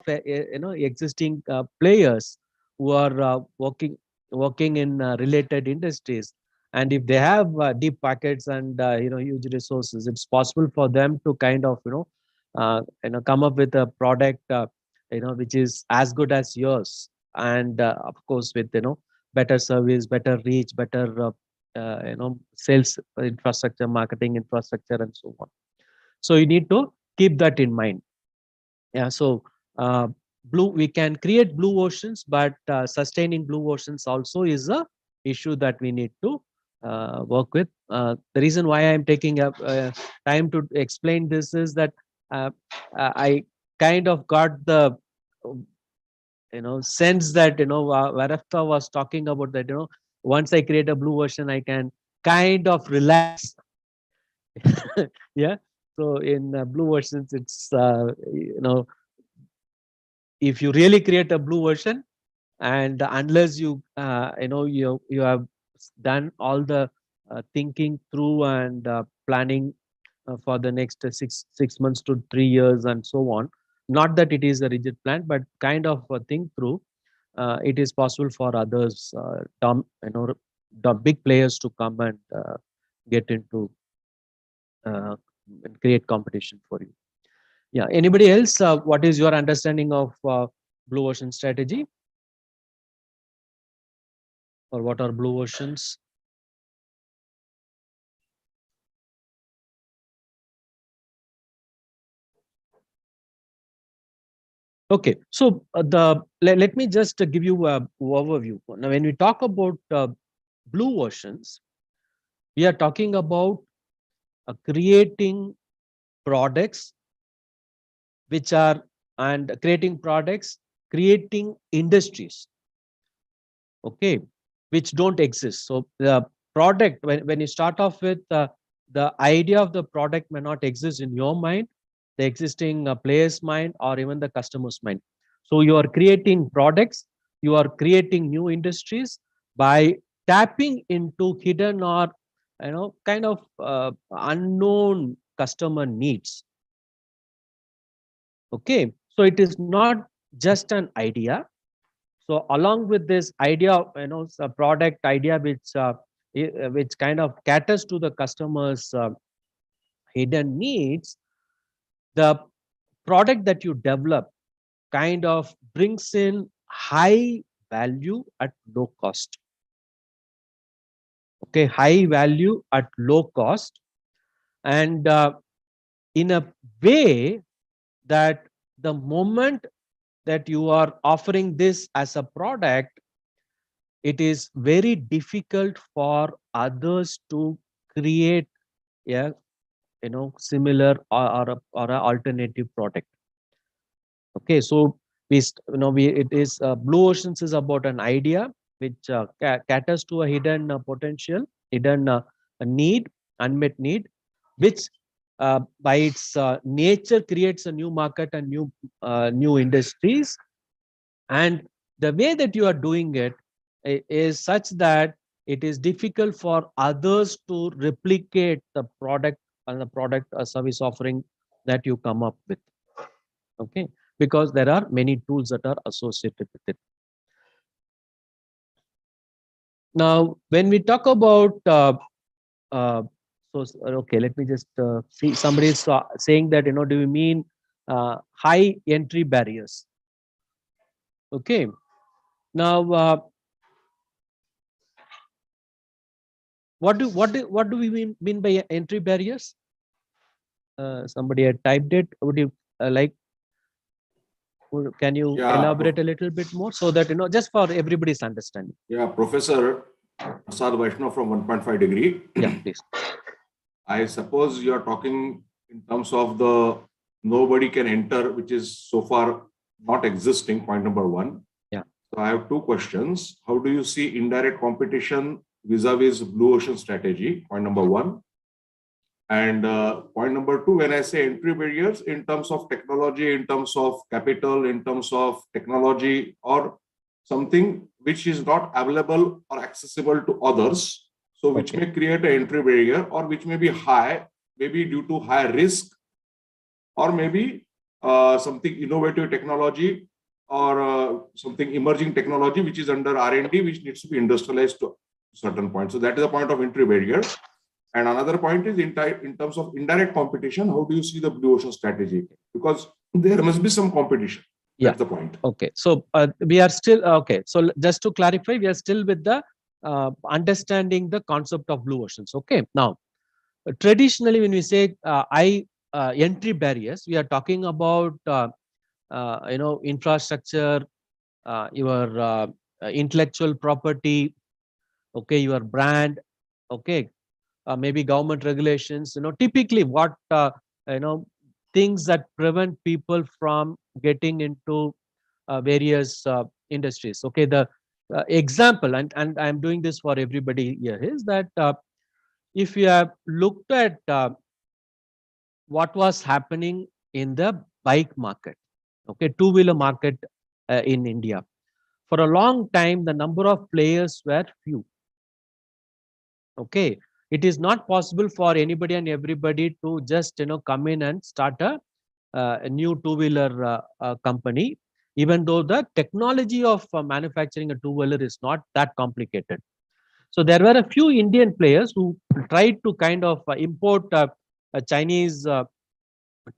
existing players who are working in related industries, and if they have deep pockets and huge resources, it's possible for them to kind of come up with a product which is as good as yours, and of course with better service, better reach, better sales infrastructure, marketing infrastructure, and so on. So you need to keep that in mind. Yeah. So uh, we can create blue oceans, but sustaining blue oceans also is a issue that we need to work with. The reason why I'm taking up time to explain this is that uh, I kind of got the sense that Varafta was talking about that once I create a blue ocean, I can kind of relax. Yeah. So in blue oceans, it's if you really create a blue ocean, and unless you have done all the thinking through and planning for the next six months to 3 years and so on, not that it is a rigid plan, but kind of think through, it is possible for others, the big players, to come and get into and create competition for you. Yeah. Anybody else? What is your understanding of blue ocean strategy, or what are blue oceans? Okay, so let me just give you a overview. Now, when we talk about blue oceans, we are talking about creating products which are and creating products, creating industries, okay, which don't exist. So the product, when you start off with the idea of the product may not exist in your mind, the existing player's mind, or even the customer's mind. So you are creating products, you are creating new industries by tapping into hidden or kind of unknown customer needs. Okay, so it is not just an idea. So along with this idea of a product idea which kind of caters to the customer's hidden needs, the product that you develop kind of brings in high value at low cost. Okay, high value at low cost, and in a way that the moment that you are offering this as a product, it is very difficult for others to create a similar or a alternative product. Okay, so it is blue oceans is about an idea which caters to a hidden potential, hidden need, unmet need, which by its nature creates a new market and new industries. And the way that you are doing it is such that it is difficult for others to replicate the product and the product or service offering that you come up with. Okay, because there are many tools that are associated with it. Now, when we talk about okay, let me just see. Somebody is saying that do you mean high entry barriers? Okay, now what do we mean by entry barriers? Somebody had typed it. Would you can you elaborate a little bit more so that just for everybody's understanding? Yeah, Professor Prasad Vaishnav from 1.5 degree. Yeah, please. I suppose you are talking in terms of the nobody can enter, which is so far not existing, point number one. Yeah. So I have two questions. How do you see indirect competition vis-a-vis blue ocean strategy? Point number one. And point number two, when I say entry barriers, in terms of technology, in terms of capital, in terms of technology, or something which is not available or accessible to others, so which may create an entry barrier, or which may be high, maybe due to high risk, or maybe something innovative technology or something emerging technology which is under R&D, which needs to be industrialized to a certain point. So that is the point of entry barrier. And another point is in terms of indirect competition, how do you see the blue ocean strategy? Because there must be some competition. That's the point. Okay. So we are still okay. So just to clarify, we are still with the understanding the concept of blue oceans. Okay. Now, traditionally, when we say entry barriers, we are talking about infrastructure, your intellectual property, okay, your brand, okay, maybe government regulations. Typically what things that prevent people from getting into various industries. Okay, the example, and I'm doing this for everybody here, is that if you have looked at what was happening in the bike market, okay, two-wheeler market in India, for a long time the number of players were few. Okay, it is not possible for anybody and everybody to just come in and start a new two-wheeler company, even though the technology of manufacturing a two-wheeler is not that complicated. So there were a few Indian players who tried to kind of import Chinese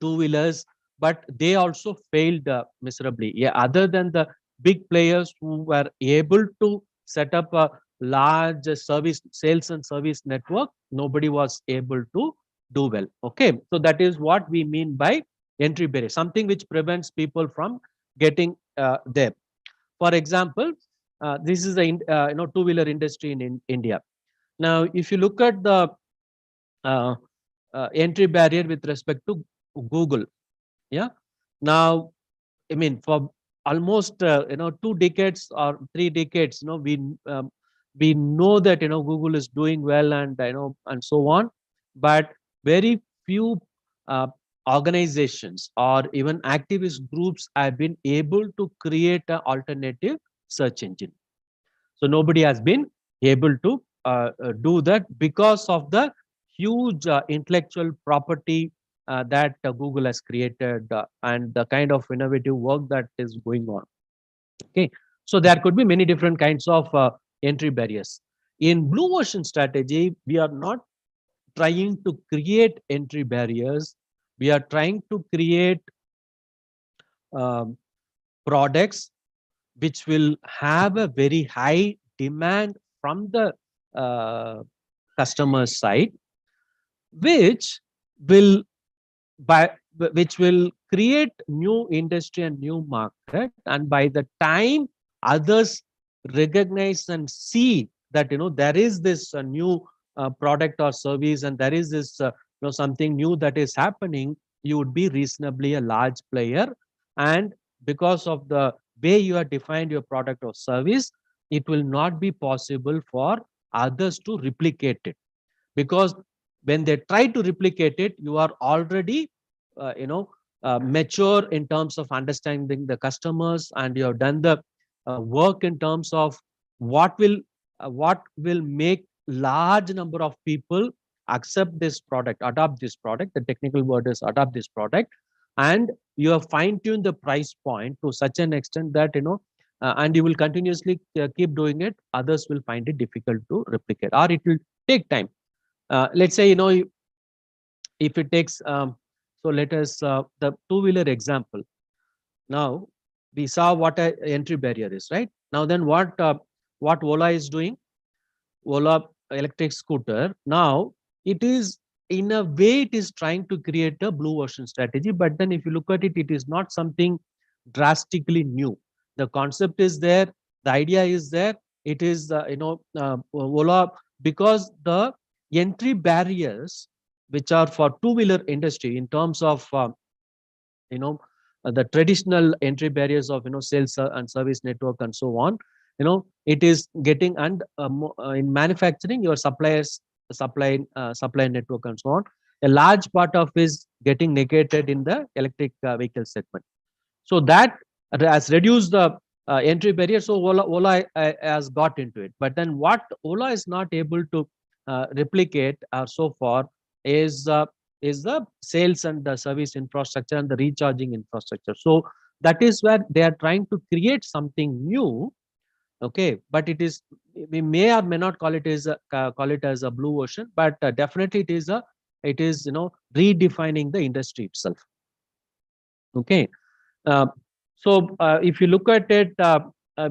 two-wheelers, but they also failed miserably. Yeah, other than the big players who were able to set up a large service sales and service network, nobody was able to do well. Okay, so that is what we mean by entry barrier, something which prevents people from getting there. For example, this is the two-wheeler industry in India. Now, if you look at the uh, entry barrier with respect to Google, yeah. Now, I mean, for almost 2 decades or 3 decades, we know that Google is doing well, and and so on, but very few uh, organizations or even activist groups have been able to create an alternative search engine. So nobody has been able to do that because of the huge intellectual property that Google has created and the kind of innovative work that is going on. Okay, so there could be many different kinds of entry barriers. In blue ocean strategy, we are not trying to create entry barriers. We are trying to create um, products which will have a very high demand from the uh, customer side, which will which will create new industry and new market. And by the time others recognize and see that there is this new product or service, and there is this something new that is happening, you would be reasonably a large player. And because of the way you have defined your product or service, it will not be possible for others to replicate it, because when they try to replicate it, you are already mature in terms of understanding the customers, and you have done the work in terms of what will make large number of people accept this product, adopt this product. The technical word is adopt this product. And you have fine-tuned the price point to such an extent that and you will continuously keep doing it. Others will find it difficult to replicate, or it will take time. Let's say if it takes so let us the two-wheeler example. Now we saw what a entry barrier is, right? Now then what Ola is doing, Ola electric scooter. Now it is, in a way, it is trying to create a blue ocean strategy, but then if you look at it, it is not something drastically new. The concept is there, the idea is there. It is Ola, because the entry barriers which are for two-wheeler industry in terms of you know the traditional entry barriers of sales and service network and so on, it is getting, and in manufacturing, your suppliers supply network and so on, a large part of is getting negated in the electric vehicle segment. So that has reduced the entry barrier. So Ola has got into it. But then what Ola is not able to replicate so far is is the sales and the service infrastructure and the recharging infrastructure. So that is where they are trying to create something new. Okay, but it is, we may or may not call it as call it as a blue ocean, but definitely it is redefining the industry itself. Okay, uh, so if you look at it,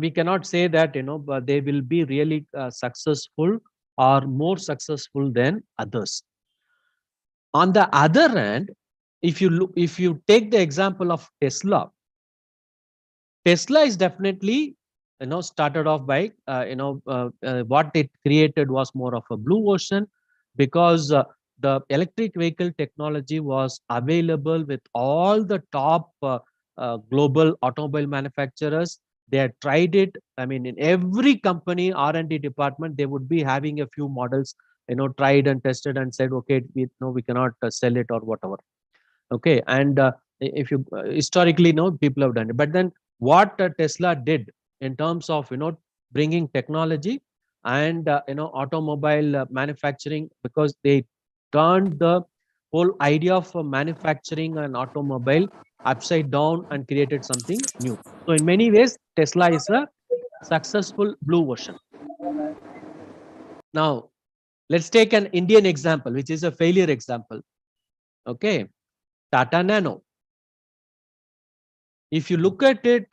we cannot say that but they will be really successful or more successful than others. On the other hand, if you take the example of Tesla is definitely started off by what it created was more of a blue ocean, because the electric vehicle technology was available with all the top global automobile manufacturers. They had tried it. I mean, in every company R&D department, they would be having a few models, tried and tested and said, okay, we cannot sell it or whatever. Okay, and if you historically know, people have done it, but then what Tesla did in terms of bringing technology and automobile manufacturing, because they turned the whole idea of manufacturing an automobile upside down and created something new. So in many ways, Tesla is a successful blue ocean. Now let's take an Indian example, which is a failure example. Okay, Tata Nano. If you look at it,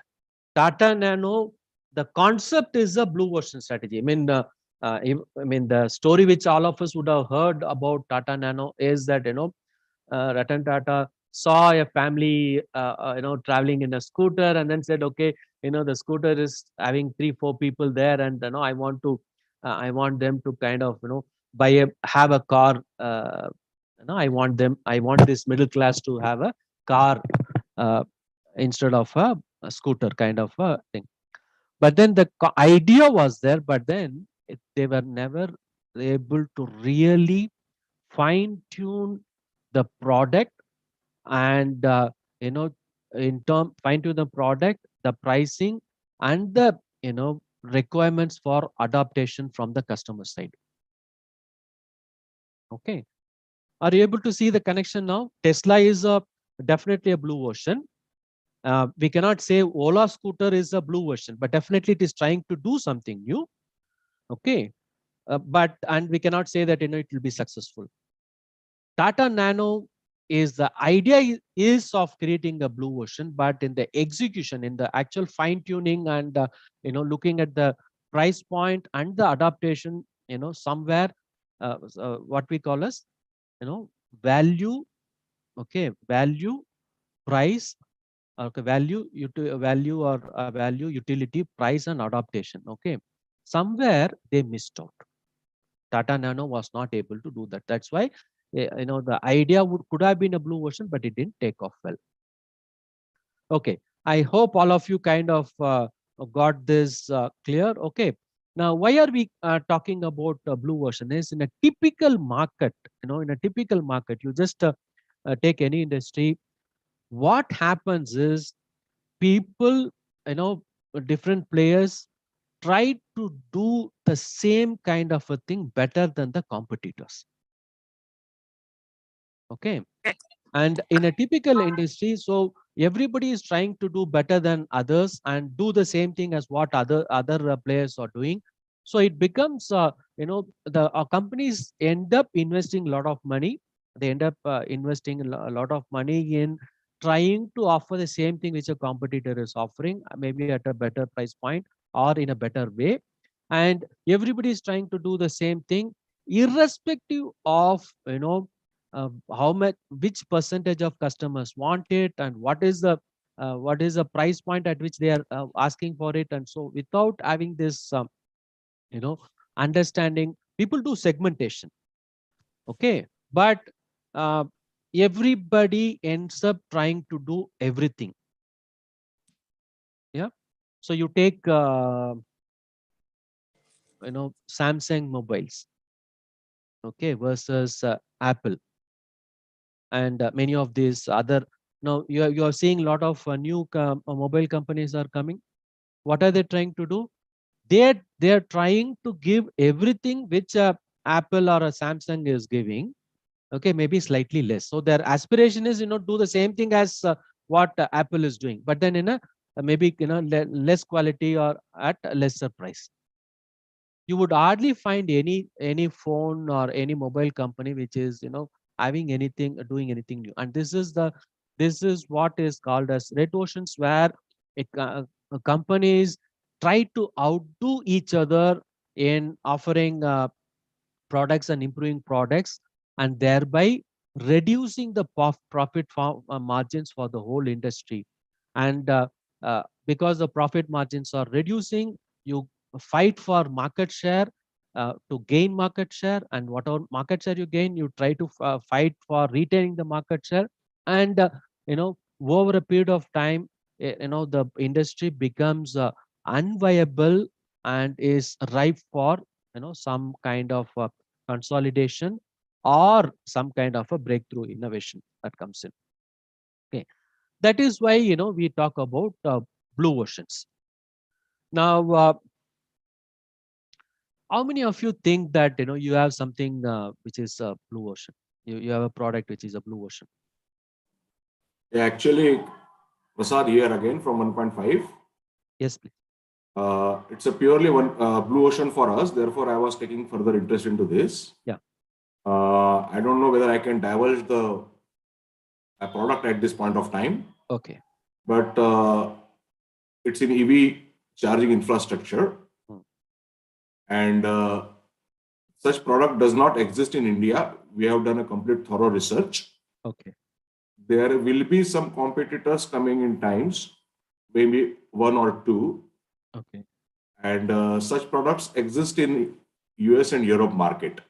Tata Nano, the concept is a blue ocean strategy. I mean, the story which all of us would have heard about Tata Nano is that Ratan Tata saw a family traveling in a scooter, and then said, okay, the scooter is having 3-4 people there, and I want them to kind of have a car. I want this middle class to have a car uh, instead of a scooter kind of a thing. But then the idea was there, but then they were never able to really fine tune the product, and you know in term fine tune the product, the pricing, and the requirements for adaptation from the customer side. Okay, are you able to see the connection now? Tesla is definitely a blue ocean. We cannot say Ola scooter is a blue version, but definitely it is trying to do something new. Okay, and we cannot say that it will be successful. Tata Nano is the idea is of creating a blue ocean, but in the execution, in the actual fine tuning, and looking at the price point and the adaptation, somewhere what we call as value. Okay, value, price. Okay, value or value, utility, price, and adaptation. Okay, somewhere they missed out. Tata Nano was not able to do that. That's why the idea could have been a blue version, but it didn't take off well. Okay, I hope all of you kind of got this clear. Okay, now why are we talking about blue version? Is in a typical market, in a typical market, you just take any industry. What happens is people, different players try to do the same kind of a thing better than the competitors. Okay, and in a typical industry, so everybody is trying to do better than others and do the same thing as what other players are doing. So it becomes the companies end up investing a lot of money. They end up investing a lot of money in trying to offer the same thing which a competitor is offering, maybe at a better price point or in a better way. And everybody is trying to do the same thing, irrespective of how much, which percentage of customers want it, and what is the price point at which they are asking for it. And so without having this you know understanding, people do segmentation. Okay, but uh, everybody ends up trying to do everything. Yeah, so you take Samsung mobiles, okay, versus Apple, and many of these other. Now you are seeing a lot of new mobile companies are coming. What are they trying to do? They are trying to give everything which Apple or a Samsung is giving, Okay, maybe slightly less. So their aspiration is, do the same thing as what Apple is doing, but then in a maybe less quality or at a lesser price. You would hardly find any phone or any mobile company which is having anything doing anything new. And this is what is called as red oceans, where companies try to outdo each other in offering products and improving products, and thereby reducing the profit margins for the whole industry. And because the profit margins are reducing, you fight for market share, to gain market share, and whatever market share you gain, you try to fight for retaining the market share. And over a period of time, the industry becomes unviable and is ripe for some kind of consolidation or some kind of a breakthrough innovation that comes in. Okay, that is why we talk about blue oceans. Now, how many of you think that you have something which is a blue ocean? You have a product which is a blue ocean. Yeah, actually, Prasad here again from 1.5. Yes, please. It's a purely one blue ocean for us. Therefore, I was taking further interest into this. Yeah. I don't know whether I can divulge the product at this point of time. Okay. But it's in EV charging infrastructure, and such product does not exist in India. We have done a complete thorough research. Okay. There will be some competitors coming in times, maybe one or two. Okay. And such products exist in US and Europe market.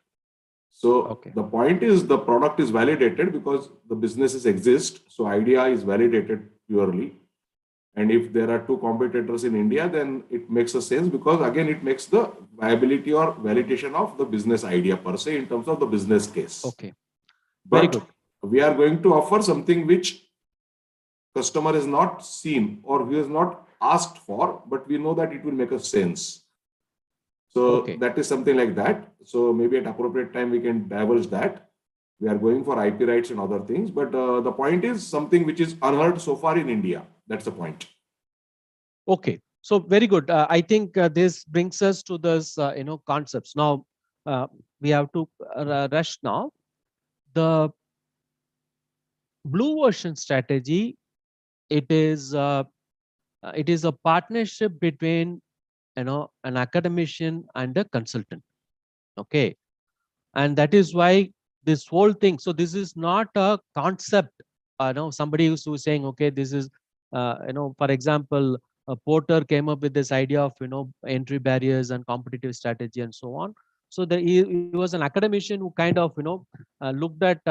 So Okay. the point is the product is validated because the businesses exist. So idea is validated purely. And if there are two competitors in India, then it makes a sense because again, it makes the viability or validation of the business idea per se in terms of the business case. Okay. Very But good. we are going to offer something which customer has not seen or he has not asked for, but we know that it will make a sense. So Okay. that is something like that. So maybe at appropriate time, we can divulge that. We are going for IP rights and other things. But the point is something which is unheard so far in India. That's the point. Okay. So very good. I think this brings us to this, concepts. Now, we have to rush now. The blue ocean strategy, it is a partnership between an academician and a consultant. Okay, and that is why this whole thing. So this is not a concept. Somebody who's saying, okay, this is for example, a Porter came up with this idea of entry barriers and competitive strategy and so on. So he was an academician who kind of looked at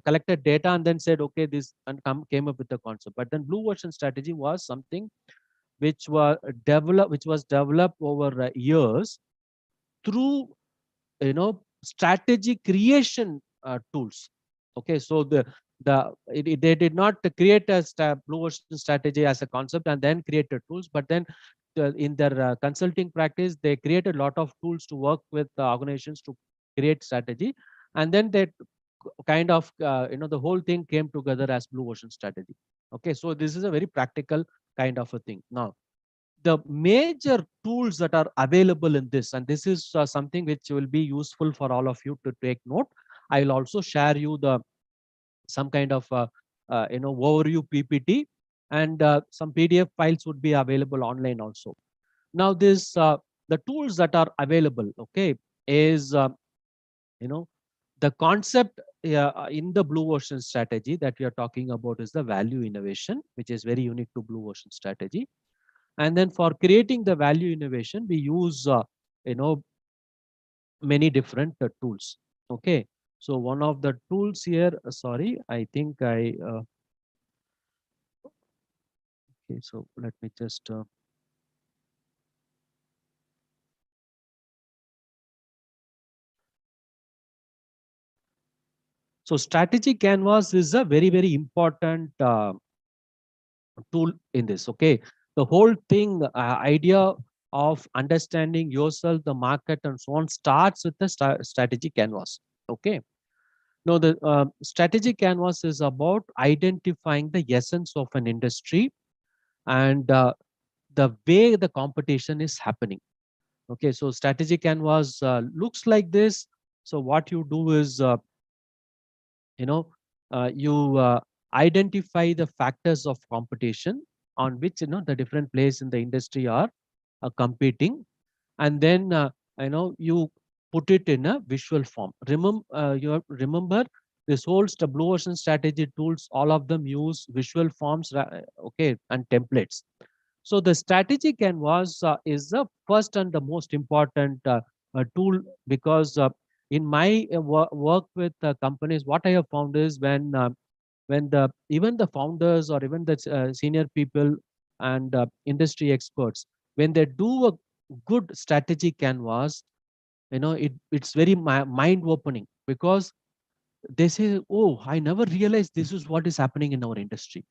collected data and then said, okay, this, and came up with the concept. But then blue ocean strategy was something which was developed over years through strategy creation tools. Okay, so they did not create a blue ocean strategy as a concept and then created tools, but then in their consulting practice, they created a lot of tools to work with organizations to create strategy, and then they kind of the whole thing came together as blue ocean strategy. Okay, so this is a very practical kind of a thing. Now, the major tools that are available in this, and this is something which will be useful for all of you to take note. I will also share you the some kind of overview PPT, and some PDF files would be available online also. Now, this the tools that are available, okay, is the concept in the blue ocean strategy that we are talking about is the value innovation, which is very unique to blue ocean strategy. And then for creating the value innovation, we use many different tools. Okay, so one of the tools here, sorry, I think I okay, so let me just so strategy canvas is a very, very important tool in this. Okay, the whole thing, idea of understanding yourself, the market, and so on starts with the strategy canvas. Okay, No, the strategic canvas is about identifying the essence of an industry and the way the competition is happening. Okay, so strategic canvas looks like this. So what you do is, you know, you identify the factors of competition on which the different players in the industry are competing, and then you put it in a visual form. Remember this whole blue ocean strategy tools, all of them use visual forms, okay, and templates. So the strategy canvas is the first and the most important tool, because in my work with companies, what I have found is when the even the founders or even the senior people and industry experts, when they do a good strategy canvas, it's very mind opening, because they say, oh, I never realized this is what is happening in our industry.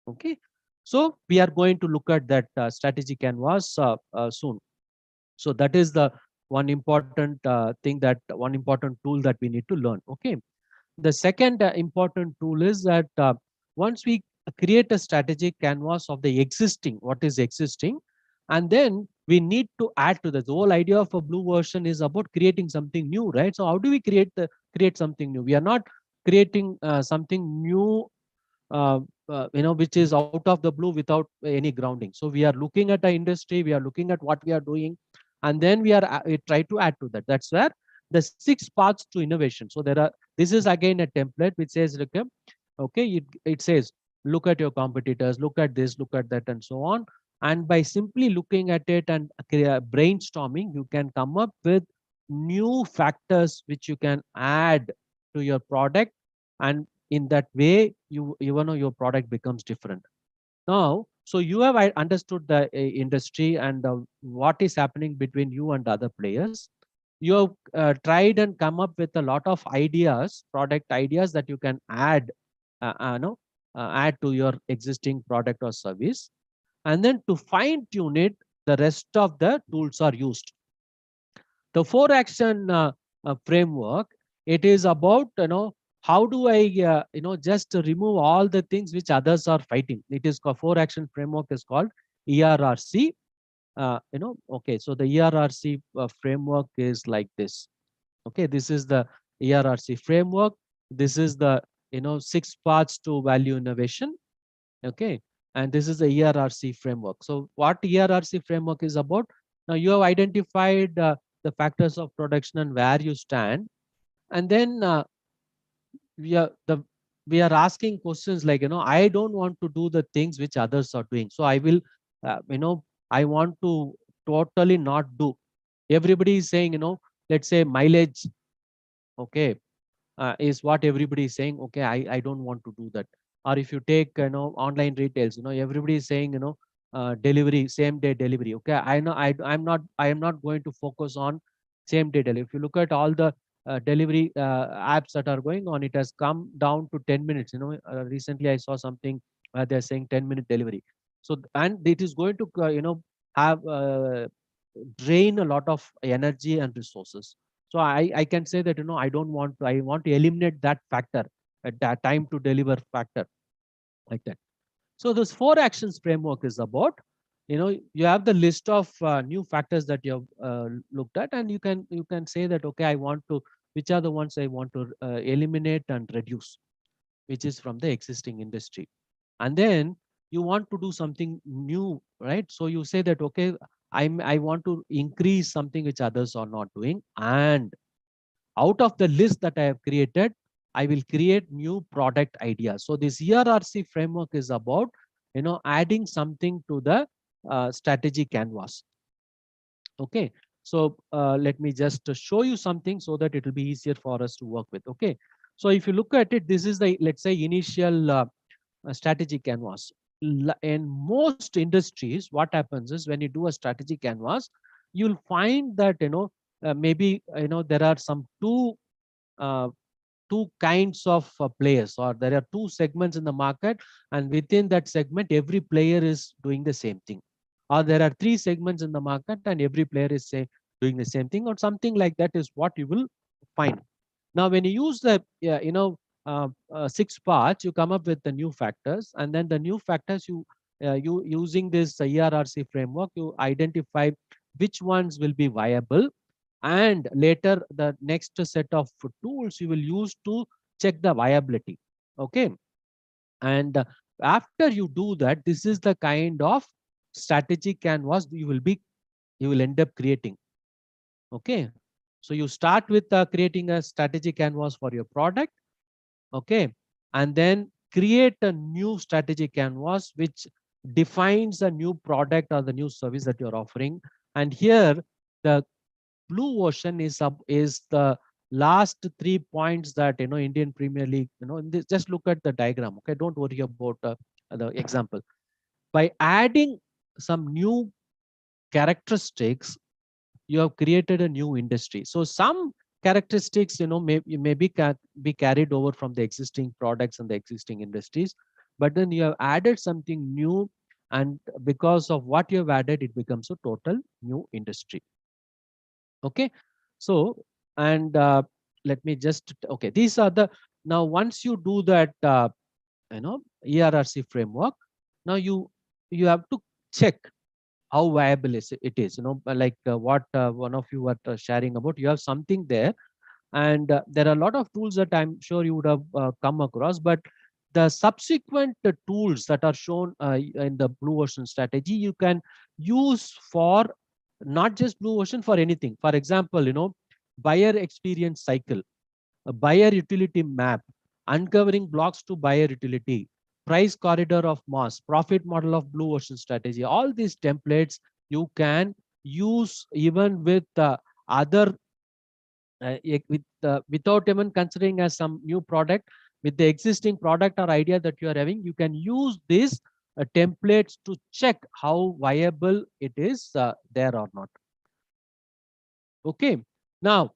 Okay, so we are going to look at that strategy canvas soon. So that is the one important thing, that one important tool that we need to learn. Okay, the second important tool is that once we create a strategic canvas of the existing, what is existing, and then we need to add to that. The whole idea of a blue version is about creating something new, right? So how do we create something new? We are not creating something new which is out of the blue without any grounding. So we are looking at the industry, we are looking at what we are doing, and then we try to add to that. That's where the 6 paths to innovation. So there are, this is again a template which says, okay, it says, look at your competitors, look at this, look at that, and so on. And by simply looking at it and brainstorming, you can come up with new factors which you can add to your product, and in that way you know your product becomes different. Now, so you have understood the industry and what is happening between you and other players. You have tried and come up with a lot of ideas, product ideas, that you can add no add to your existing product or service, and then to fine tune it, the rest of the tools are used. The 4 action framework, it is about how do I just remove all the things which others are fighting. It is called 4 action framework, is called ERRC. Okay, so the ERRC framework is like this. Okay, this is the ERRC framework. This is the 6 paths to value innovation. Okay, and this is the ERRC framework. So what ERRC framework is about? Now you have identified the factors of production and where you stand, and then we are the we are asking questions like, I don't want to do the things which others are doing, so I will I want to totally not do. Everybody is saying, let's say mileage, okay, is what everybody is saying. Okay, I don't want to do that. Or if you take online retails, everybody is saying delivery, same day delivery. Okay, I know I am not going to focus on same day delivery. If you look at all the delivery apps that are going on, it has come down to 10 minutes. Recently I saw something where they're saying 10-minute delivery. So, and it is going to have drain a lot of energy and resources. So I can say that, I don't want to, I want to eliminate that factor, at that time to deliver factor, like that. So this 4 actions framework is about, you have the list of new factors that you have looked at, and you can say that, okay, I want to, which are the ones I want to eliminate and reduce, which is from the existing industry. And then you want to do something new, right? So you say that, okay, I want to increase something which others are not doing, and out of the list that I have created, I will create new product ideas. So this ERRC framework is about, adding something to the strategy canvas. Okay. So let me just show you something so that it will be easier for us to work with. Okay. So if you look at it, this is the, let's say, initial strategy canvas. In most industries, what happens is when you do a strategy canvas, you'll find that, maybe, there are some uh, two kinds of players, or there are two segments in the market, and within that segment every player is doing the same thing, or there are 3 segments in the market and every player is, say, doing the same thing, or something like that is what you will find. Now, when you use the, 6 parts, you come up with the new factors, and then the new factors you using this ERRC framework, you identify which ones will be viable, and later the next set of tools you will use to check the viability. Okay, and after you do that, this is the kind of strategy canvas you will end up creating. Okay, so you start with creating a strategy canvas for your product. Okay, and then create a new strategy canvas which defines a new product or the new service that you're offering. And here the blue ocean is the last 3 points that Indian Premier League, just look at the diagram. Okay, don't worry about the example. By adding some new characteristics, you have created a new industry. So some characteristics, may be carried over from the existing products and the existing industries, but then you have added something new, and because of what you have added, it becomes a total new industry. Okay, so, and let me just, okay, these are the, now once you do that, ERRC framework, now you have to check how viable it is, like what one of you were sharing about. You have something there, and there are a lot of tools that I'm sure you would have come across, but the subsequent tools that are shown in the blue ocean strategy, you can use for not just blue ocean, for anything. For example, buyer experience cycle, a buyer utility map, uncovering blocks to buyer utility, price corridor of mass, profit model of blue ocean strategy. All these templates you can use even with other, without even considering as some new product. With the existing product or idea that you are having, you can use these templates to check how viable it is there or not. Okay, now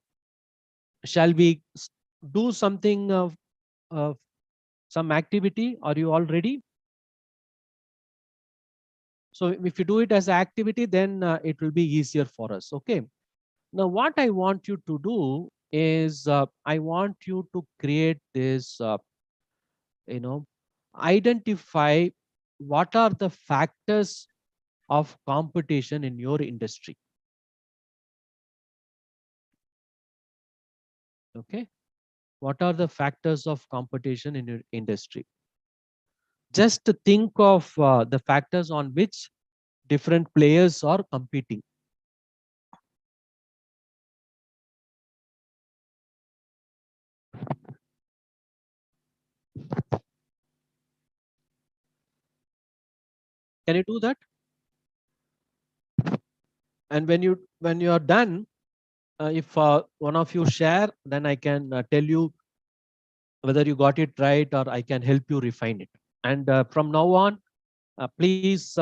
shall we do something of some activity? Are you all ready? So if you do it as an activity, then it will be easier for us. Okay, now what I want you to do is I want you to create this, you know identify what are the factors of competition in your industry. Okay, what are the factors of competition in your industry? Just to think of the factors on which different players are competing. Can you do that? And when you are done, if one of you share, then I can tell you whether you got it right, or I can help you refine it. And from now on, please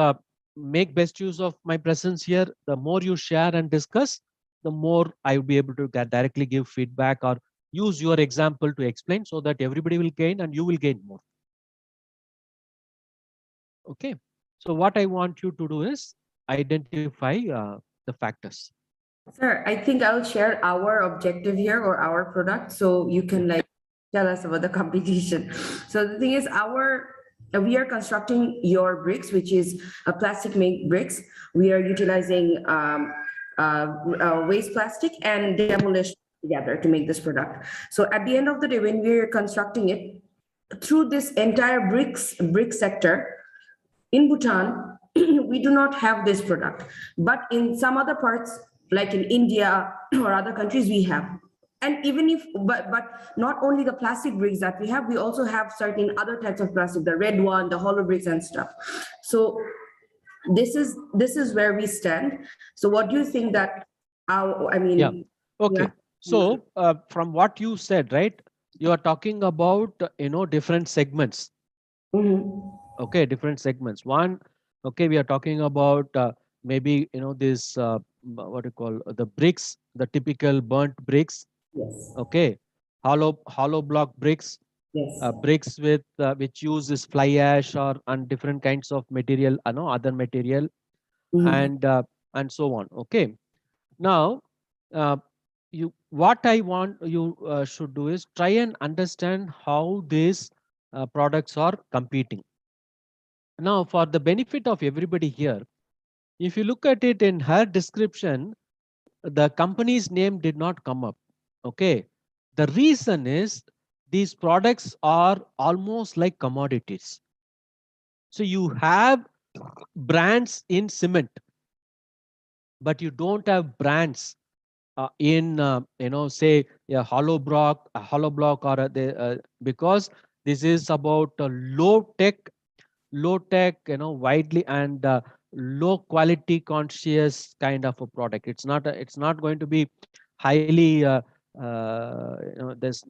make best use of my presence here. The more you share and discuss, the more I will be able to directly give feedback or use your example to explain, so that everybody will gain and you will gain more. Okay, so what I want you to do is identify the factors. Sir, I think I'll share our objective here, or our product, so you can like tell us about the competition. So the thing is, we are constructing your bricks, which is a plastic made bricks. We are utilizing waste plastic and demolition together to make this product. So at the end of the day, when we are constructing it, through this entire brick sector in Bhutan, we do not have this product, but in some other parts, like in India or other countries, we have. And even if, but not only the plastic bricks that we have, we also have certain other types of plastic, the red one, the hollow bricks and stuff. So this is where we stand. So what do you think that I mean? Yeah. Okay. Yeah. So from what you said, right, you are talking about different segments. Okay, different segments. One, okay, we are talking about maybe this what you call the bricks, the typical burnt bricks. Yes. Okay, hollow block bricks. Yes. Bricks with which uses fly ash or and different kinds of material, other material, and so on. Okay, now what I want you should do is try and understand how these products are competing. Now, for the benefit of everybody here, if you look at it in her description, the company's name did not come up. Okay. The reason is these products are almost like commodities. So you have brands in cement, but you don't have brands in say a hollow block or because this is about low tech, widely and low quality conscious kind of a product. It's not going to be highly there's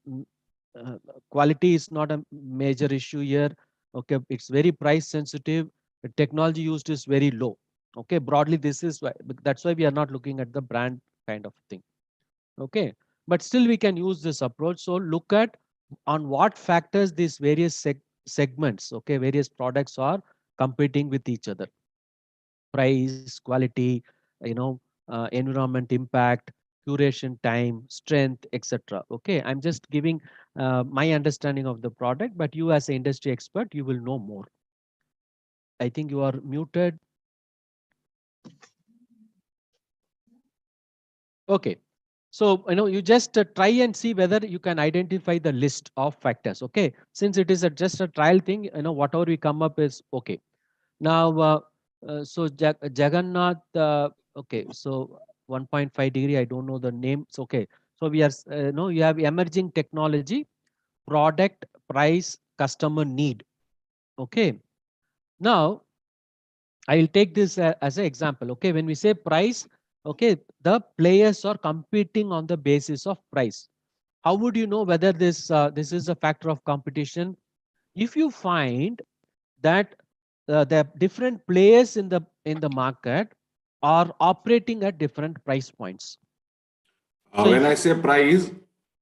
quality is not a major issue here. Okay, it's very price sensitive. The technology used is very low. Okay, broadly this is why, that's why we are not looking at the brand kind of thing. Okay, but still we can use this approach. So look at on what factors these various segments, okay, various products are competing with each other: price, quality, environment impact, curation time, strength, etc. Okay, I'm just giving my understanding of the product, but you as an industry expert, you will know more. I think you are muted. Okay. So, you just try and see whether you can identify the list of factors. Okay. Since it is just a trial thing, whatever we come up is okay. Now, so Jagannath, okay. So 1.5 degree, I don't know the name. It's okay. So we are, no, you have emerging technology, product, price, customer need. Okay. Now, I'll take this as an example. Okay, when we say price, okay, the players are competing on the basis of price. How would you know whether this is a factor of competition? If you find that the different players in the market are operating at different price points. So When I say price,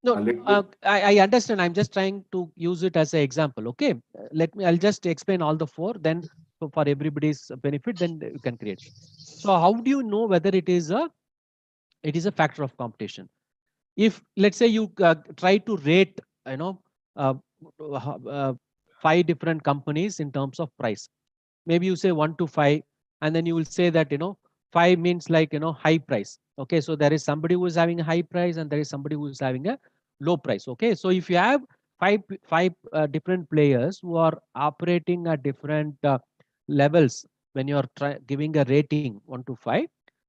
no, let me, I understand. I'm just trying to use it as an example. Okay, I'll just explain all the four. Then for everybody's benefit, then you can create. So how do you know whether it is a factor of competition? If let's say you try to rate, uh, uh, five different companies in terms of price. Maybe you say 1 to 5, and then you will say that 5 means like high price. Okay, so there is somebody who is having a high price and there is somebody who is having a low price. Okay, so if you have five different players who are operating at different levels, when you are giving a rating 1 to 5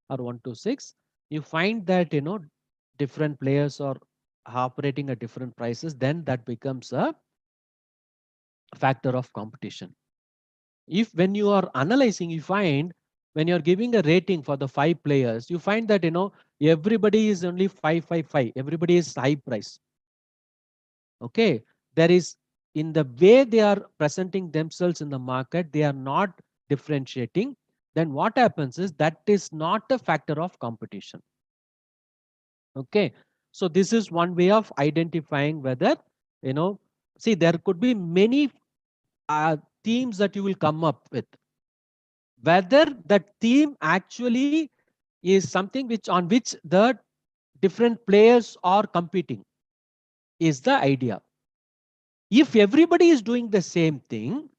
or 1 to 6, you find that different players are operating at different prices, then that becomes a factor of competition. If when you are analyzing, you find when you're giving a rating for the five players, you find that everybody is only 555, everybody is high price. Okay, there is, in the way they are presenting themselves in the market, they are not differentiating. Then what happens is that is not a factor of competition. Okay, so this is one way of identifying whether see, there could be many themes that you will come up with. Whether that theme actually is something on which the different players are competing is the idea. If everybody is doing the same thing,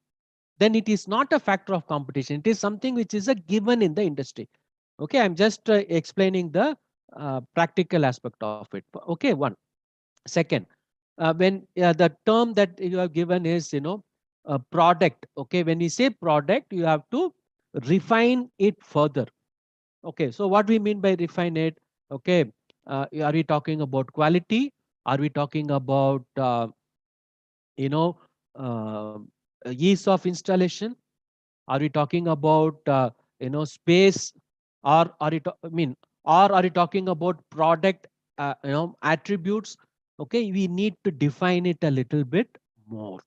then it is not a factor of competition. It is something which is a given in the industry. Okay, I'm just explaining the practical aspect of it. Okay, one. Second, when the term that you have given is a product. Okay, when we say product, you have to refine it further. Okay, so what we mean by refine it? Okay, are we talking about quality? Are we talking about you know uh, ease of installation? Are we talking about space? Or are you or are you talking about product attributes? Okay, we need to define it a little bit more.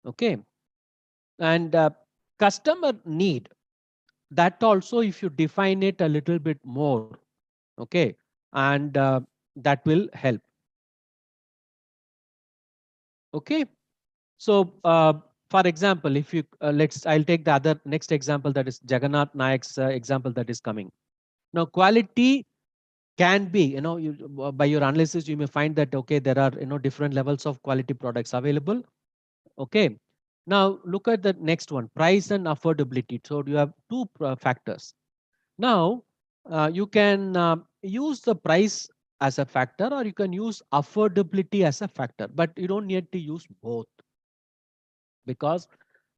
Okay, and customer need, that also, if you define it a little bit more, okay, and that will help. Okay, so for example, if you I'll take the other next example, that is Jagannath Nayak's example that is coming now. Quality can be, by your analysis, you may find that, okay, there are, different levels of quality products available. Okay. Now look at the next one, price and affordability. So you have two factors. Now you can use the price as a factor, or you can use affordability as a factor, but you don't need to use both, because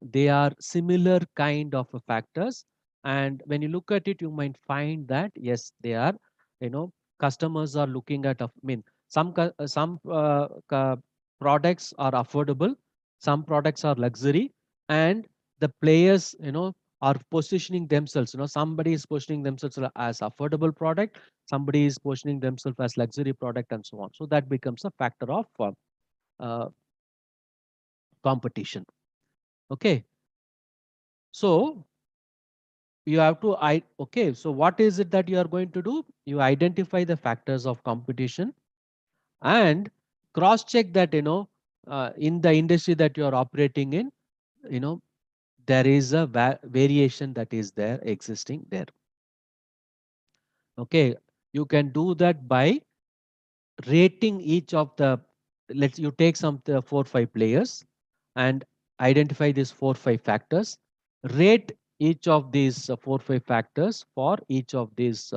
they are similar kind of factors. And when you look at it, you might find that yes, they are, you know customers are looking at, I mean, some products are affordable, some products are luxury, and the players, are positioning themselves, somebody is positioning themselves as affordable product, somebody is positioning themselves as luxury product, and so on. So that becomes a factor of uh, competition. Okay. So you have to, okay, so what is it that you are going to do? You identify the factors of competition and cross check that, in the industry that you are operating in, you know, there is a variation that is there existing there. Okay. You can do that by rating each of the, let's, you take some 4 5 players and identify these 4 5 factors, rate each of these 4 5 factors for each of these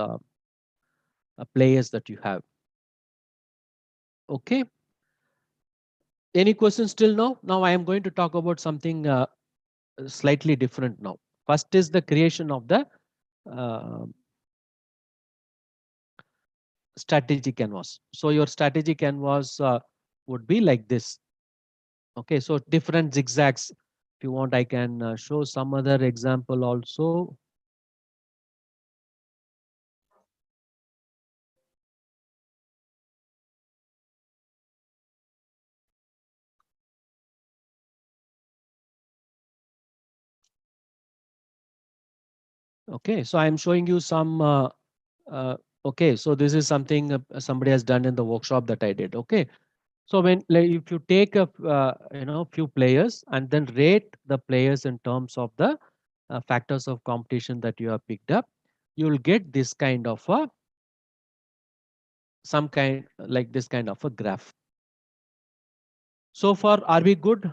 players that you have. Okay. Any questions till now? Now I am going to talk about something slightly different now. First is the creation of the uh, strategy canvas. So your strategy canvas would be like this. Okay, so different zigzags. If you want, I can show some other example also. Okay, so I'm showing you some. Okay, so this is something somebody has done in the workshop that I did. Okay, so when, like, if you take a few players and then rate the players in terms of the factors of competition that you have picked up, you will get this kind of a, some kind like this kind of a graph. So far, are we good?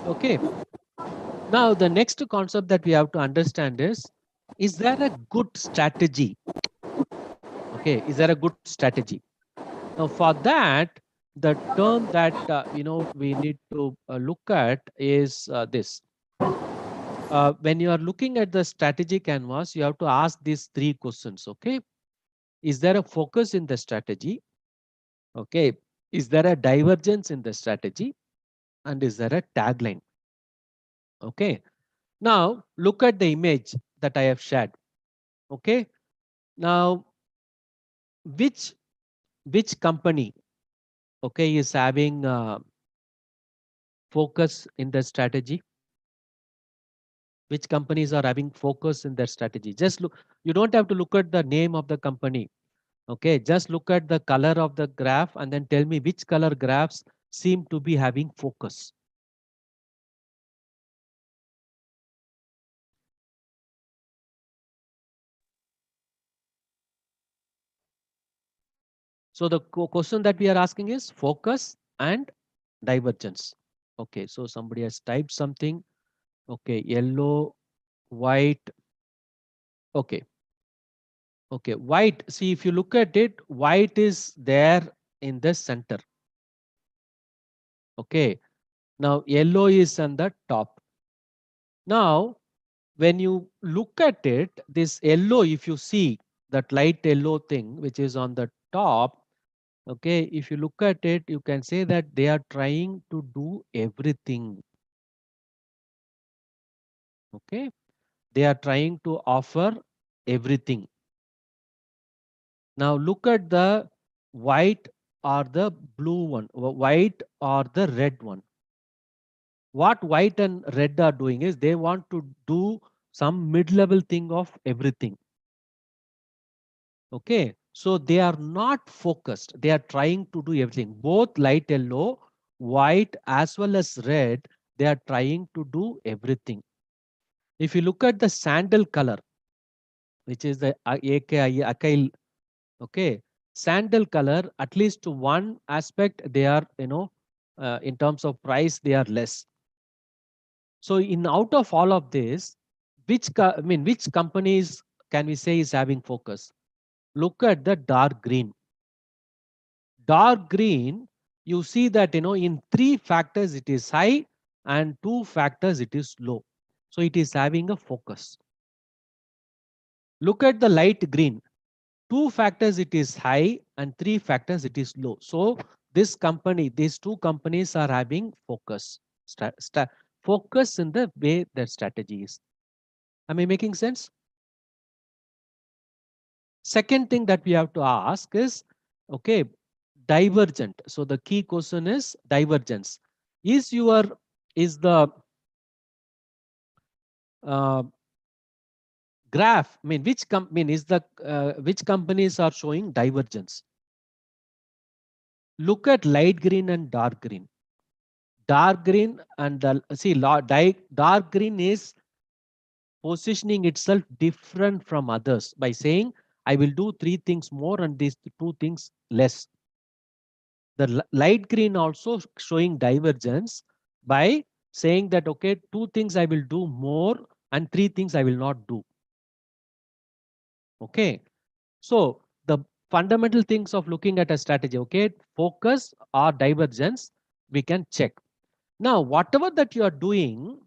Okay. Now the next concept that we have to understand is there a good strategy? Okay, is there a good strategy? Now for that, the term that we need to look at is this. When you are looking at the strategy canvas, you have to ask these 3 questions. Okay, is there a focus in the strategy? Okay, is there a divergence in the strategy? And is there a tagline? Okay, now look at the image that I have shared. Okay, now which company, okay, is having focus in the strategy? Which companies are having focus in their strategy? Just look, you don't have to look at the name of the company. Okay, just look at the color of the graph and then tell me which color graphs seem to be having focus. So the question that we are asking is focus and divergence. Okay, so somebody has typed something. Okay, yellow, white. Okay. Okay, white. See, if you look at it, white is there in the center. Okay. Now yellow is on the top. Now, when you look at it, this yellow, if you see that light yellow thing, which is on the top, okay, if you look at it, you can say that they are trying to do everything. Okay. They are trying to offer everything. Now look at the white or the blue one, white or the red one. What white and red are doing is they want to do some mid-level thing of everything. Okay, so they are not focused. They are trying to do everything. Both light yellow, white as well as red, they are trying to do everything. If you look at the sandal color, which is the akail, okay, sandal color, at least one aspect they are, in terms of price, they are less. So in out of all of this, which companies can we say is having focus? Look at the dark green. Dark green, you see that, in three factors it is high and two factors it is low. So it is having a focus. Look at the light green. Two factors it is high and three factors it is low. So these two companies are having focus. Focus in the way their strategy is. Am I making sense? Second thing that we have to ask is, okay, divergent. So the key question is divergence. Is the uh, graph, which companies are showing divergence? Look at light green and dark green. Dark green and dark green is positioning itself different from others by saying, I will do three things more and these two things less. The light green also showing divergence by saying that, okay, two things I will do more and three things I will not do. Okay. So the fundamental things of looking at a strategy, okay, focus or divergence, we can check. Now, whatever that you are doing,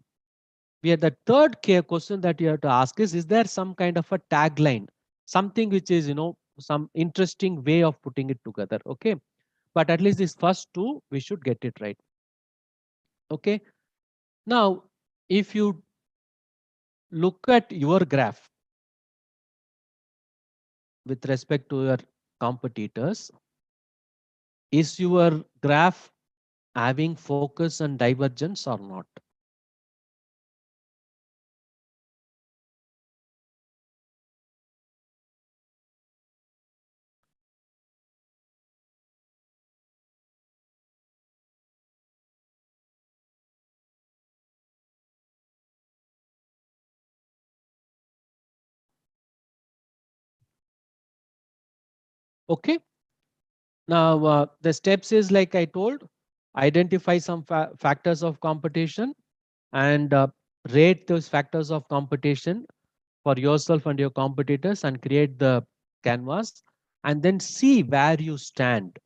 the third question that you have to ask is there some kind of a tagline, something which is, some interesting way of putting it together. Okay. But at least these first two, we should get it right. Okay. Now, if you look at your graph with respect to your competitors, is your graph having focus and divergence or not? Okay. Now, the steps is like I told, identify some factors of competition and rate those factors of competition for yourself and your competitors and create the canvas and then see where you stand.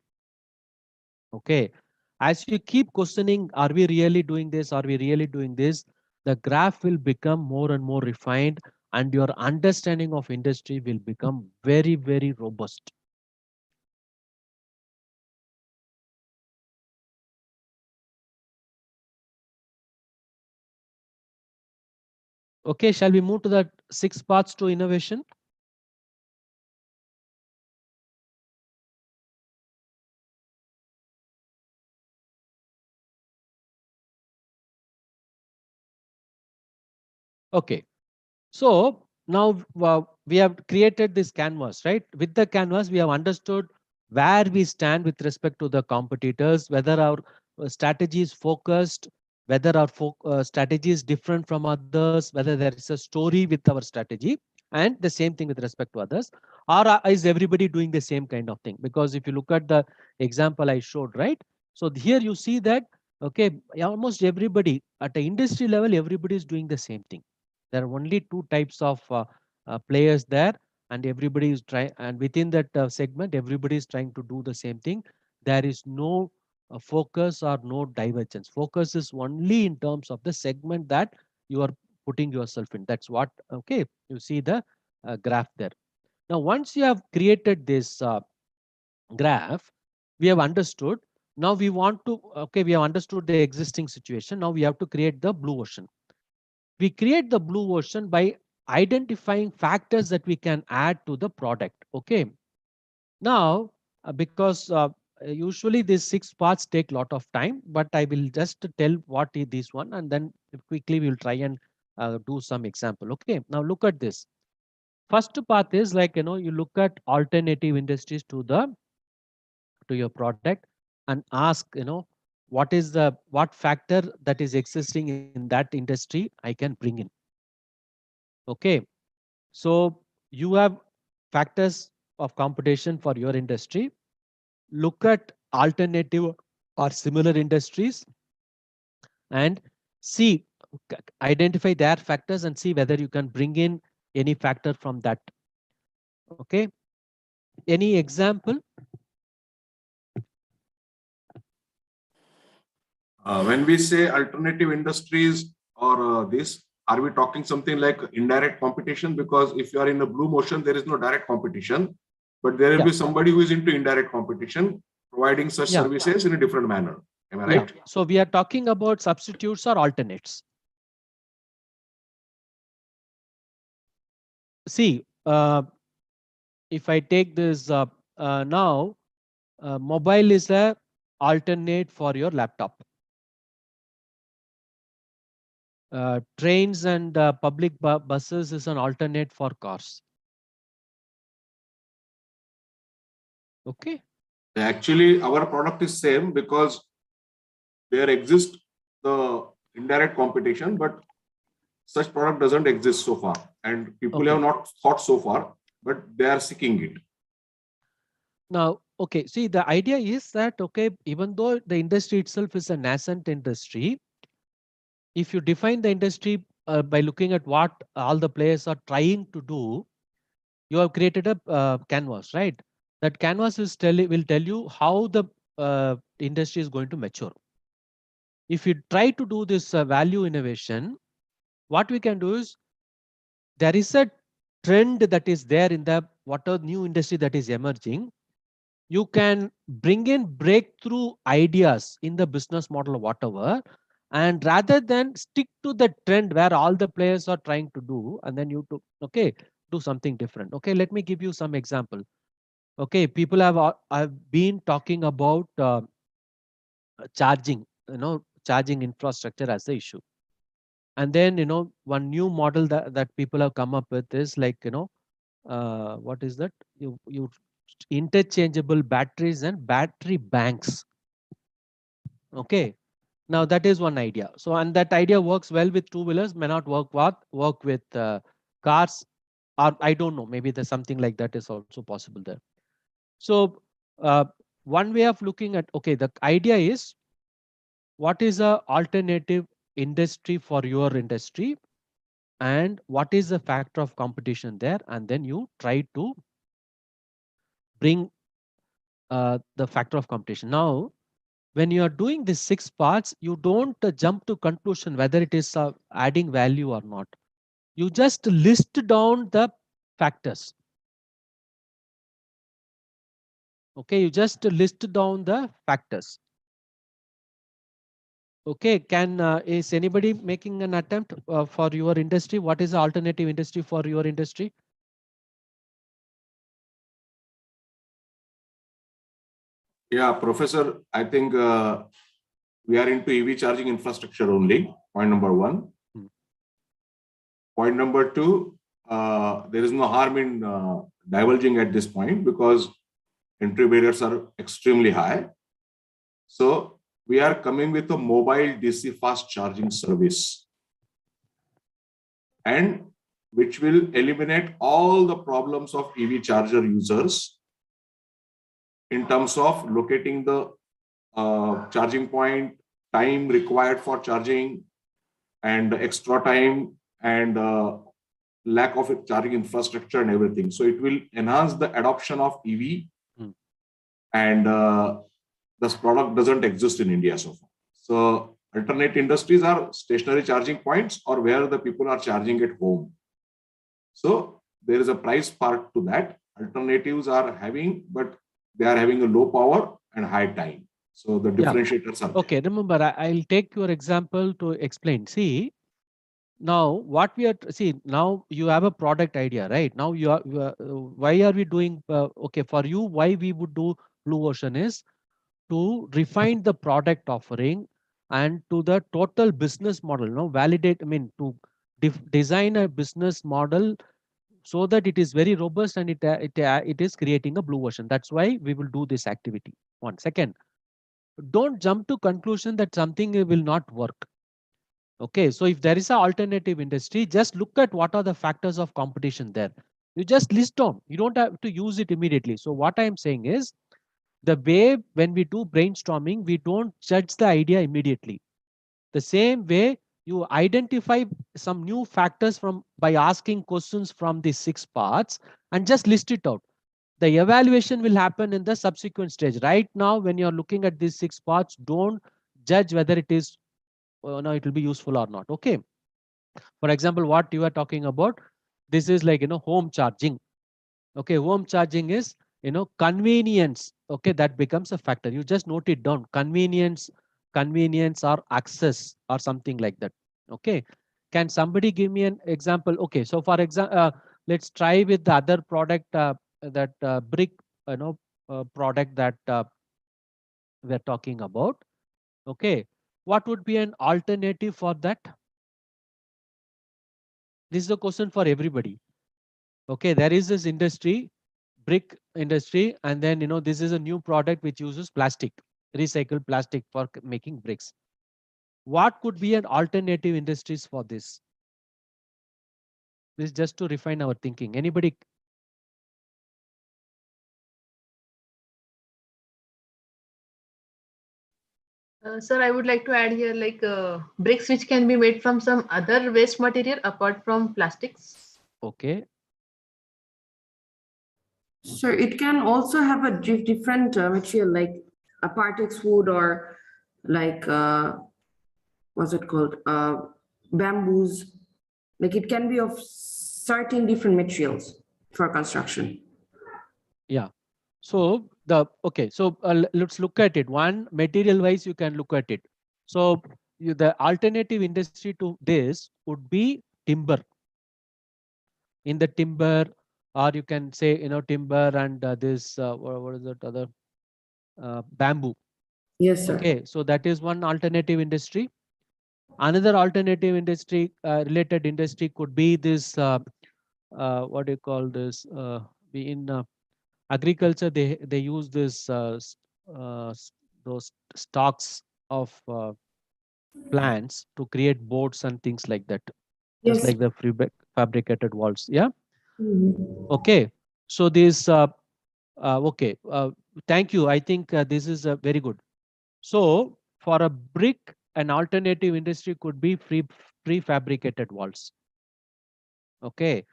Okay. As you keep questioning, are we really doing this? Are we really doing this? The graph will become more and more refined and your understanding of industry will become very, very robust. Okay, shall we move to the 6 paths to innovation? Okay, so now we have created this canvas, right? With the canvas, we have understood where we stand with respect to the competitors, whether our strategy is focused, whether our strategy is different from others, whether there is a story with our strategy, and the same thing with respect to others. Or is everybody doing the same kind of thing? Because if you look at the example I showed, right? So here you see that, okay, almost everybody at the industry level, everybody is doing the same thing. There are only two types of players there, and everybody is trying, and within that segment, everybody is trying to do the same thing. There is no focus or no divergence. Focus is only in terms of the segment that you are putting yourself in. That's what, okay, you see the graph there. Now, once you have created this graph, we have understood. Now we want to, okay, we have understood the existing situation. Now we have to create the blue ocean. We create the blue ocean by identifying factors that we can add to the product. Okay. Now, because usually these 6 parts take a lot of time, but I will just tell what is this one and then quickly we'll try and do some example. Okay. Now look at this. First path is like, you look at alternative industries to your product and ask, what factor that is existing in that industry I can bring in. Okay. So you have factors of competition for your industry. Look at alternative or similar industries and see, identify their factors and see whether you can bring in any factor from that. Okay. Any example? When we say alternative industries or this, are we talking something like indirect competition? Because if you are in a blue motion, there is no direct competition, but there will Yeah. be somebody who is into indirect competition, providing such Yeah. services in a different manner. Am I Yeah. right? So we are talking about substitutes or alternates. See, if I take this now, mobile is a alternate for your laptop. Trains and public buses is an alternate for cars. Okay. Actually, our product is same because there exists the indirect competition, but such product doesn't exist so far, and people Okay. have not thought so far, but they are seeking it. Now, okay, see, the idea is that, okay, even though the industry itself is a nascent industry, if you define the industry by looking at what all the players are trying to do, you have created a canvas, right? That canvas will tell you how the industry is going to mature. If you try to do this value innovation, what we can do is, there is a trend that is there in the whatever new industry that is emerging. You can bring in breakthrough ideas in the business model or whatever, and rather than stick to the trend where all the players are trying to do, and then you do, okay, do something different. Okay, let me give you some example. Okay, people have been talking about charging, charging infrastructure as the issue. And then, one new model that people have come up with is like, what is that? You interchangeable batteries and battery banks. Okay. Now that is one idea. So, and that idea works well with two-wheelers, may not work with cars, or I don't know, maybe there's something like that is also possible there. So one way of looking at, okay, the idea is, what is a alternative industry for your industry, and what is the factor of competition there, and then you try to bring the factor of competition. Now, when you are doing these 6 parts, you don't jump to conclusion whether it is adding value or not. You just list down the factors. Okay, you just list down the factors. Okay, is anybody making an attempt for your industry? What is the alternative industry for your industry? Yeah, Professor, I think we are into EV charging infrastructure only, point number one. Point number two, there is no harm in divulging at this point because entry barriers are extremely high. So we are coming with a mobile DC fast charging service, and which will eliminate all the problems of EV charger users in terms of locating the charging point, time required for charging, and extra time, and lack of charging infrastructure and everything. So it will enhance the adoption of EV, and this product doesn't exist in India so far. So alternate industries are stationary charging points or where the people are charging at home. So there is a price part to that. Alternatives are having, but they are having a low power and high time. So the differentiators are there. Okay, remember, I'll take your example to explain. See, now what we are, see, now you have a product idea, right? Now why are we doing, okay, for you, why we would do Blue Ocean is to refine the product offering and to the total business model, validate, I mean, to design a business model so that it is very robust and it is creating a Blue Ocean. That's why we will do this activity. One second. Don't jump to conclusion that something will not work. Okay, so if there is an alternative industry, just look at what are the factors of competition there. You just list down. You don't have to use it immediately. So what I am saying is, the way when we do brainstorming, we don't judge the idea immediately. The same way you identify some new factors from by asking questions from the 6 parts and just list it out. The evaluation will happen in the subsequent stage. Right now, when you're looking at these 6 parts, don't judge whether it is no, it will be useful or not. Okay. For example, what you are talking about, this is like, home charging. Okay, home charging is, convenience. Okay, that becomes a factor. You just note it down. Convenience or access or something like that. Okay. Can somebody give me an example? Okay, so for example, let's try with the other product, that brick, product that we're talking about. Okay, what would be an alternative for that? This is a question for everybody. Okay, there is this industry, brick industry, and then this is a new product which uses plastic, recycled plastic for making bricks. What could be an alternative industries for this? This is just to refine our thinking. Anybody? Sir, I would like to add here like bricks which can be made from some other waste material apart from plastics. Okay. So it can also have a different material like a partex wood or like what's it called? Bamboos. Like it can be of certain different materials for construction. Yeah. So let's look at it. One, material wise, you can look at it. So the alternative industry to this would be timber. In the timber, or you can say timber and this what is that other bamboo. Yes, sir. Okay, so that is one alternative industry. Another alternative industry, related industry, could be this what do you call this, in agriculture, they use this those stalks of plants to create boards and things like that, just Yes. like the fabricated walls. Yeah. Mhm. Okay, so this okay, thank you. I think this is very good. So for a brick, an alternative industry could be prefabricated walls. Okay,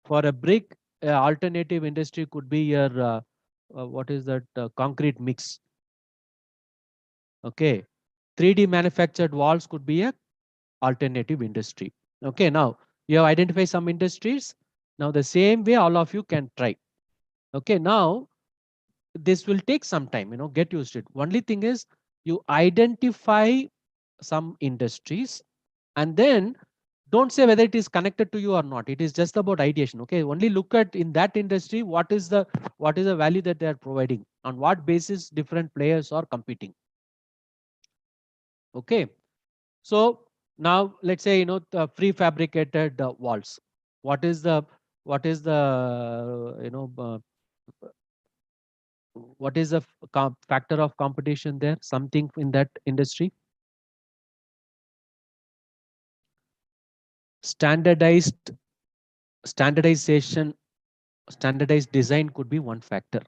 for a brick, alternative industry could be your what is that, concrete mix. Okay, 3D manufactured walls could be a alternative industry. Okay, now you have identified some industries. Now the same way all of you can try. Okay, now this will take some time, get used to it. Only thing is, you identify some industries and then don't say whether it is connected to you or not. It is just about ideation. Okay, only look at in that industry what is the value that they are providing, on what basis different players are competing. Okay, so now let's say the prefabricated walls. What is the what is the factor of competition there? Something in that industry? Standardized standardization standardized design could be one factor.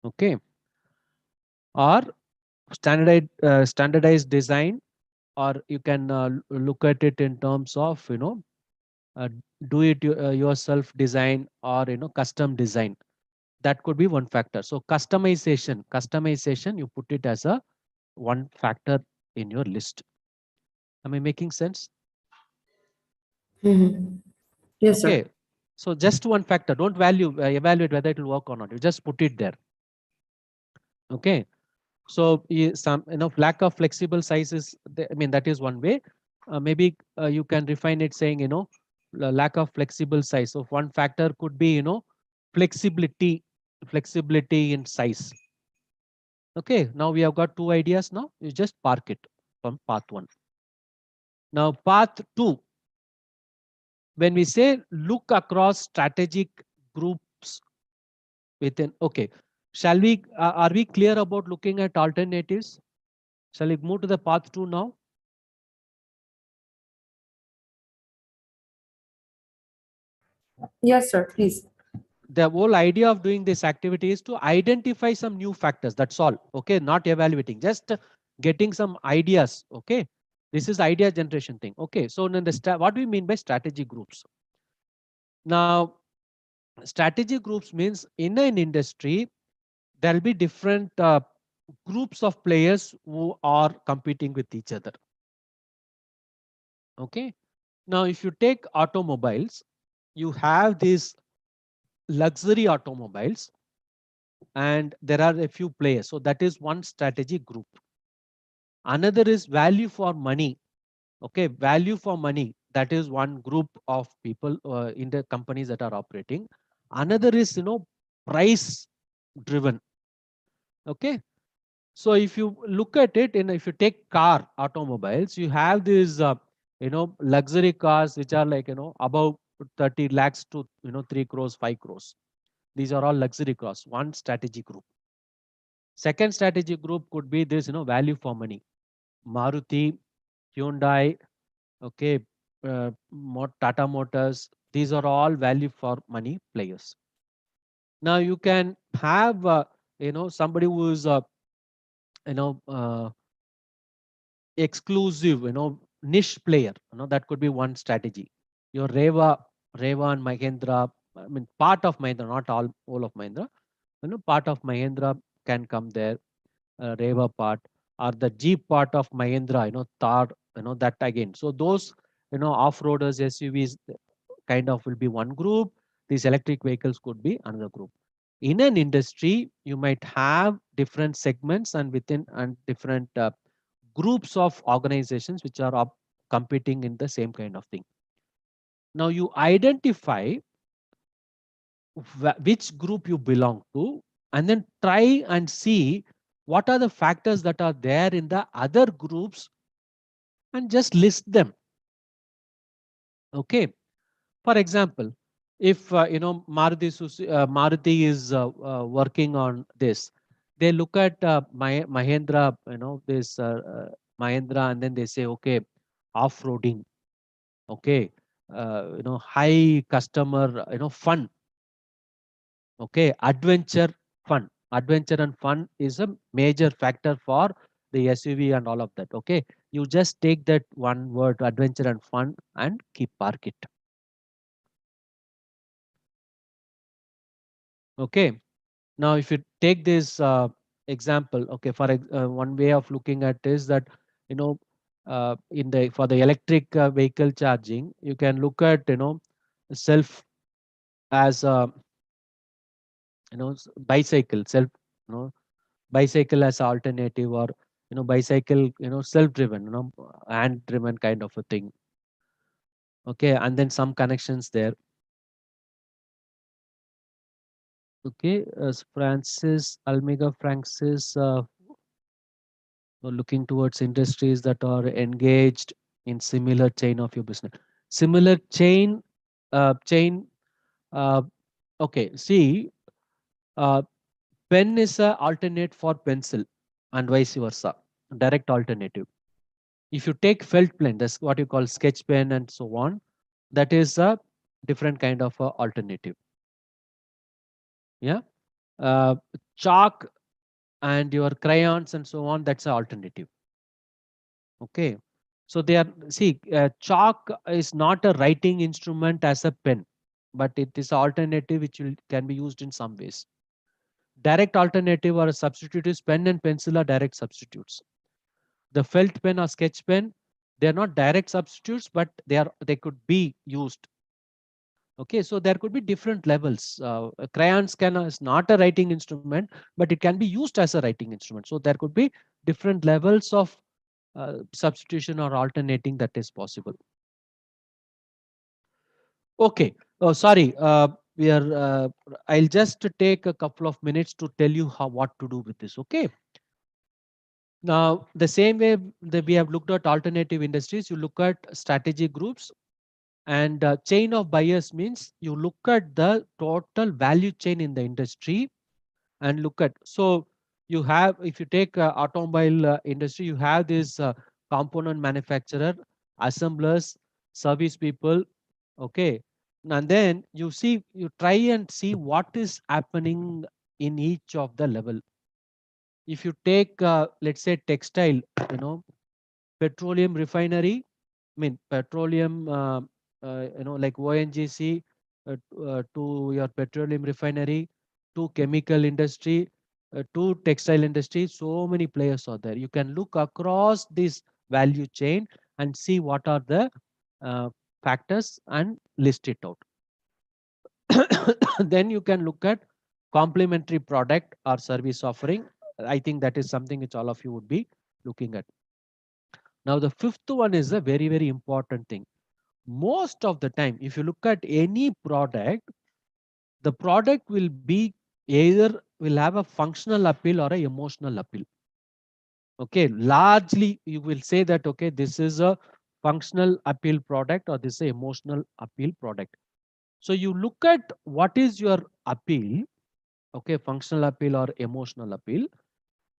Okay, or standardized design, or you can look at it in terms of uh, do it yourself design, or custom design. That could be one factor. So customization, you put it as a one factor in your list. Am I making sense? Mhm. Yes, sir. Okay, so just one factor. Don't evaluate whether it will work or not. You just put it there. Okay, so some lack of flexible sizes. I mean, that is one way. Maybe you can refine it saying lack of flexible size. So one factor could be flexibility flexibility in size. Okay, now we have got two ideas. Now you just park it from path one. Now path two, when we say look across strategic groups within. Okay, shall we are we clear about looking at alternatives? Shall we move to the path two now? Yes, sir, please. The whole idea of doing this activity is to identify some new factors. That's all. Okay, not evaluating, just getting some ideas. Okay, this is idea generation thing. Okay, so then what do we mean by strategy groups? Now, strategy groups means in an industry there will be different groups of players who are competing with each other. Okay, now if you take automobiles, you have these luxury automobiles and there are a few players. So that is one strategy group. Another is value for money. Okay, value for money. That is one group of people in the companies that are operating. Another is, price driven. Okay, so if you look at it, if you take car automobiles, you have these, luxury cars which are like, above 30 lakhs to, 3 crores, 5 crores. These are all luxury cars. One strategy group. Second strategy group could be this, value for money. Maruti, Hyundai, okay, Tata Motors. These are all value for money players. Now you can have, somebody who is, you know, uh, exclusive, niche player. That could be one strategy. Your Reva and Mahindra. I mean, part of Mahindra, not all of Mahindra. Part of Mahindra can come there. Reva part or the Jeep part of Mahindra, Thar, that again. So those, off-roaders, SUVs kind of will be one group. These electric vehicles could be another group. In an industry, you might have different segments and within and different groups of organizations which are competing in the same kind of thing. Now you identify which group you belong to and then try and see what are the factors that are there in the other groups and just list them. Okay, for example, if Maruti is working on this, they look at Mahindra, this Mahindra, and then they say, okay, off-roading, okay, high customer, fun, okay, adventure and fun is a major factor for the SUV and all of that. Okay, you just take that one word, adventure and fun, and keep park it. Okay, now if you take this example, okay, one way of looking at is that, in the for the electric vehicle charging, you can look at, self as a, bicycle self, you know bicycle as alternative, or bicycle, self-driven, hand driven kind of a thing. Okay, and then some connections there. Okay, Francis Almega Francis, looking towards industries that are engaged in similar chain of your business. Similar chain. Uh, okay, see, uh, pen is a alternate for pencil, and vice versa. Direct alternative. If you take felt pen, that's what you call sketch pen and so on. That is a different kind of a alternative. Yeah, chalk and your crayons and so on. That's an alternative. Okay, so they are, see, chalk is not a writing instrument as a pen, but it is an alternative which can be used in some ways. Direct alternative or a substitute is pen and pencil are direct substitutes. The felt pen or sketch pen, they are not direct substitutes, but they could be used. Okay, so there could be different levels. Crayons is not a writing instrument, but it can be used as a writing instrument. So there could be different levels of substitution or alternating that is possible. Okay. Oh, sorry. We are. I'll just take a couple of minutes to tell you what to do with this. Okay. Now, the same way that we have looked at alternative industries, you look at strategy groups, and chain of buyers means you look at the total value chain in the industry and look at. So you have, if you take automobile industry, you have this component manufacturer, assemblers, service people. Okay, And then you see, you try and see what is happening in each of the level. If you take, let's say, textile, petroleum refinery, I mean, petroleum, like ONGC, to your petroleum refinery, to chemical industry, to textile industry, so many players are there. You can look across this value chain and see what are the uh, factors and list it out. Then you can look at complementary product or service offering. I think that is something which all of you would be looking at. Now, the fifth one is a very, very important thing. Most of the time, if you look at any product, the product will be either will have a functional appeal or a emotional appeal. Okay, largely you will say that, okay, this is a functional appeal product or this is a emotional appeal product. So you look at what is your appeal, okay, functional appeal or emotional appeal,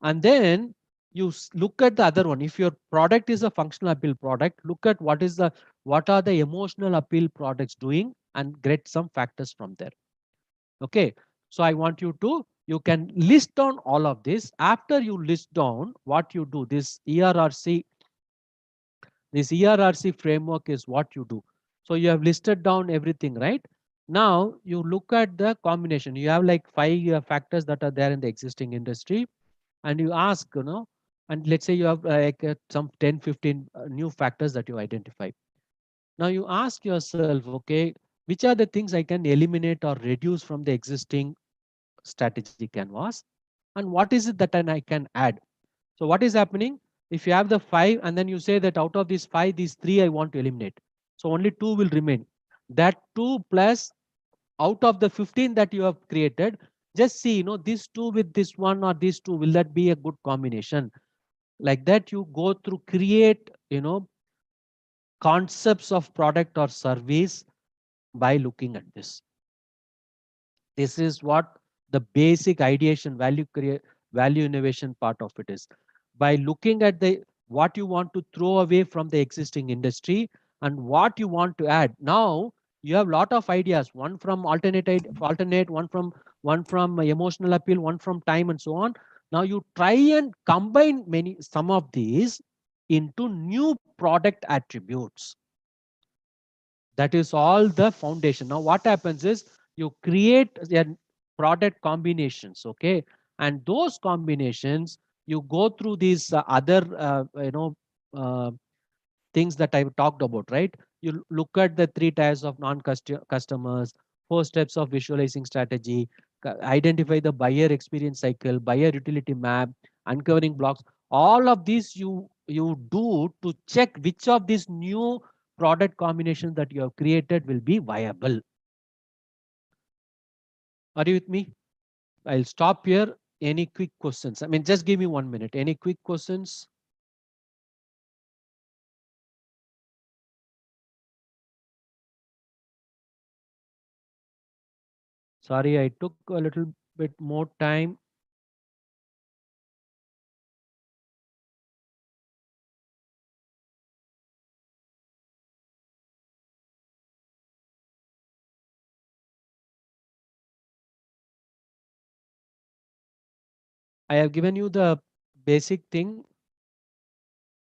and then you look at the other one. If your product is a functional appeal product, look at what are the emotional appeal products doing and get some factors from there. Okay, so I want you can list down all of this. After you list down what you do, this ERRC framework is what you do. So you have listed down everything, right? Now you look at the combination. You have like 5 factors that are there in the existing industry, and you ask, and let's say you have some 10, 15 new factors that you identify. Now you ask yourself, okay, which are the things I can eliminate or reduce from the existing strategy canvas, and what is it that I can add? So what is happening? If you have the 5 and then you say that out of these 5, these 3 I want to eliminate. So only 2 will remain. That 2 plus out of the 15 that you have created, just see, this 2 with this one or these 2, will that be a good combination? Like that, you go through, create, concepts of product or service by looking at this. This is what the basic ideation, value innovation part of it is. By looking at the what you want to throw away from the existing industry and what you want to add. Now you have a lot of ideas. One from alternate, one from emotional appeal, one from time, and so on. Now you try and combine some of these into new product attributes. That is all the foundation. Now what happens is you create product combinations, okay, and those combinations, you go through these other uh, things that I've talked about, right? You look at the 3 tiers of non-customers, 4 steps of visualizing strategy, identify the buyer experience cycle, buyer utility map, uncovering blocks. All of these you do to check which of these new product combinations that you have created will be viable. Are you with me? I'll stop here. Any quick questions? I mean, just give me 1 minute. Any quick questions? Sorry, I took a little bit more time. I have given you the basic thing,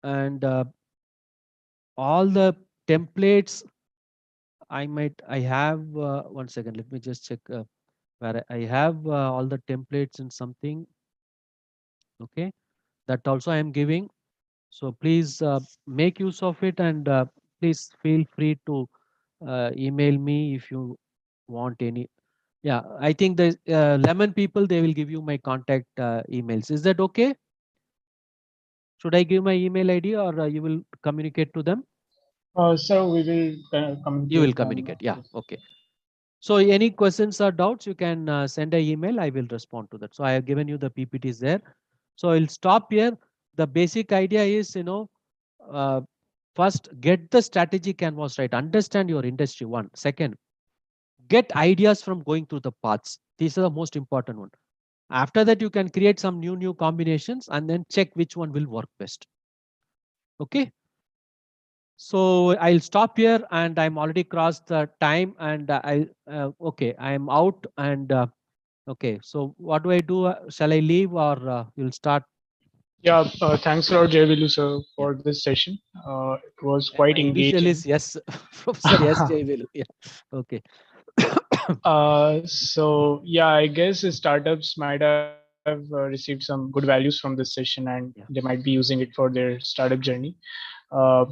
and all the templates. I have 1 second. Let me just check where I have all the templates in something. Okay, that also I am giving. So please make use of it, and please feel free to email me if you want any. Yeah, I think the Lemon people, they will give you my contact emails. Is that okay? Should I give my email ID, or you will communicate to them? So we will communicate. You will communicate. Yeah. Yes. Okay. So any questions or doubts, you can send an email. I will respond to that. So I have given you the PPTs there. So I'll stop here. The basic idea is, uh, first get the strategy canvas right. Understand your industry. One. Second, get ideas from going through the paths. These are the most important one. After that, you can create some new combinations and then check which one will work best. Okay. So I'll stop here, and I'm already crossed the time, and okay, I'm out, and okay. So what do I do? Shall I leave, or you'll start? Yeah, thanks a lot, Jaivilu sir, Yeah. for this session. It was And quite my initial engaging. is yes, Professor S. J. Velu. Yeah. Okay. So yeah, I guess the startups might have received some good values from this session, and they Yeah. might be using it for their startup journey. Uh,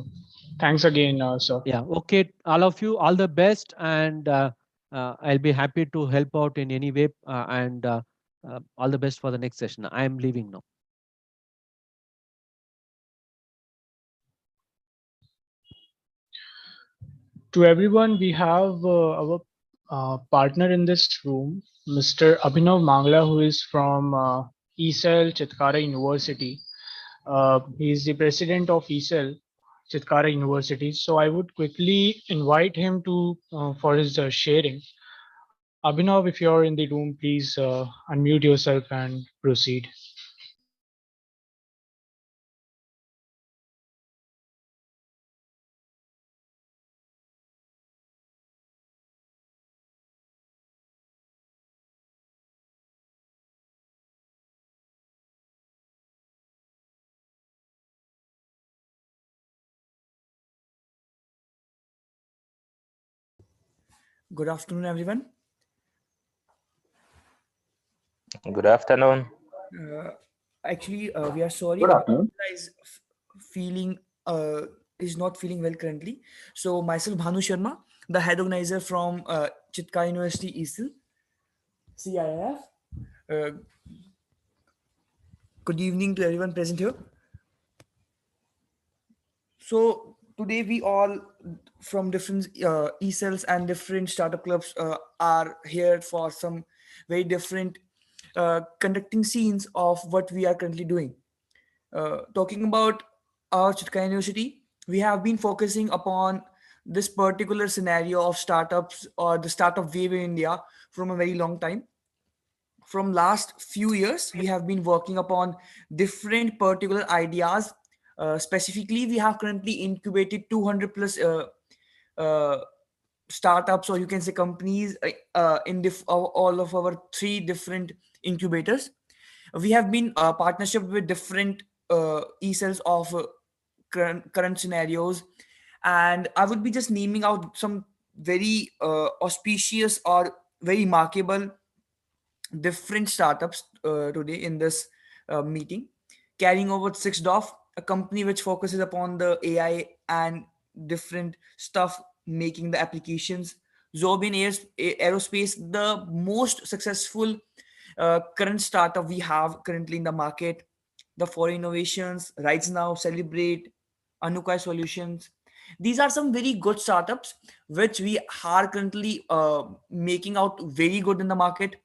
Thanks again, sir. Yeah. Okay. All of you, all the best, and I'll be happy to help out in any way. And all the best for the next session. I am leaving now. To everyone, we have our partner in this room, Mr. Abhinav Mangla, who is from ESL Chitkara University. He is the president of ESL Chitkara University. So I would quickly invite him to for his sharing. Abhinav, if you're in the room, please unmute yourself and proceed. Good afternoon, everyone. Good afternoon. Uh, we are sorry. Good afternoon. Is feeling is not feeling well currently. So myself, Bhanu Sharma, the head organizer from Chitkara University, ESL, CIF. Uh, Good evening to everyone present here. So today we all from different e-cells and different startup clubs are here for some very different conducting scenes of what we are currently doing. Talking about our Chitkara University, we have been focusing upon this particular scenario of startups or the startup wave in India from a very long time. From last few years, we have been working upon different particular ideas. Specifically, we have currently incubated 200 plus uh, startups, or you can say companies, in all of our three different incubators. We have been partnership with different e-cells of current scenarios, and I would be just naming out some very auspicious or very remarkable different startups today in this meeting. Carrying over 6DOF, a company which focuses upon the AI and different stuff, making the applications. Zobian Aerospace, the most successful current startup we have currently in the market. The Foreign Innovations, Rights Now, Celebrate, Anukai Solutions. These are some very good startups which we are currently making out very good in the market.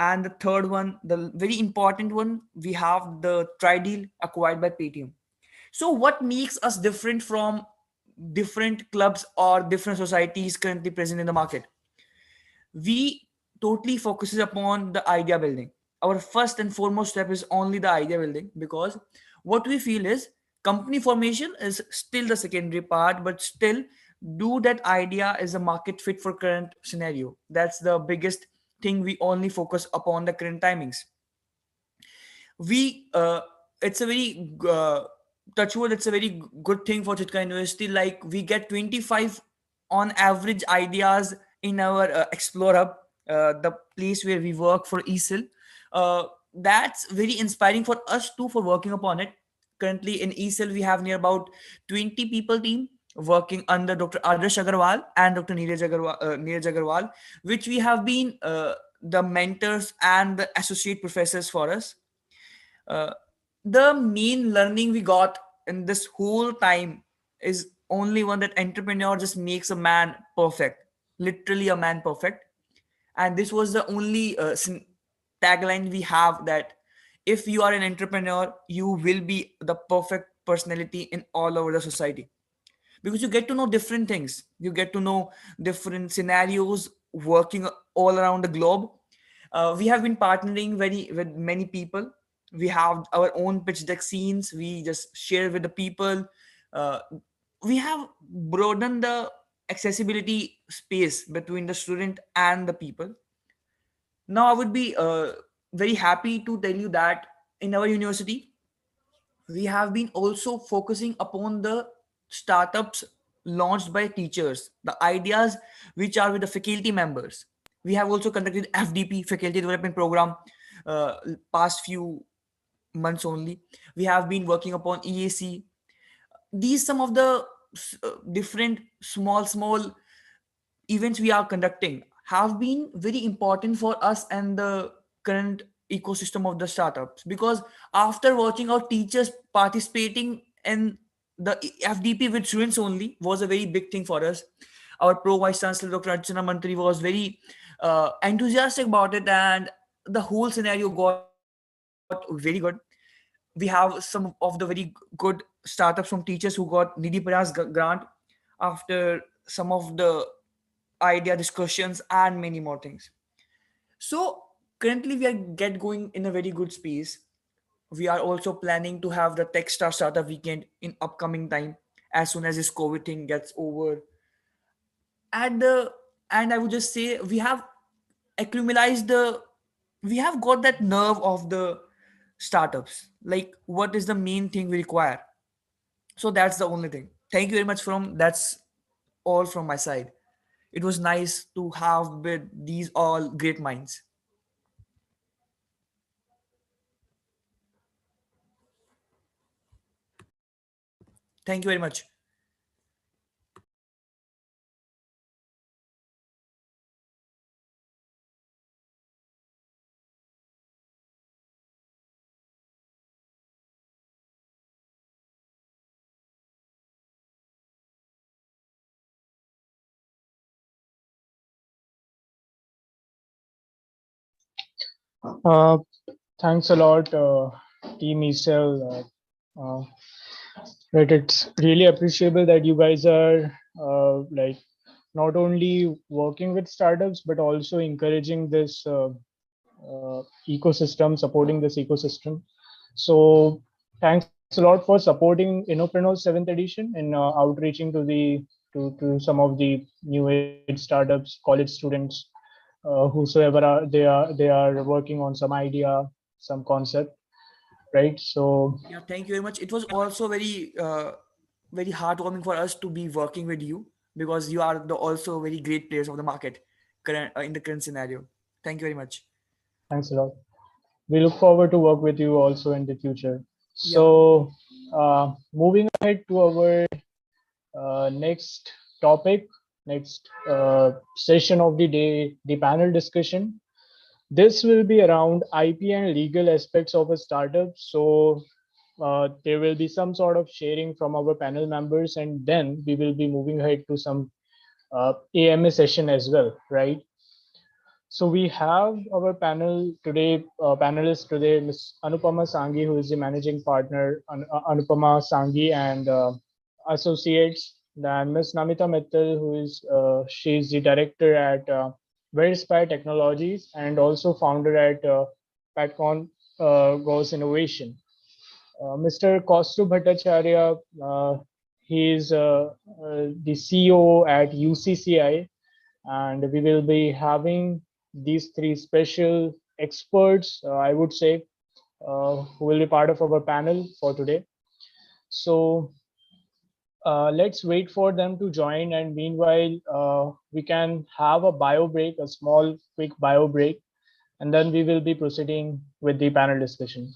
And the third one, the very important one, we have the Trideal acquired by Paytm. So what makes us different from different clubs or different societies currently present in the market? We totally focuses upon the idea building. Our first and foremost step is only the idea building, because what we feel is company formation is still the secondary part, but still do that idea is a market fit for current scenario. That's the biggest thing. We only focus upon the current timings. We It's a very touch wood, it's a very good thing for Chitkara University. Like, we get 25 on average ideas in our explore hub, the place where we work for ESIL. That's very inspiring for us too, for working upon it. Currently in ESIL we have near about 20 people team working under Dr. Adarsh Agarwal and Dr. Neeraj Agarwal, which we have been the mentors and the associate professors for us. uh, the main learning we got in this whole time is only one, that entrepreneur just makes a man perfect, literally a man perfect. And this was the only tagline we have, that if you are an entrepreneur, you will be the perfect personality in all over the society, because you get to know different things, you get to know different scenarios working all around the globe. We have been partnering very with many people. We have our own pitch deck scenes, we just share with the people. uh, we have broadened the accessibility space between the student and the people. Now I would be very happy to tell you that in our university we have been also focusing upon the startups launched by teachers, the ideas which are with the faculty members. We have also conducted FDP, faculty development program, uh, past few months only. We have been working upon EAC. These some of the different small events we are conducting have been very important for us and the current ecosystem of the startups, because after watching our teachers participating in the FDP with students only was a very big thing for us. Our pro vice chancellor Dr. Archana Mantri was very enthusiastic about it, and the whole scenario got very good. We have some of the very good startups from teachers who got Nidhi Prayas grant after some of the idea discussions and many more things. So currently we are get going in a very good space. We are also planning to have the Techstar startup weekend in upcoming time as soon as this COVID thing gets over. And and I would just say we have accumulated we have got that nerve of the startups. Like what is the main thing we require? So that's the only thing. Thank you very much from that's all from my side. It was nice to have with these all great minds. Thank you very much. Uh, Thanks a lot, Team ESL. Uh, right, it's really appreciable that you guys are like not only working with startups but also encouraging this ecosystem, supporting this ecosystem. So thanks a lot for supporting Innopreneur 7th edition and outreaching to the to some of the new age startups, college students, whosoever they are working on some idea, some concept, right? So Yeah, thank you very much. It was also very heartwarming for us to be working with you, because you are the also very great players of the market current in the current scenario. Thank you very much. thanks a lot. We look forward to work with you also in the future. Yeah. So moving ahead to our next topic, next session of the day, the panel discussion. This will be around IP and legal aspects of a startup. So there will be some sort of sharing from our panel members, and then we will be moving ahead to some AMA session as well, right? So we have our panel today, panelists today, Ms. Anupama Sanghi, who is the managing partner, Anupama Sanghi and associates. Then Ms. Namita Mittal, who is she's the director at Verispy Technologies and also founder at Patcon Goes Innovation. Mr. Kaustu Bhattacharya, he is the CEO at UCCI, and we will be having these three special experts, I would say, who will be part of our panel for today. So let's wait for them to join, and meanwhile, we can have a bio break, a small, quick bio break, and then we will be proceeding with the panel discussion.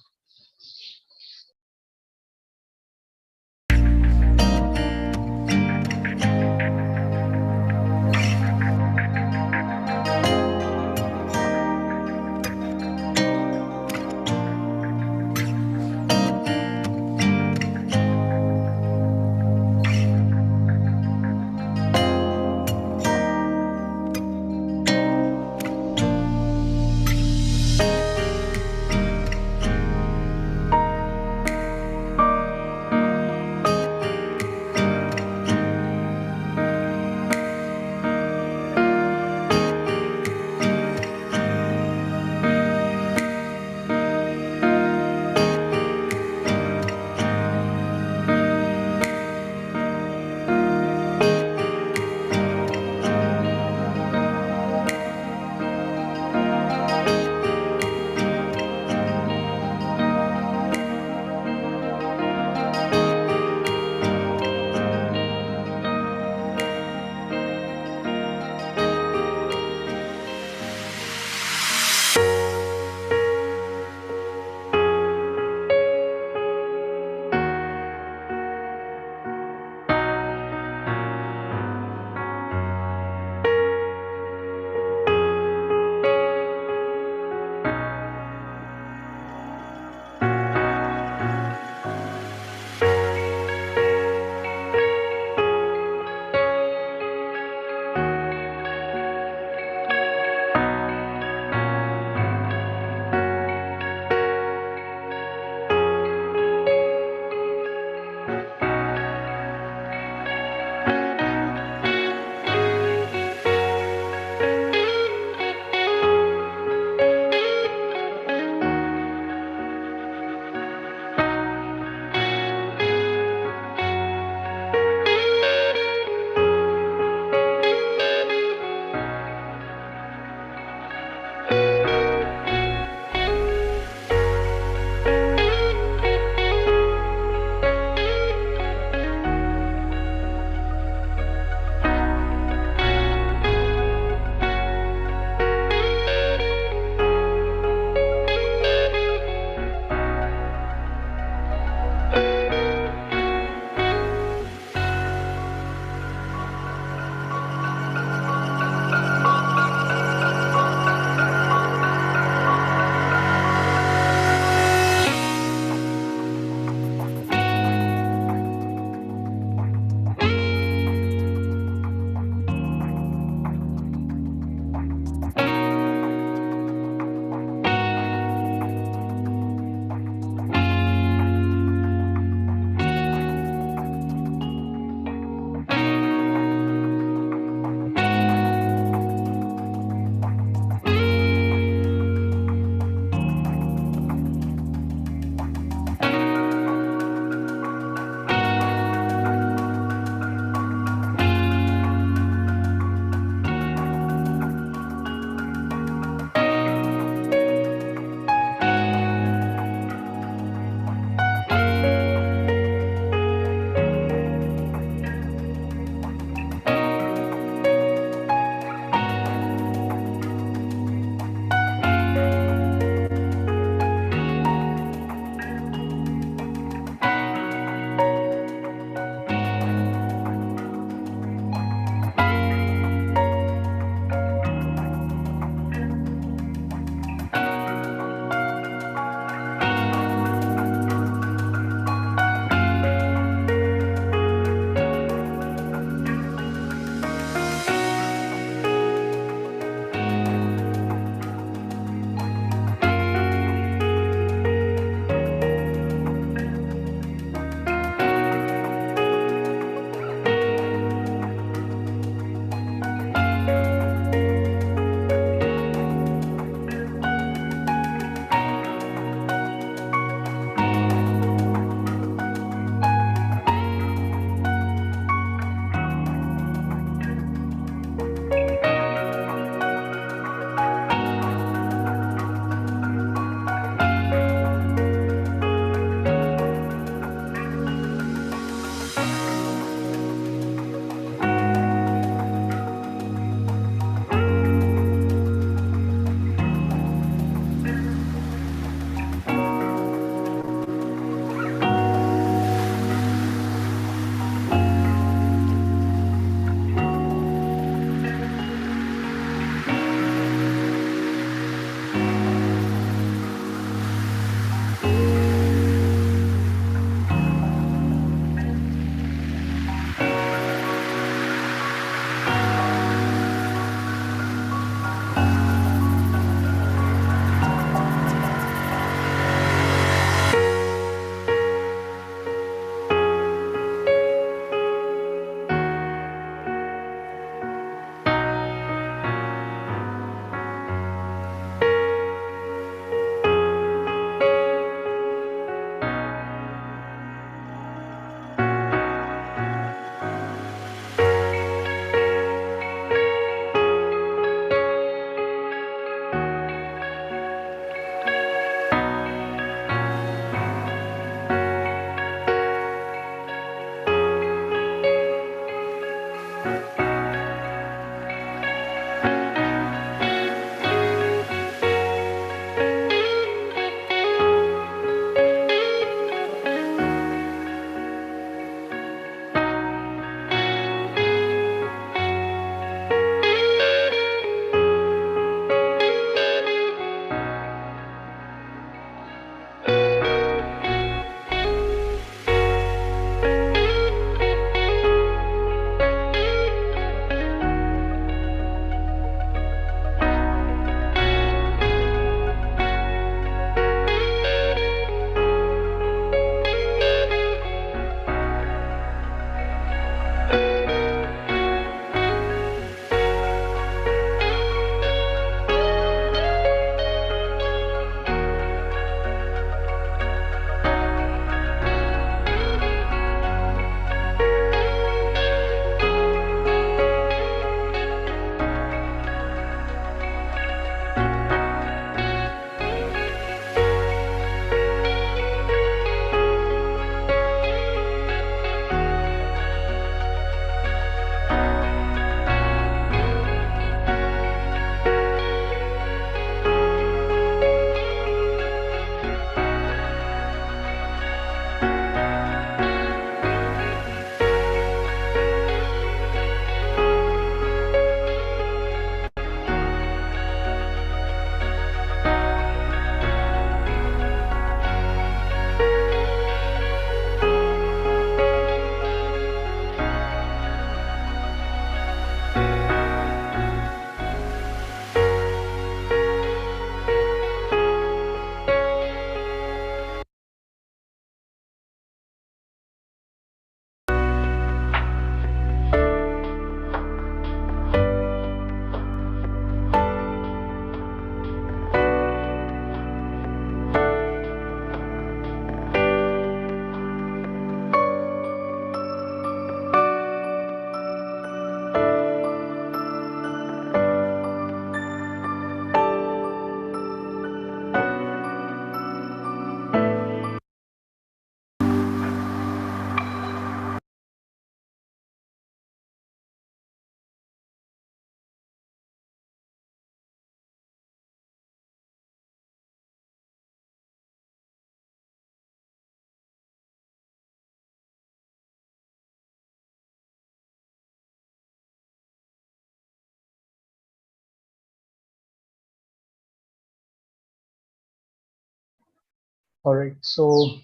All right, so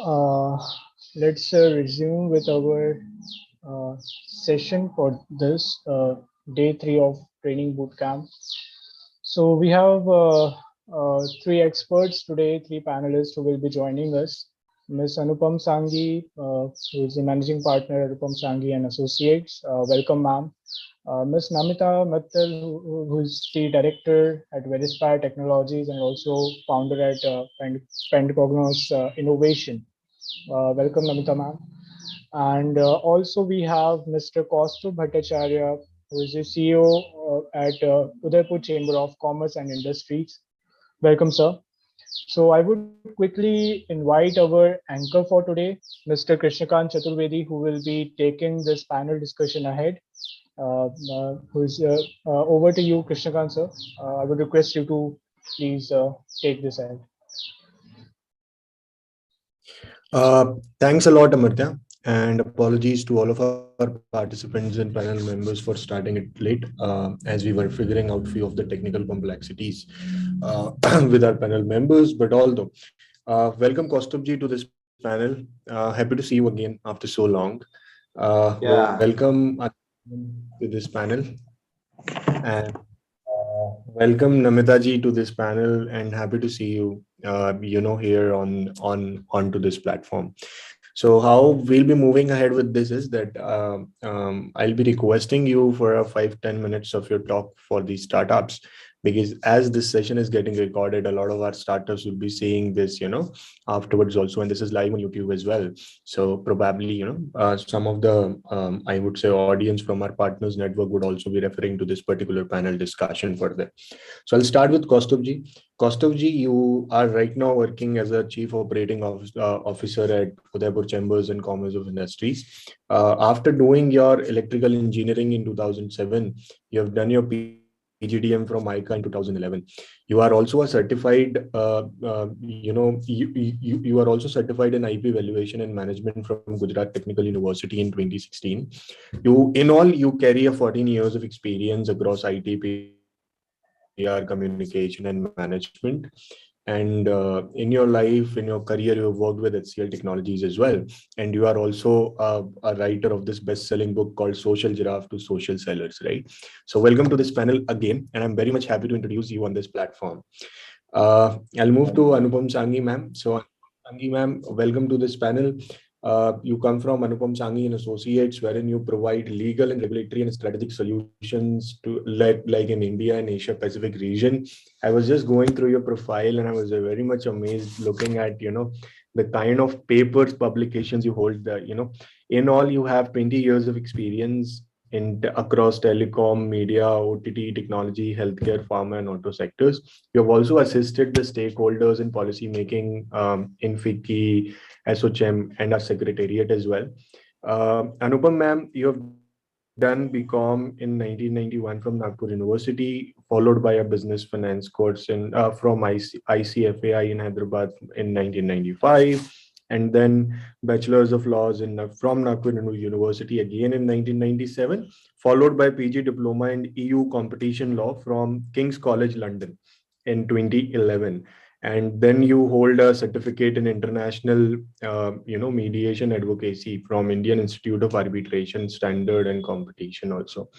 uh, let's resume with our session for this day 3 of training bootcamp. So we have three experts today, three panelists who will be joining us. Ms. Anupam Sanghi, who is the managing partner at Anupam Sanghi and Associates. Welcome, ma'am. Ms. Namita Mittal, who is the director at Verispire Technologies and also founder at Pentacognos Innovation. Welcome, Namita, ma'am. And also we have Mr. Kaustubh Bhattacharya, who is the CEO at Udaipur Chamber of Commerce and Industries. Welcome, sir. So I would quickly invite our anchor for today, Mr. Krishnakant Chaturvedi, who will be taking this panel discussion ahead. Over to you, Krishnakant, sir. I would request you to please take this ahead. Thanks a lot, Amartya, and apologies to all of our participants and panel members for starting it late, as we were figuring out few of the technical complexities with our panel members. But although, welcome Kaustubhji to this panel. Happy to see you again after so long. Welcome to this panel, and welcome Namita ji to this panel, and happy to see you, here onto this platform. So how we'll be moving ahead with this is that I'll be requesting you for a 5-10 minutes of your talk for these startups, because as this session is getting recorded, a lot of our startups will be seeing this, afterwards also, and this is live on YouTube as well. So probably, some of the, I would say, audience from our partners network would also be referring to this particular panel discussion for them. So I'll start with Kaustubji. Kaustubji, you are right now working as a Chief Operating Officer at Udaipur Chambers and Commerce of Industries. After doing your electrical engineering in 2007, you have done your PGDM from ICA in 2011. You are also a certified, you are also certified in IP Evaluation and Management from Gujarat Technical University in 2016. In all, you carry a 14 years of experience across IT, PR, communication, and management. And in your life, in your career, you have worked with HCL Technologies as well. And you are also a writer of this best-selling book called Social Giraffe to Social Sellers, right? So welcome to this panel again. And I'm very much happy to introduce you on this platform. I'll move to Anupam Sanghi, ma'am. So Sanghi, ma'am, welcome to this panel. You come from Anupam Sanghi and Associates, wherein you provide legal and regulatory and strategic solutions to like in India and Asia Pacific region. I was just going through your profile and I was very much amazed looking at, the kind of papers, publications you hold. In all, you have 20 years of experience across telecom, media, OTT, technology, healthcare, pharma, and auto sectors. You have also assisted the stakeholders in policy making in FICCI, SOCHM, and our secretariat as well. Anupam, ma'am, you have done BCom in 1991 from Nagpur University, followed by a business finance course from ICFAI in Hyderabad in 1995, and then Bachelor's of Laws from Nagpur University again in 1997, followed by PG Diploma in EU Competition Law from King's College London in 2011. And then you hold a certificate in international, mediation advocacy from Indian Institute of Arbitration, Standard and Competition also.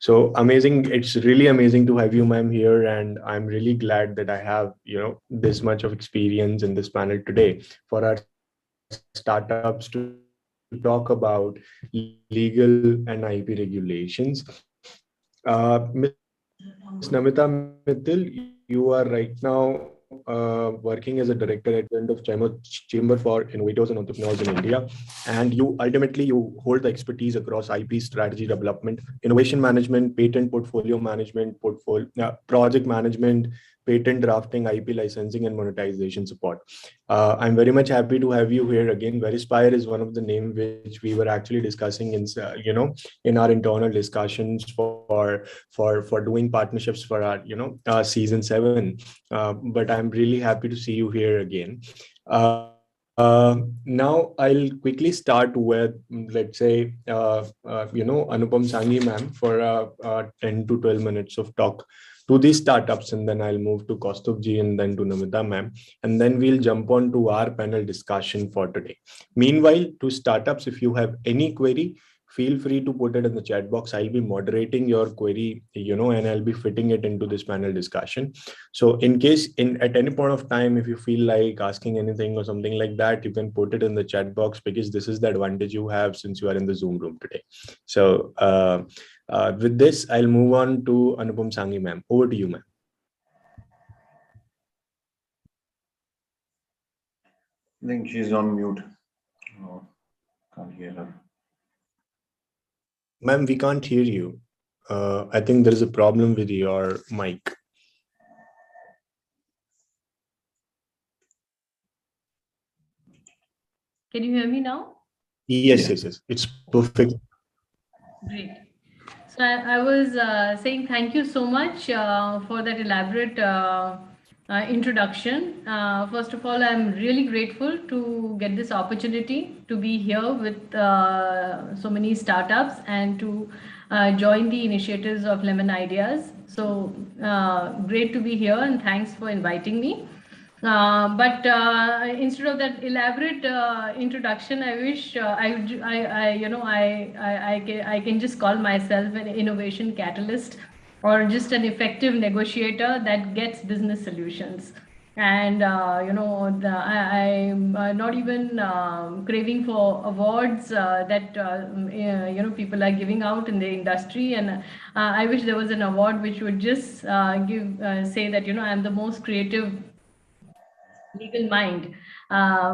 So amazing. It's really amazing to have you, ma'am, here. And I'm really glad that I have, this much of experience in this panel today for our startups to talk about legal and IP regulations. Ms. Namita Mittal, you are right now working as a director at the end of Chamber for Innovators and Entrepreneurs in India. And you hold the expertise across IP strategy development, innovation management, patent portfolio management, project management, patent drafting, IP licensing, and monetization support. I'm very much happy to have you here again. Verispire is one of the names which we were actually discussing in our internal discussions for doing partnerships for our season 7. But I'm really happy to see you here again. Now I'll quickly start with, let's say, Anupam Sanghi, ma'am, for 10 to 12 minutes of talk to these startups, and then I'll move to Kaustubji and then to Namita, ma'am, and then we'll jump on to our panel discussion for today. Meanwhile, to startups, if you have any query, feel free to put it in the chat box. I'll be moderating your query, and I'll be fitting it into this panel discussion. So in case at any point of time, if you feel like asking anything or something like that, you can put it in the chat box, because this is the advantage you have since you are in the Zoom room today. So with this, I'll move on to Anupam Sanghi, ma'am. Over to you, ma'am. I think she's on mute. Oh, can't hear her. Ma'am, we can't hear you. I think there is a problem with your mic. Can you hear me now? Yes, yes. It's perfect. Great. So I was saying thank you so much for that elaborate introduction. First of all, I'm really grateful to get this opportunity to be here with so many startups and to join the initiatives of Lemon Ideas. So great to be here, and thanks for inviting me. But instead of that elaborate introduction, I wish I can just call myself an innovation catalyst, or just an effective negotiator that gets business solutions. And I'm not even craving for awards that people are giving out in the industry. And I wish there was an award which would just say that I'm the most creative legal mind,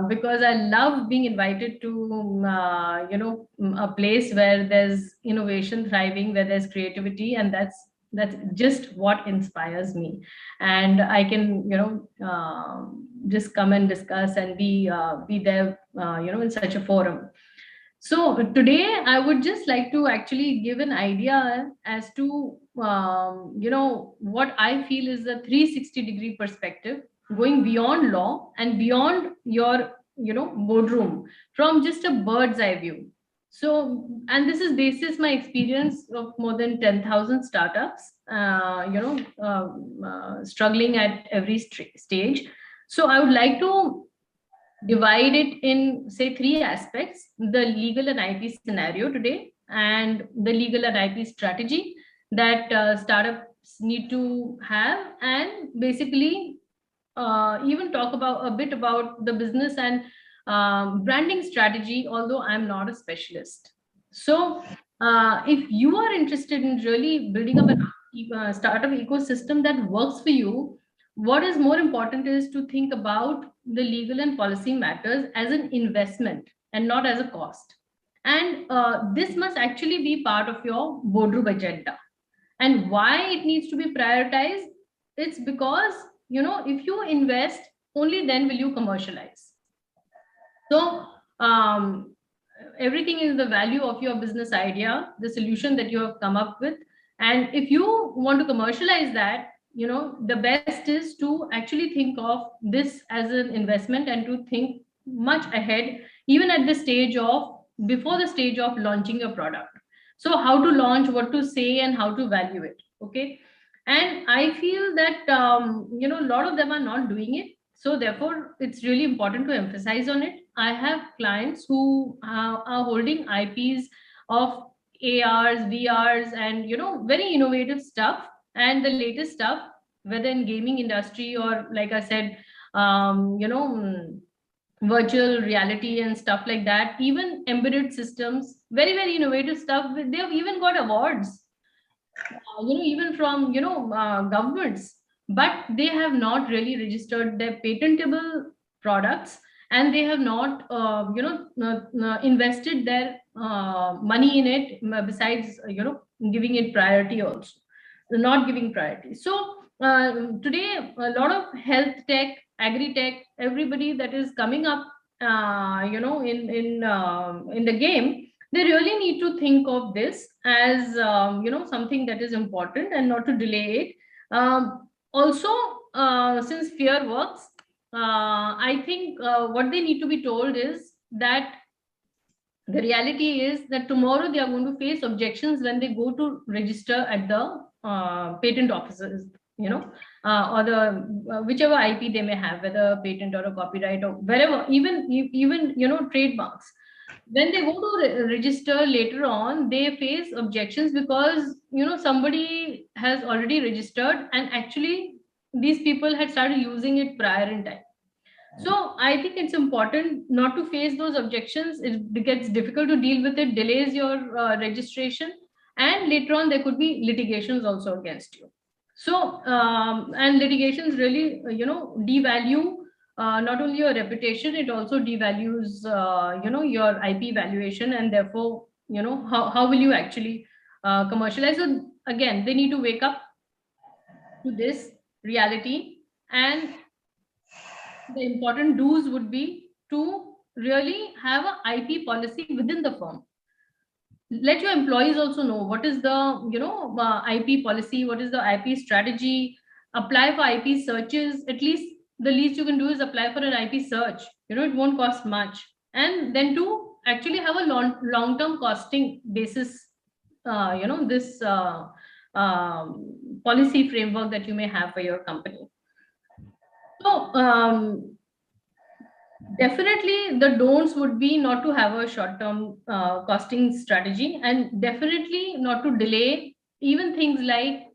because I love being invited to a place where there's innovation thriving, where there's creativity, and that's just what inspires me. And I can just come and discuss and be there in such a forum. So today I would just like to actually give an idea as to what I feel is the 360-degree perspective, going beyond law and beyond your boardroom, from just a bird's eye view. So, and this is basis my experience of more than 10,000 startups, struggling at every stage. So I would like to divide it in, say, three aspects: the legal and IP scenario today, and the legal and IP strategy that startups need to have, and basically even talk about a bit about the business and branding strategy, although I'm not a specialist. So if you are interested in really building up a startup ecosystem that works for you, what is more important is to think about the legal and policy matters as an investment and not as a cost. And this must actually be part of your boardroom agenda. And why it needs to be prioritized? It's because, if you invest, only then will you commercialize. So everything is the value of your business idea, the solution that you have come up with. And if you want to commercialize that, the best is to actually think of this as an investment and to think much ahead, even at the stage of, before the stage of launching your product. So how to launch, what to say, and how to value it. Okay. And I feel that, a lot of them are not doing it. So therefore, it's really important to emphasize on it. I have clients who are holding IPs of ARs, VRs, and, very innovative stuff, and the latest stuff, whether in gaming industry or, like I said, virtual reality and stuff like that, even embedded systems, very, very innovative stuff. They've even got awards, even from, governments, but they have not really registered their patentable products, and they have not, invested their money in it, besides, giving it priority also, not giving priority. So today, a lot of health tech, agri tech, everybody that is coming up, in the game, they really need to think of this as something that is important and not to delay it. Also, since fear works, I think what they need to be told is that the reality is that tomorrow they are going to face objections when they go to register at the patent offices, or the whichever IP they may have, whether a patent or a copyright or wherever, even trademarks. When they go to register later on, they face objections because somebody has already registered, and actually these people had started using it prior in time. So I think it's important not to face those objections. It gets difficult to deal with it, delays your registration, and later on there could be litigations also against you. So and litigations really devalue not only your reputation, it also devalues your IP valuation, and therefore how will you actually commercialize? So again, they need to wake up to this reality, and the important do's would be to really have an IP policy within the firm. Let your employees also know what is the IP policy, what is the IP strategy. Apply for IP searches. At least the least you can do is apply for an IP search. It won't cost much. And then to actually have a long-term costing basis, this policy framework that you may have for your company. So definitely the don'ts would be not to have a short-term costing strategy, and definitely not to delay even things like,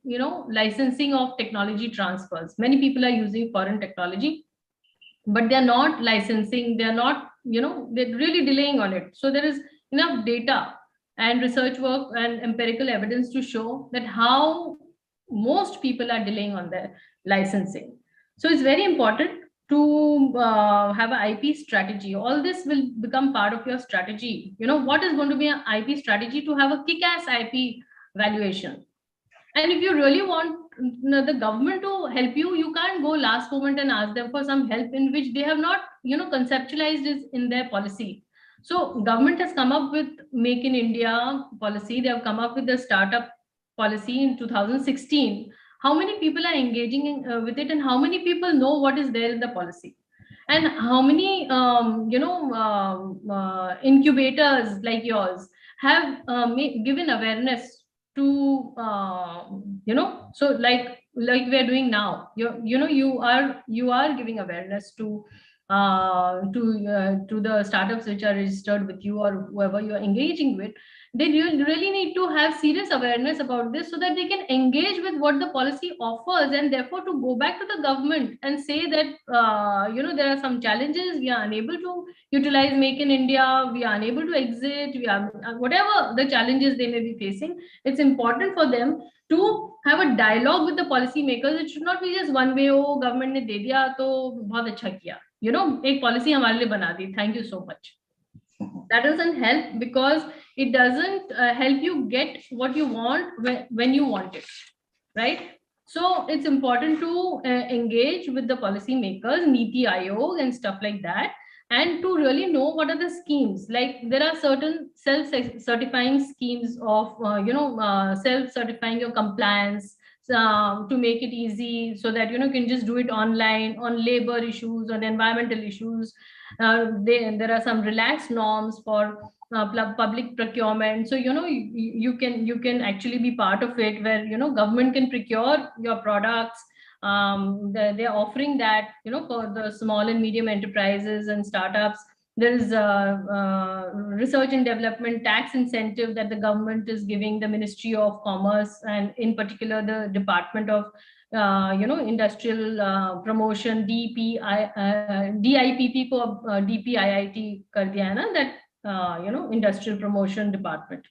licensing of technology transfers. Many people are using foreign technology, but they're not licensing, they're not, they're really delaying on it. So there is enough data and research work and empirical evidence to show that how most people are delaying on their licensing. So it's very important to have an IP strategy. All this will become part of your strategy. What is going to be an IP strategy? To have a kick-ass IP valuation. And if you really want the government to help you, you can't go last moment and ask them for some help in which they have not, conceptualized this in their policy. So government has come up with Make in India policy. They have come up with the startup policy in 2016. How many people are engaging with it, and how many people know what is there in the policy? And how many, incubators like yours have given awareness to, so like we're doing now. You are giving awareness to the startups which are registered with you, or whoever you are engaging with. They really need to have serious awareness about this, so that they can engage with what the policy offers, and therefore to go back to the government and say that there are some challenges, we are unable to utilize Make in India, we are unable to exit, we are whatever the challenges they may be facing. It's important for them to have a dialogue with the policy makers. It should not be just one way, oh government ne de diya to bahut acha kiya, ek policy hamare liye bana di, thank you so much. That doesn't help, because it doesn't help you get what you want when you want it, right? So it's important to engage with the policy makers, Niti Aayog and stuff like that, and to really know what are the schemes. Like there are certain self-certifying schemes of, self-certifying your compliance, to make it easy, so that you can just do it online on labor issues, on environmental issues. There are some relaxed norms for public procurement. So you can actually be part of it, where government can procure your products. They're offering that for the small and medium enterprises and startups. There is a research and development tax incentive that the government is giving the Ministry of Commerce, and in particular the Department of industrial promotion, DIPP को DPIIT कर दिया है ना, that industrial promotion department.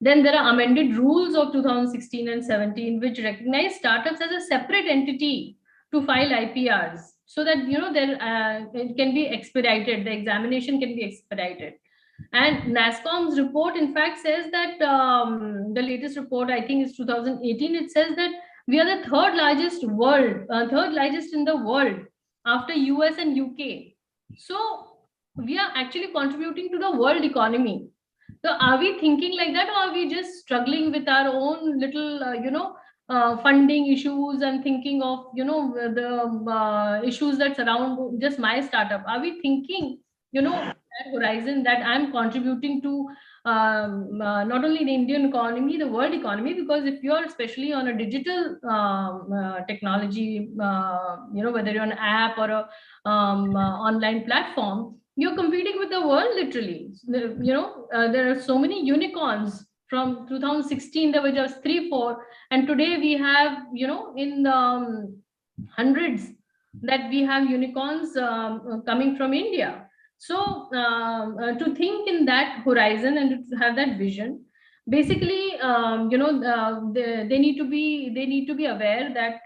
Then there are amended rules of 2016 and 17 which recognize startups as a separate entity to file IPRs, so that it can be expedited, the examination can be expedited. And NASSCOM's report in fact says that the latest report, I think is 2018, it says that we are the third largest in the world after US and UK. So we are actually contributing to the world economy. So are we thinking like that, or are we just struggling with our own little, funding issues and thinking of, the issues that surround just my startup? Are we thinking, that horizon, that I'm contributing to not only the Indian economy, the world economy? Because if you're especially on a digital technology, whether you're an app or a online platform, you're competing with the world literally. There are so many unicorns. From 2016 there were just 3-4, and today we have in hundreds that we have unicorns coming from India. So to think in that horizon and to have that vision, basically they need to be aware that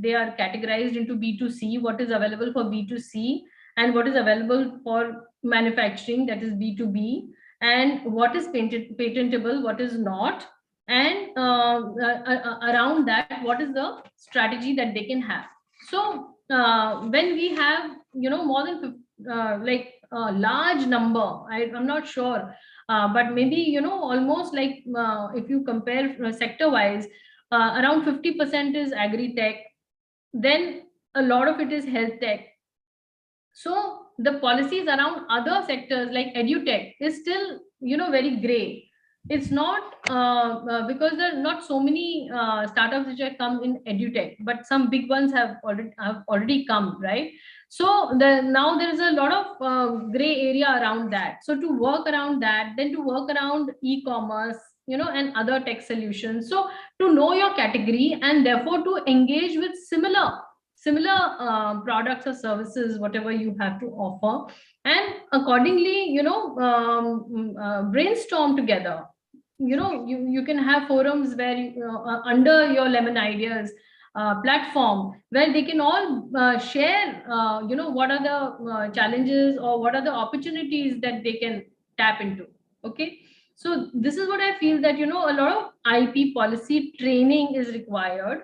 they are categorized into B2C, what is available for B2C, and what is available for manufacturing, that is B2B, and what is patentable, what is not, and around that, what is the strategy that they can have. So when we have more than like a large number, I'm not sure, but maybe almost like if you compare sector wise, around 50% is agri-tech, then a lot of it is health tech. So the policies around other sectors like edutech is still very gray. It's not because there are not so many startups which have come in edutech, but some big ones have already come, right? So now there is a lot of gray area around that. So to work around that, then to work around e-commerce, and other tech solutions. So to know your category and therefore to engage with similar products or services, whatever you have to offer, and accordingly, brainstorm together. You can have forums where under your Lemon Ideas platform, where they can all share, what are the challenges or what are the opportunities that they can tap into. Okay. So this is what I feel, that, a lot of IP policy training is required,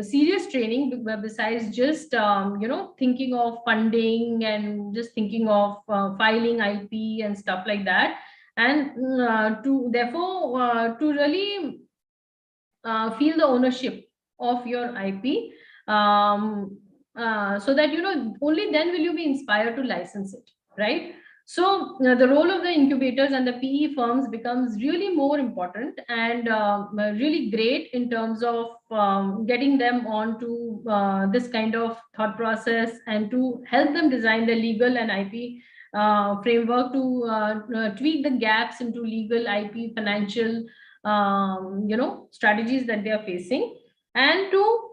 serious training, besides just, thinking of funding and just thinking of filing IP and stuff like that. And to really feel the ownership of your IP, so that, only then will you be inspired to license it, right? So the role of the incubators and the PE firms becomes really more important, and really great in terms of getting them onto this kind of thought process, and to help them design the legal and IP framework, to tweak the gaps into legal, IP, financial, strategies that they are facing, and to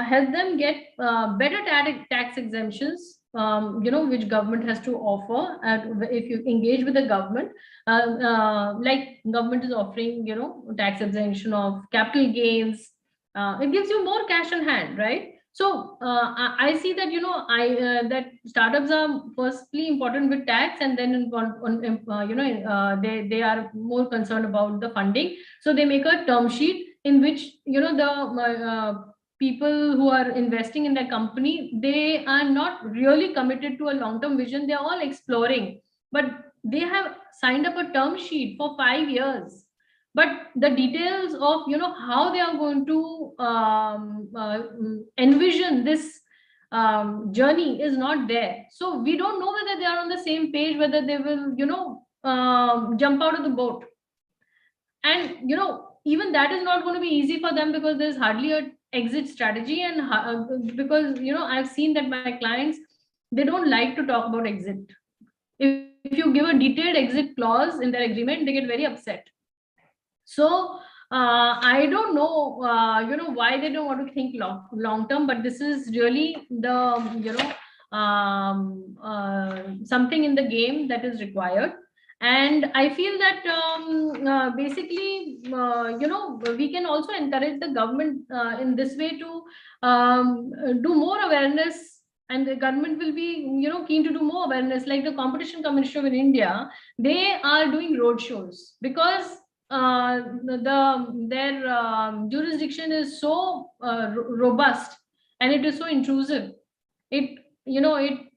help them get better tax exemptions, which government has to offer. And if you engage with the government, like government is offering, tax exemption of capital gains, it gives you more cash on hand, right? So I see that, that startups are firstly important with tax, and then they are more concerned about the funding. So they make a term sheet in which, the people who are investing in the company, they are not really committed to a long-term vision. They are all exploring, but they have signed up a term sheet for 5 years. But the details of, how they are going to envision this journey is not there. So we don't know whether they are on the same page, whether they will, jump out of the boat. And, even that is not going to be easy for them, because there's hardly a exit strategy. And because, I've seen that my clients, they don't like to talk about exit. If you give a detailed exit clause in their agreement, they get very upset. So I don't know, why they don't want to think long term, but this is really the, something in the game that is required. And I feel that basically, we can also encourage the government in this way to do more awareness, and the government will be, keen to do more awareness. Like the Competition Commission in India, they are doing road shows, because their jurisdiction is so robust, and it is so intrusive.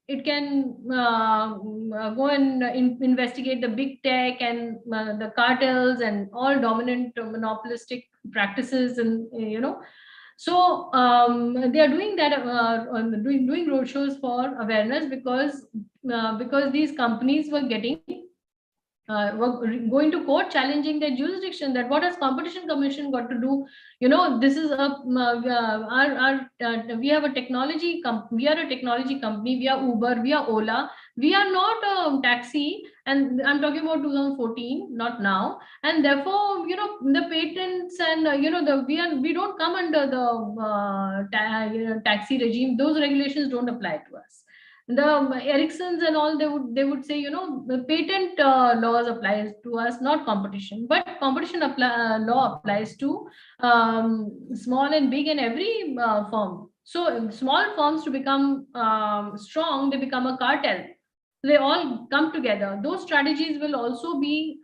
It can go and investigate the big tech and the cartels and all dominant monopolistic practices, and so they are doing that, doing roadshows for awareness, because these companies were getting were going to court challenging their jurisdiction, that what has Competition Commission got to do? This is a we have a technology we are a technology company, we are Uber, we are Ola, we are not a taxi. And I'm talking about 2014, not now. And therefore, the patents and we don't come under the taxi regime. Those regulations don't apply to us. The Ericssons and all, they would say, the patent laws applies to us, not competition. But competition law applies to small and big and every firm. So small firms, to become strong, they become a cartel. They all come together. Those strategies will also be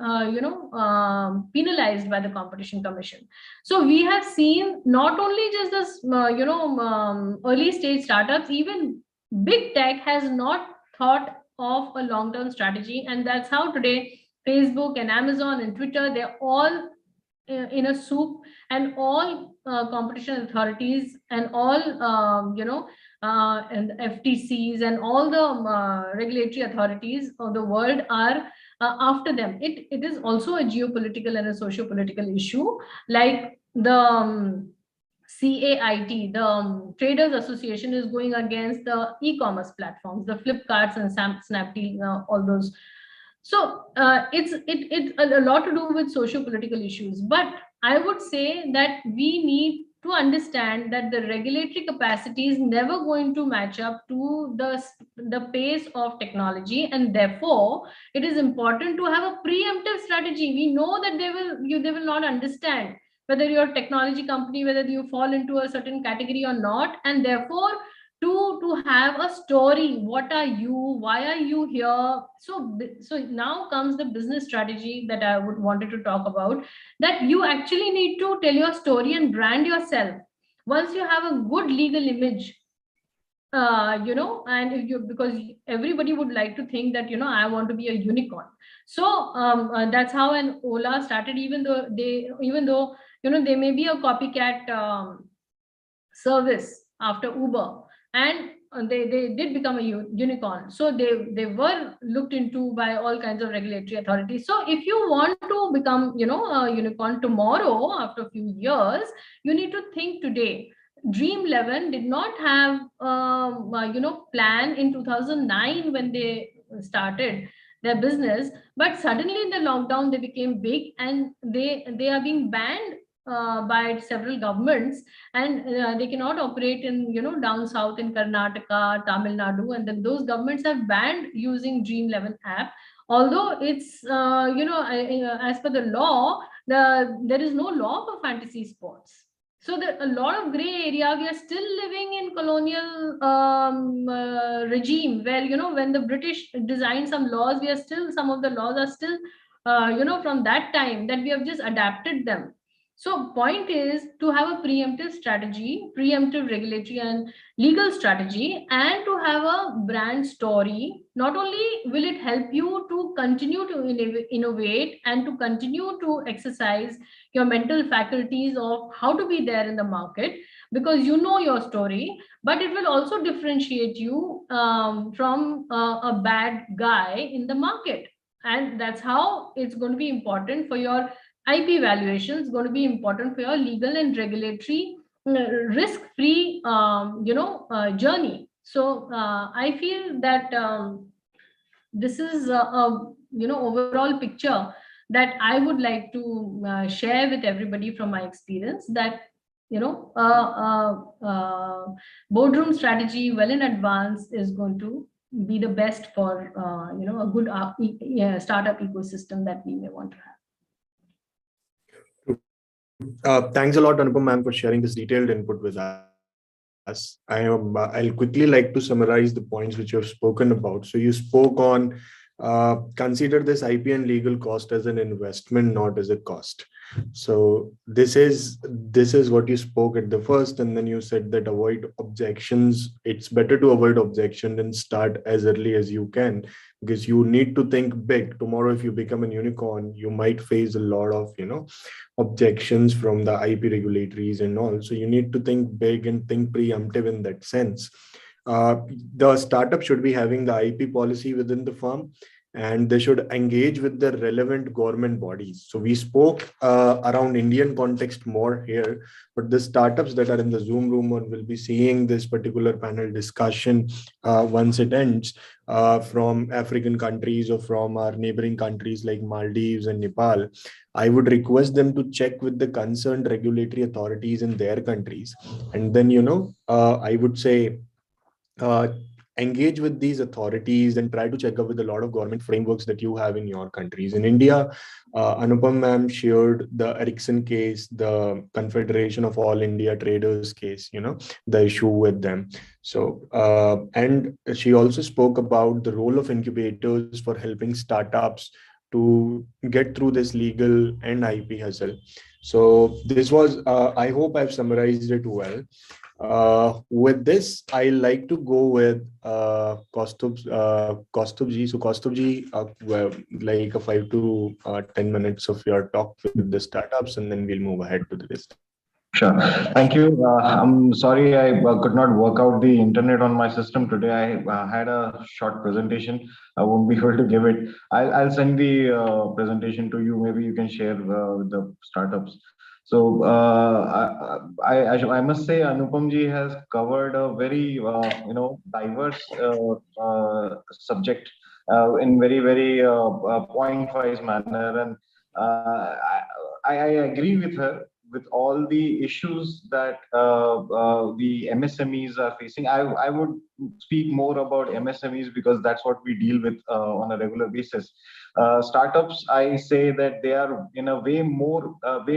penalized by the Competition Commission. So we have seen not only just this early stage startups, even big tech has not thought of a long-term strategy. And that's how today Facebook and Amazon and Twitter, they're all in a soup, and all competition authorities and all and FTCs and all the regulatory authorities of the world are after them. It is also a geopolitical and a socio-political issue, like the CAIT, the Traders Association, is going against the e-commerce platforms, the Flipkarts and Snapdeal, all those. So it's a lot to do with socio-political issues. But I would say that we need to understand that the regulatory capacity is never going to match up to the pace of technology, and therefore it is important to have a preemptive strategy. We know that they will not understand whether you're a technology company, whether you fall into a certain category or not, and therefore to have a story. What are you? Why are you here? So now comes the business strategy that I would wanted to talk about, that you actually need to tell your story and brand yourself. Once you have a good legal image, and if you, because everybody would like to think that, I want to be a unicorn. So that's how an Ola started, even though they may be a copycat service after Uber, and they did become a unicorn. So they were looked into by all kinds of regulatory authorities. So if you want to become, a unicorn tomorrow after a few years, you need to think today. Dream 11 did not have plan in 2009 when they started their business, but suddenly in the lockdown they became big, and they are being banned by several governments, and they cannot operate in, down south in Karnataka, Tamil Nadu, and then those governments have banned using Dream 11 app. Although it's as per the law, there is no law for fantasy sports. So there a lot of gray area. We are still living in colonial regime, where, when the British designed some laws, some of the laws are still from that time, that we have just adapted them. So point is to have a preemptive strategy, preemptive regulatory and legal strategy, and to have a brand story. Not only will it help you to continue to innovate and to continue to exercise your mental faculties of how to be there in the market, because you know your story, but it will also differentiate you from a bad guy in the market. And that's how it's going to be important for your IP valuation, is going to be important for your legal and regulatory risk-free, journey. So I feel that this is a overall picture that I would like to share with everybody from my experience, that boardroom strategy well in advance is going to be the best for a good startup ecosystem that we may want to have. Thanks a lot, Anupam ma'am, for sharing this detailed input with us. I'll quickly like to summarize the points which you have spoken about. So you spoke on consider this IP and legal cost as an investment, not as a cost. So this is what you spoke at the first, and then you said that avoid objections. It's better to avoid objection and start as early as you can, because you need to think big. Tomorrow, if you become a unicorn, you might face a lot of objections from the IP regulatories and all. So you need to think big and think preemptive in that sense. The startup should be having the IP policy within the firm, and they should engage with the relevant government bodies. So we spoke around Indian context more here, but the startups that are in the Zoom room or will be seeing this particular panel discussion once it ends, from African countries or from our neighboring countries like Maldives and Nepal, I would request them to check with the concerned regulatory authorities in their countries. And then, I would say, engage with these authorities and try to check up with a lot of government frameworks that you have in your countries. In India, Anupam ma'am shared the Ericsson case, the Confederation of All India Traders case, the issue with them. So, and she also spoke about the role of incubators for helping startups to get through this legal and IP hustle. So this was, I hope I've summarized it well. With this, I like to go with Kaustubh ji. So Kaustubh ji, like a 5 to 10 minutes of your talk with the startups, and then we'll move ahead to the list. Sure. Thank you. I'm sorry I could not work out the internet on my system today. I had a short presentation. I won't be able to give it. I'll send the presentation to you. Maybe you can share with the startups. So I must say Anupam ji has covered a very diverse subject in very point-wise manner. And I agree with her with all the issues that the MSMEs are facing. I would speak more about MSMEs because that's what we deal with on a regular basis. Startups, I say that they are in a way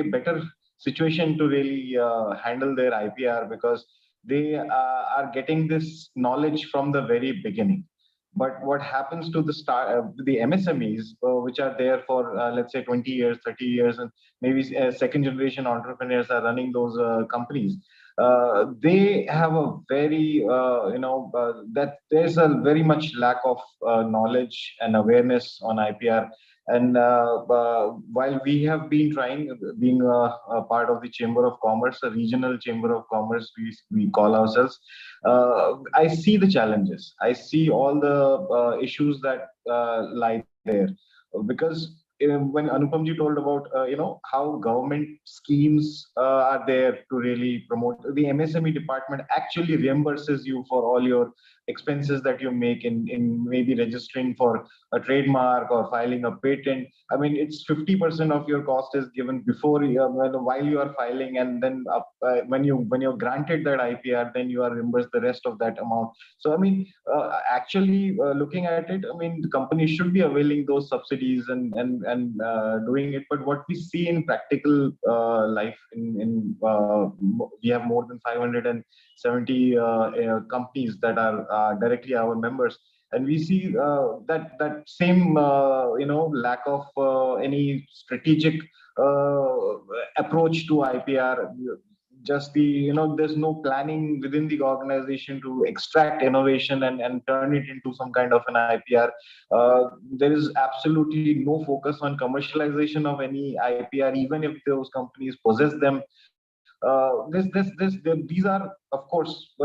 better situation to really handle their IPR because they are getting this knowledge from the very beginning. But what happens to the MSMEs, which are there for let's say 20 years, 30 years, and maybe second generation entrepreneurs are running those companies. They have a very that there's a very much lack of knowledge and awareness on IPR. And while we have been trying, being a part of the Chamber of Commerce, a regional Chamber of Commerce, we call ourselves, I see the challenges. I see all the issues that lie there. Because when Anupamji told about how government schemes are there to really promote, the MSME department actually reimburses you for all your expenses that you make in maybe registering for a trademark or filing a patent. I mean, it's 50% of your cost is given before while you are filing, and then when you're granted that IPR, then you are reimbursed the rest of that amount. So I mean, actually looking at it, I mean, the company should be availing those subsidies and doing it. But what we see in practical life, we have more than 570 companies that are directly our members, and we see that same lack of any strategic approach to IPR. Just there's no planning within the organization to extract innovation and turn it into some kind of an IPR. There is absolutely no focus on commercialization of any IPR, even if those companies possess them. These are, of course,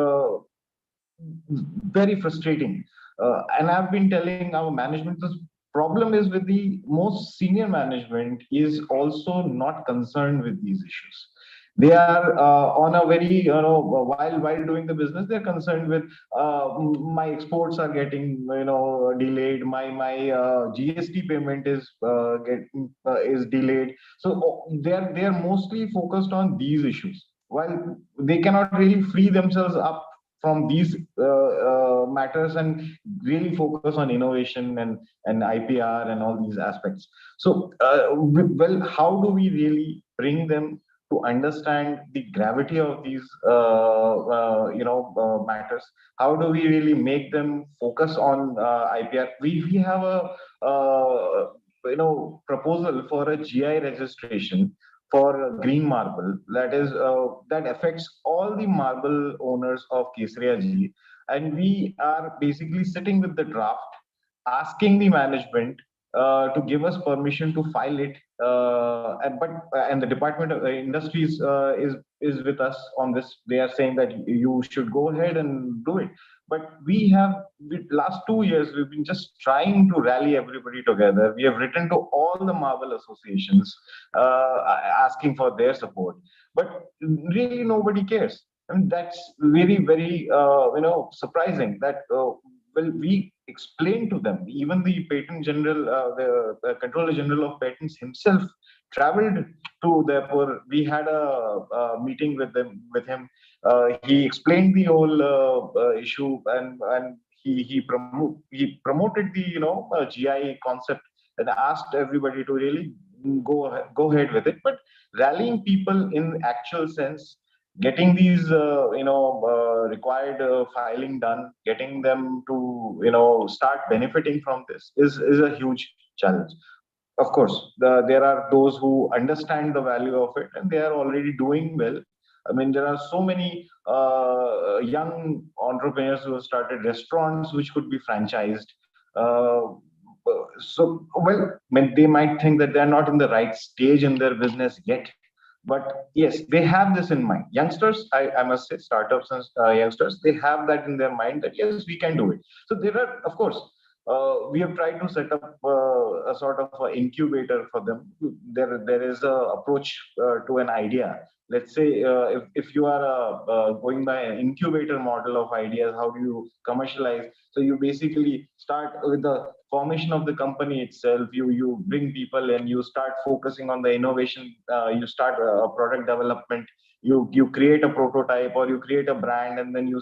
very frustrating. And I've been telling our management, the problem is with the most senior management is also not concerned with these issues. They are on a very, while doing the business, they're concerned with my exports are getting, delayed. My GST payment is delayed. So they're mostly focused on these issues, while they cannot really free themselves up from these matters and really focus on innovation and IPR and all these aspects. So, well, how do we really bring them to understand the gravity of these matters? How do we really make them focus on IPR? We have a proposal for a GI registration for green marble that affects all the marble owners of Kesaria Ji, and we are basically sitting with the draft, asking the management to give us permission to file it, and the Department of Industries is with us on this. They are saying that you should go ahead and do it. But the last 2 years, we've been just trying to rally everybody together. We have written to all the marble associations asking for their support, but really nobody cares. And that's very surprising that we explained to them. Even the Patent General, the Controller General of Patents himself traveled to Udaipur. We had a meeting with him. He explained the whole issue, and he promoted the GI concept and asked everybody to really go ahead with it. But rallying people in actual sense, getting these required filing done, getting them to start benefiting from this is a huge challenge. Of course, there are those who understand the value of it and they are already doing well. I mean, there are so many young entrepreneurs who have started restaurants which could be franchised. They might think that they're not in the right stage in their business yet. But yes, they have this in mind. Youngsters, I must say, startups and youngsters, they have that in their mind that yes, we can do it. So there are, of course, we have tried to set up a sort of a incubator for them. There is a approach to an idea. Let's say if you are going by an incubator model of ideas, how do you commercialize? So you basically start with the formation of the company itself. You bring people and you start focusing on the innovation. You start product development. You create a prototype or you create a brand, and then you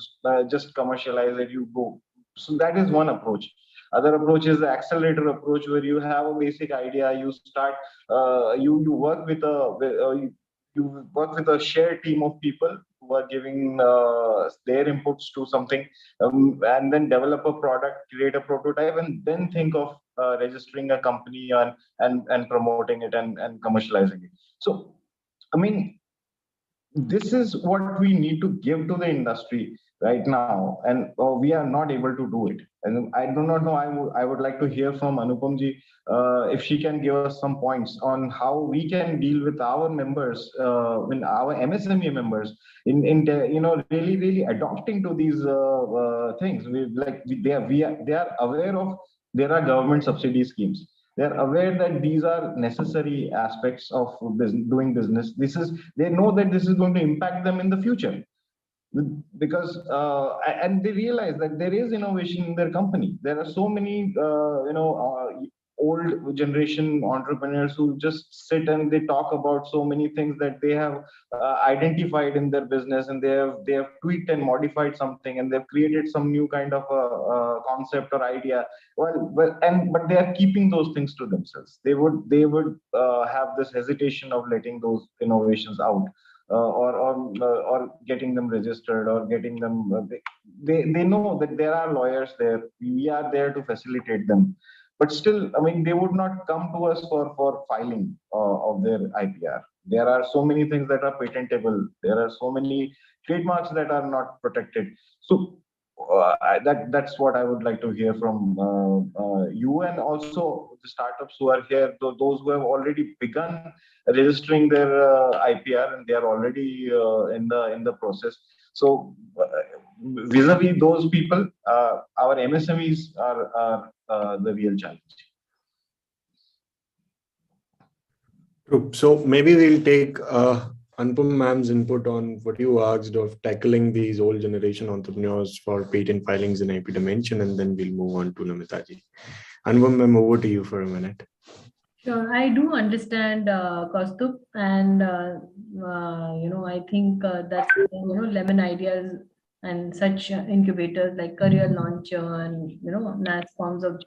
just commercialize it. You go. So that is one approach. Other approach is the accelerator approach, where you have a basic idea. You start. You work with you work with a shared team of people who are giving their inputs to something, and then develop a product, create a prototype, and then think of registering a company and promoting it and commercializing it. So, I mean, this is what we need to give to the industry right now, and we are not able to do it. And I do not know. I would like to hear from Anupamji if she can give us some points on how we can deal with our members, when our MSME members, in really adopting to these things. They are aware of there are government subsidy schemes. They're aware that these are necessary aspects of doing business. They know that this is going to impact them in the future, because and they realize that there is innovation in their company. There are so many old generation entrepreneurs who just sit and they talk about so many things that they have identified in their business, and they have tweaked and modified something, and they've created some new kind of a concept or idea. But they are keeping those things to themselves. They would have this hesitation of letting those innovations out, or getting them registered, or getting them. They know that there are lawyers there. We are there to facilitate them. But still, I mean, they would not come to us for filing of their IPR. There are so many things that are patentable. There are so many trademarks that are not protected. So that's what I would like to hear from you, and also the startups who are here, those who have already begun registering their IPR, and they are already in the process. So vis-a-vis those people, our MSMEs are the real challenge. So maybe we'll take Anupam ma'am's input on what you asked of tackling these old generation entrepreneurs for patent filings in IP dimension, and then we'll move on to Namitaji. Anupam ma'am, over to you for a minute. Sure, I do understand, Kaustubh, and I think that's Lemon Ideas and such incubators like Career Launcher and NAS forms of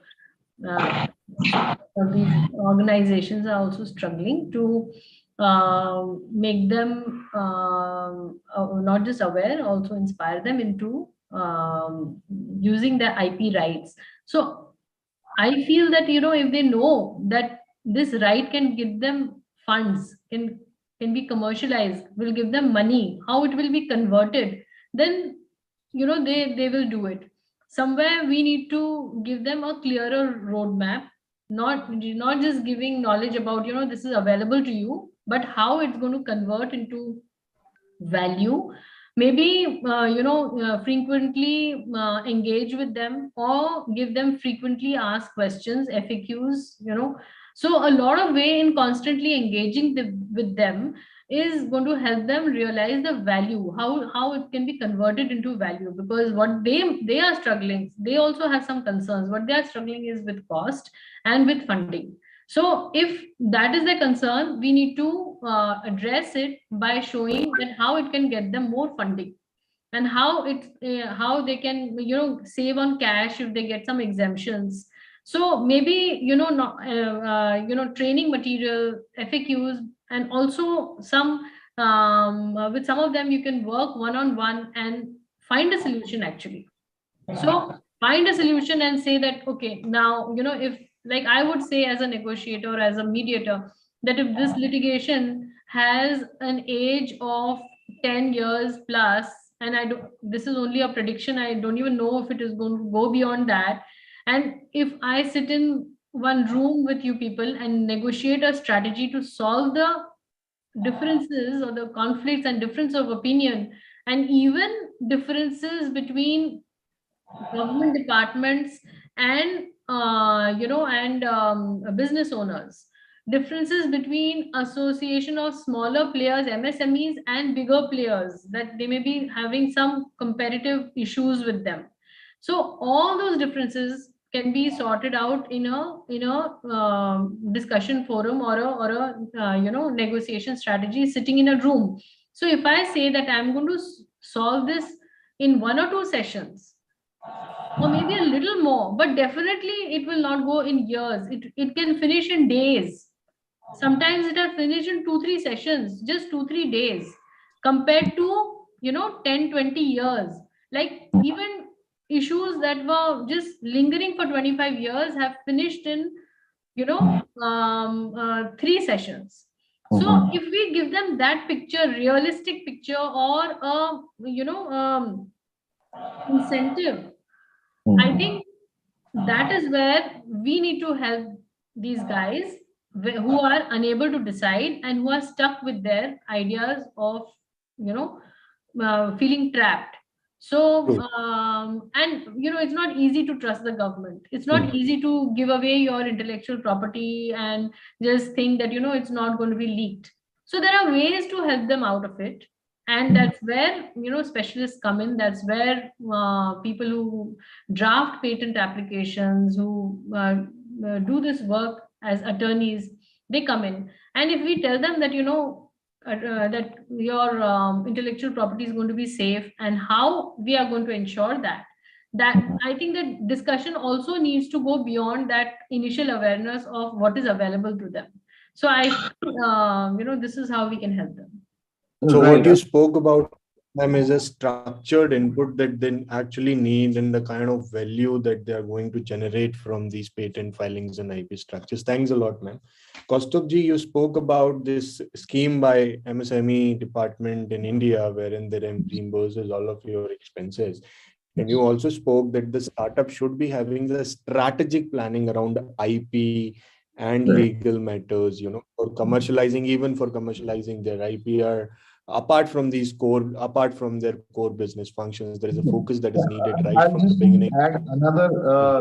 these organizations are also struggling to make them not just aware, also inspire them into using their IP rights. So I feel that if they know that this right can give them funds, can be commercialized, will give them money, how it will be converted, then they will do it. Somewhere we need to give them a clearer roadmap, not just giving knowledge about this is available to you, but how it's going to convert into value. Maybe frequently engage with them, or give them frequently asked questions, FAQs. So a lot of way in constantly engaging with them is going to help them realize the value, how it can be converted into value. Because what they are struggling, they also have some concerns. What they are struggling is with cost and with funding. So if that is the concern, we need to address it by showing that how it can get them more funding, and how they can save on cash if they get some exemptions. So maybe training material, FAQs, and also some with some of them you can work one-on-one and find a solution actually. So find a solution and say that, okay, now if, like, I would say as a negotiator, as a mediator, that if this litigation has an age of 10 years plus, and this is only a prediction, I don't even know if it is going to go beyond that, and if I sit in one room with you people and negotiate a strategy to solve the differences or the conflicts and difference of opinion, and even differences between government departments and and business owners. Differences between association of smaller players, MSMEs, and bigger players, that they may be having some competitive issues with them. So all those differences can be sorted out in a discussion forum or a negotiation strategy sitting in a room. So if I say that I'm going to solve this in 1 or 2 sessions, or maybe a little more, but definitely it will not go in years. It can finish in days. Sometimes it has finished in 2-3 sessions, just 2-3 days, compared to 10-20 years. Like even issues that were just lingering for 25 years have finished in 3 sessions. So if we give them that picture, realistic picture, or a incentive, I think that is where we need to help these guys who are unable to decide and who are stuck with their ideas of feeling trapped. So and it's not easy to trust the government. It's not easy to give away your intellectual property and just think that it's not going to be leaked. So there are ways to help them out of it, and that's where specialists come in. That's where people who draft patent applications, who do this work as attorneys, they come in. And if we tell them that that your intellectual property is going to be safe, and how we are going to ensure that I think that discussion also needs to go beyond that initial awareness of what is available to them. So I this is how we can help them. So what you spoke about them is a structured input that they actually need, and the kind of value that they are going to generate from these patent filings and IP structures. Thanks a lot, ma'am. Kaustubji, you spoke about this scheme by MSME department in India, wherein they reimburses all of your expenses. And you also spoke that the startup should be having the strategic planning around IP and legal matters, for commercializing, even for commercializing their IPR. Apart from their core business functions, there is a focus that is needed right from the beginning. Add another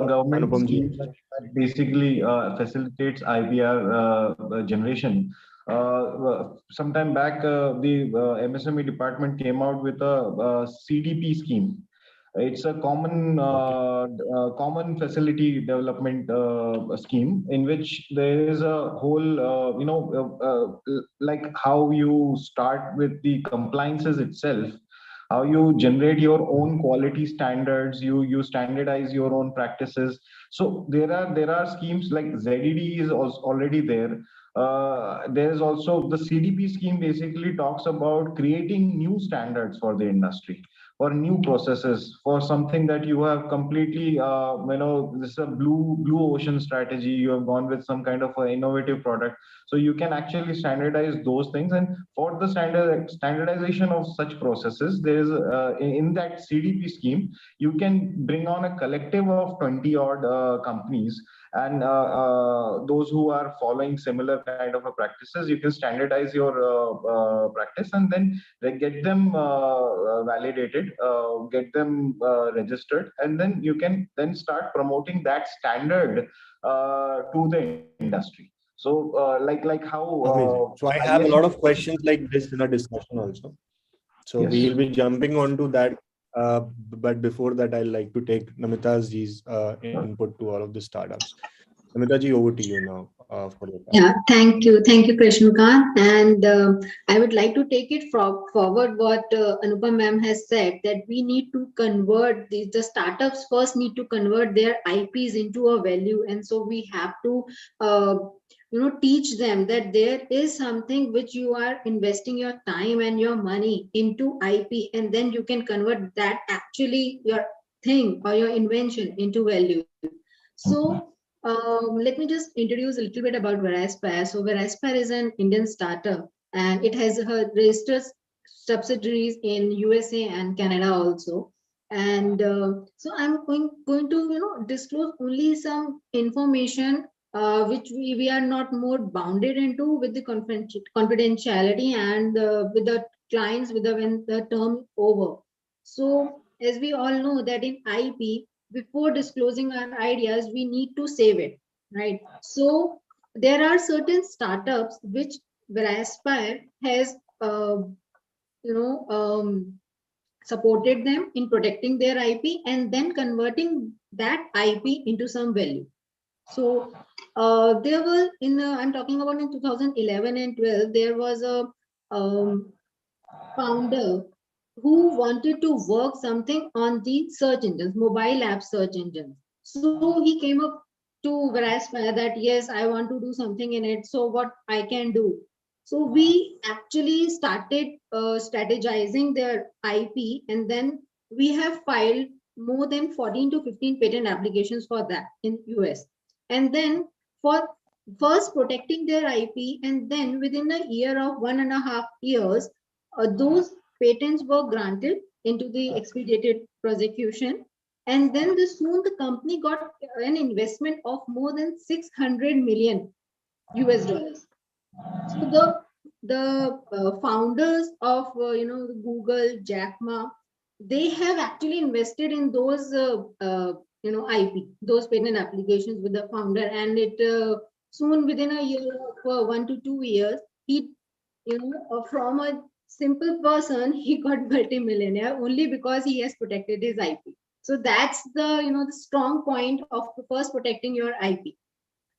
government scheme that basically facilitates IPR generation. Sometime back, the MSME department came out with a CDP scheme. It's a common facility development scheme in which there is a whole, like how you start with the compliances itself, how you generate your own quality standards, you standardize your own practices. So there are schemes like ZED is also already there. There is also the CDP scheme, basically talks about creating new standards for the industry, for new processes, for something that you have completely, this is a blue ocean strategy. You have gone with some kind of an innovative product. So you can actually standardize those things. And for the standardization of such processes, there is in that CDP scheme, you can bring on a collective of 20 odd companies, and those who are following similar kind of a practices, you can standardize your practice, and then get them validated, get them registered, and then you can then start promoting that standard to the industry. So like how so I have a lot of questions like this in a discussion also. So Yes. we'll be jumping onto that. But before that, I'd like to take Namita's input to all of the startups. Namita ji, over to you now for your time. Yeah, thank you, Krishnakant. And I would like to take it forward what Anupam ma'am has said, that we need to convert the startups first need to convert their IPs into a value, and so we have to teach them that there is something which you are investing your time and your money into IP, and then you can convert that actually your thing or your invention into value. So let me just introduce a little bit about Veraspire. So Veraspire is an Indian startup, and it has registered subsidiaries in USA and Canada also. And so I'm going to disclose only some information which we are not more bounded into with the confidentiality and with the clients when the term is over. So as we all know that in IP, before disclosing our ideas, we need to save it, right? So there are certain startups which Veraspire has, you know, supported them in protecting their IP and then converting that IP into some value. So there were I'm talking about in 2011 and 12, there was a founder who wanted to work something on the search engines, mobile app search engines. So he came up to Veraspire that, yes, I want to do something in it. So what I can do? So we actually started strategizing their IP, and then we have filed more than 14 to 15 patent applications for that in US. And then for first protecting their IP, and then within a year of 1.5 years, those patents were granted into the expedited prosecution. And then soon the company got an investment of more than 600 million US dollars. So the founders of Google, Jack Ma, they have actually invested in those IP, those patent applications with the founder, and it soon within a year of 1 to 2 years, he from a simple person he got multi-millionaire only because he has protected his IP. So that's the the strong point of first protecting your IP.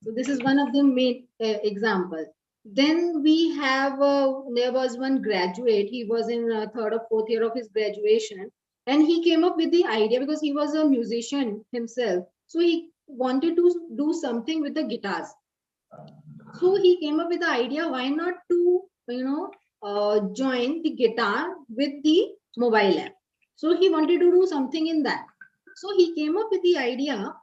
So this is one of the main examples. Then we have, there was one graduate, he was in third or fourth year of his graduation, and he came up with the idea because he was a musician himself. So he wanted to do something with the guitars. So he came up with the idea, why not to, join the guitar with the mobile app. So he wanted to do something in that. So he came up with the idea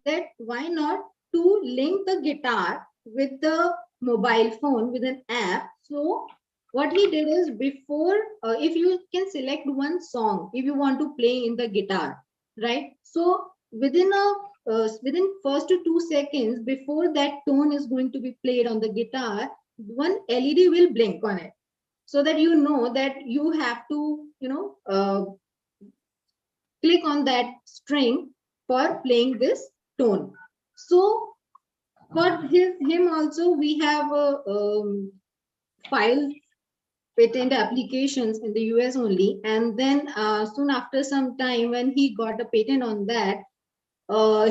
that why not to link the guitar with the mobile phone with an app. So what he did is, before, if you can select one song, if you want to play in the guitar, right? So within first to 2 seconds before that tone is going to be played on the guitar, one LED will blink on it, so that you know that you have to, click on that string for playing this tone. So for him also, we have filed patent applications in the US only, and then soon after some time, when he got a patent on that,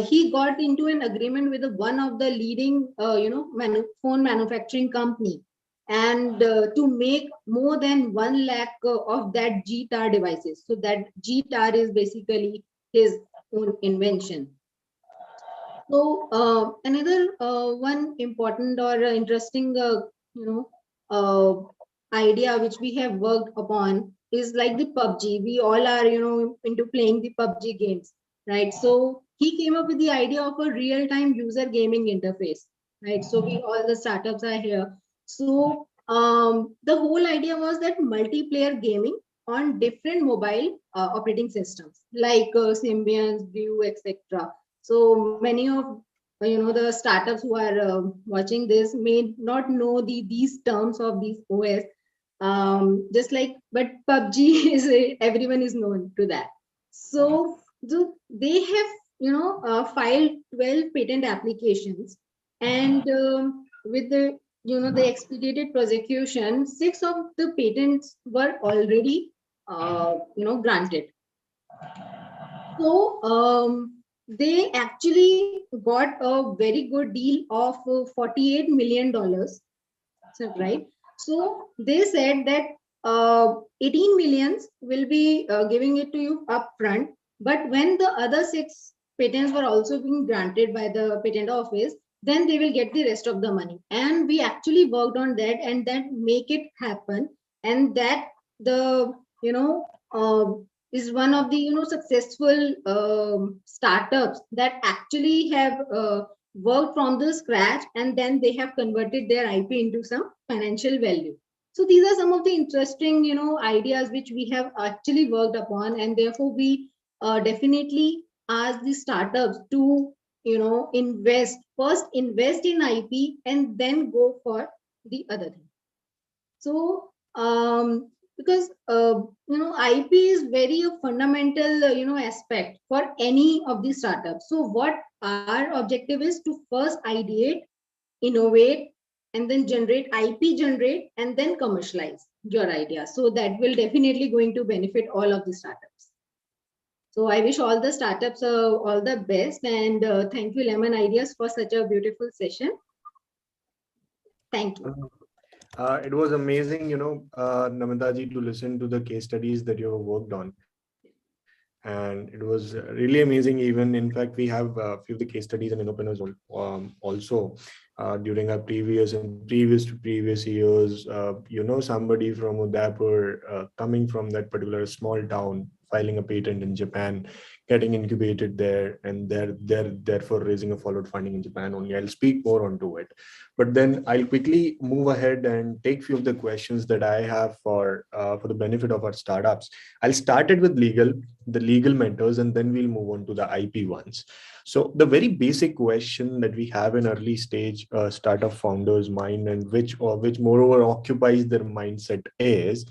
he got into an agreement with one of the leading phone manufacturing company, and to make more than 1 lakh of that G-tar devices. So that G-tar is basically his own invention. So another one important or interesting idea which we have worked upon is like the PUBG. We all are into playing the PUBG games, right? So he came up with the idea of a real-time user gaming interface, right? So all the startups are here. So the whole idea was that multiplayer gaming on different mobile operating systems like Symbian, View, etc. So many of the startups who are watching this may not know these terms of these OS. Just like, but PUBG is everyone is known to that. So they have filed 12 patent applications, and with the the expedited prosecution, 6 of the patents were already granted. So they actually got a very good deal of $48 million, right? So they said that 18 millions will be giving it to you upfront, but when the other 6 patents were also being granted by the patent office, then they will get the rest of the money. And we actually worked on that, and that make it happen, and that the is one of the successful startups that actually have worked from the scratch, and then they have converted their IP into some financial value. So these are some of the interesting ideas which we have actually worked upon, and therefore we definitely ask the startups to invest in IP and then go for the other thing. So because IP is very a fundamental aspect for any of these startups. So what our objective is to first ideate, innovate, and then generate, and then commercialize your idea. So that will definitely going to benefit all of the startups. So I wish all the startups all the best, and thank you Lemon Ideas for such a beautiful session. Thank you. It was amazing, Namitaji, to listen to the case studies that you have worked on. And it was really amazing. Even, in fact, we have a few of the case studies and openers also during our previous years. Somebody from Udaipur coming from that particular small town, filing a patent in Japan, getting incubated there, and they're therefore raising a followed funding in Japan only. I'll speak more onto it, but then I'll quickly move ahead and take few of the questions that I have for the benefit of our startups. I'll start it with the legal matters, and then we'll move on to the IP ones. So the very basic question that we have in early stage startup founders' mind, and which moreover occupies their mindset, is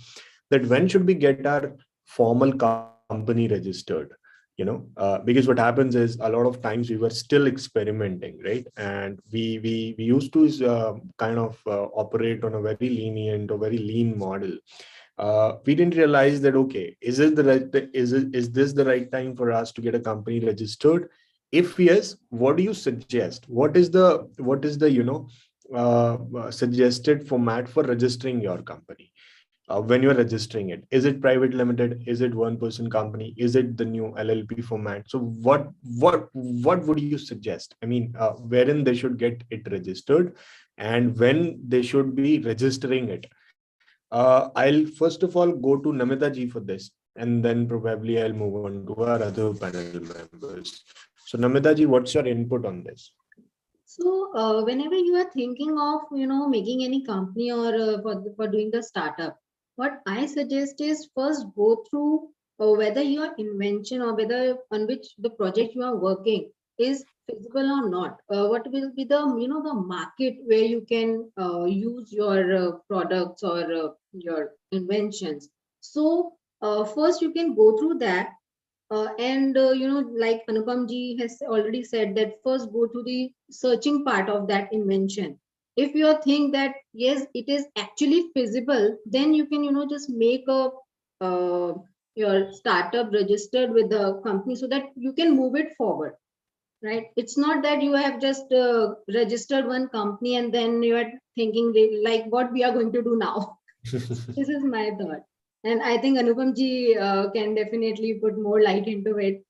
that when should we get our formal company registered? Because what happens is a lot of times we were still experimenting, right? And we used to operate on a very lenient or very lean model. We didn't realize that, okay, is this the right time for us to get a company registered? If yes, what do you suggest? What is the suggested format for registering your company? When you're registering it, is it private limited? Is it one person company? Is it the new LLP format? So what would you suggest? I mean, wherein they should get it registered, and when they should be registering it? I'll first of all go to Namita ji for this, and then probably I'll move on to our other panel members. So Namita ji, what's your input on this? So whenever you are thinking of making any company or for doing the startup, what I suggest is first go through whether your invention or whether on which the project you are working is feasible or not. What will be the the market where you can use your products or your inventions. So first you can go through that. And like Anupam ji has already said, that first go to the searching part of that invention. If you think that yes, it is actually feasible, then you can just make a your startup registered with the company so that you can move it forward, right? It's not that you have just registered one company and then you are thinking like what we are going to do now. This is my thought. And I think Anupam ji can definitely put more light into it.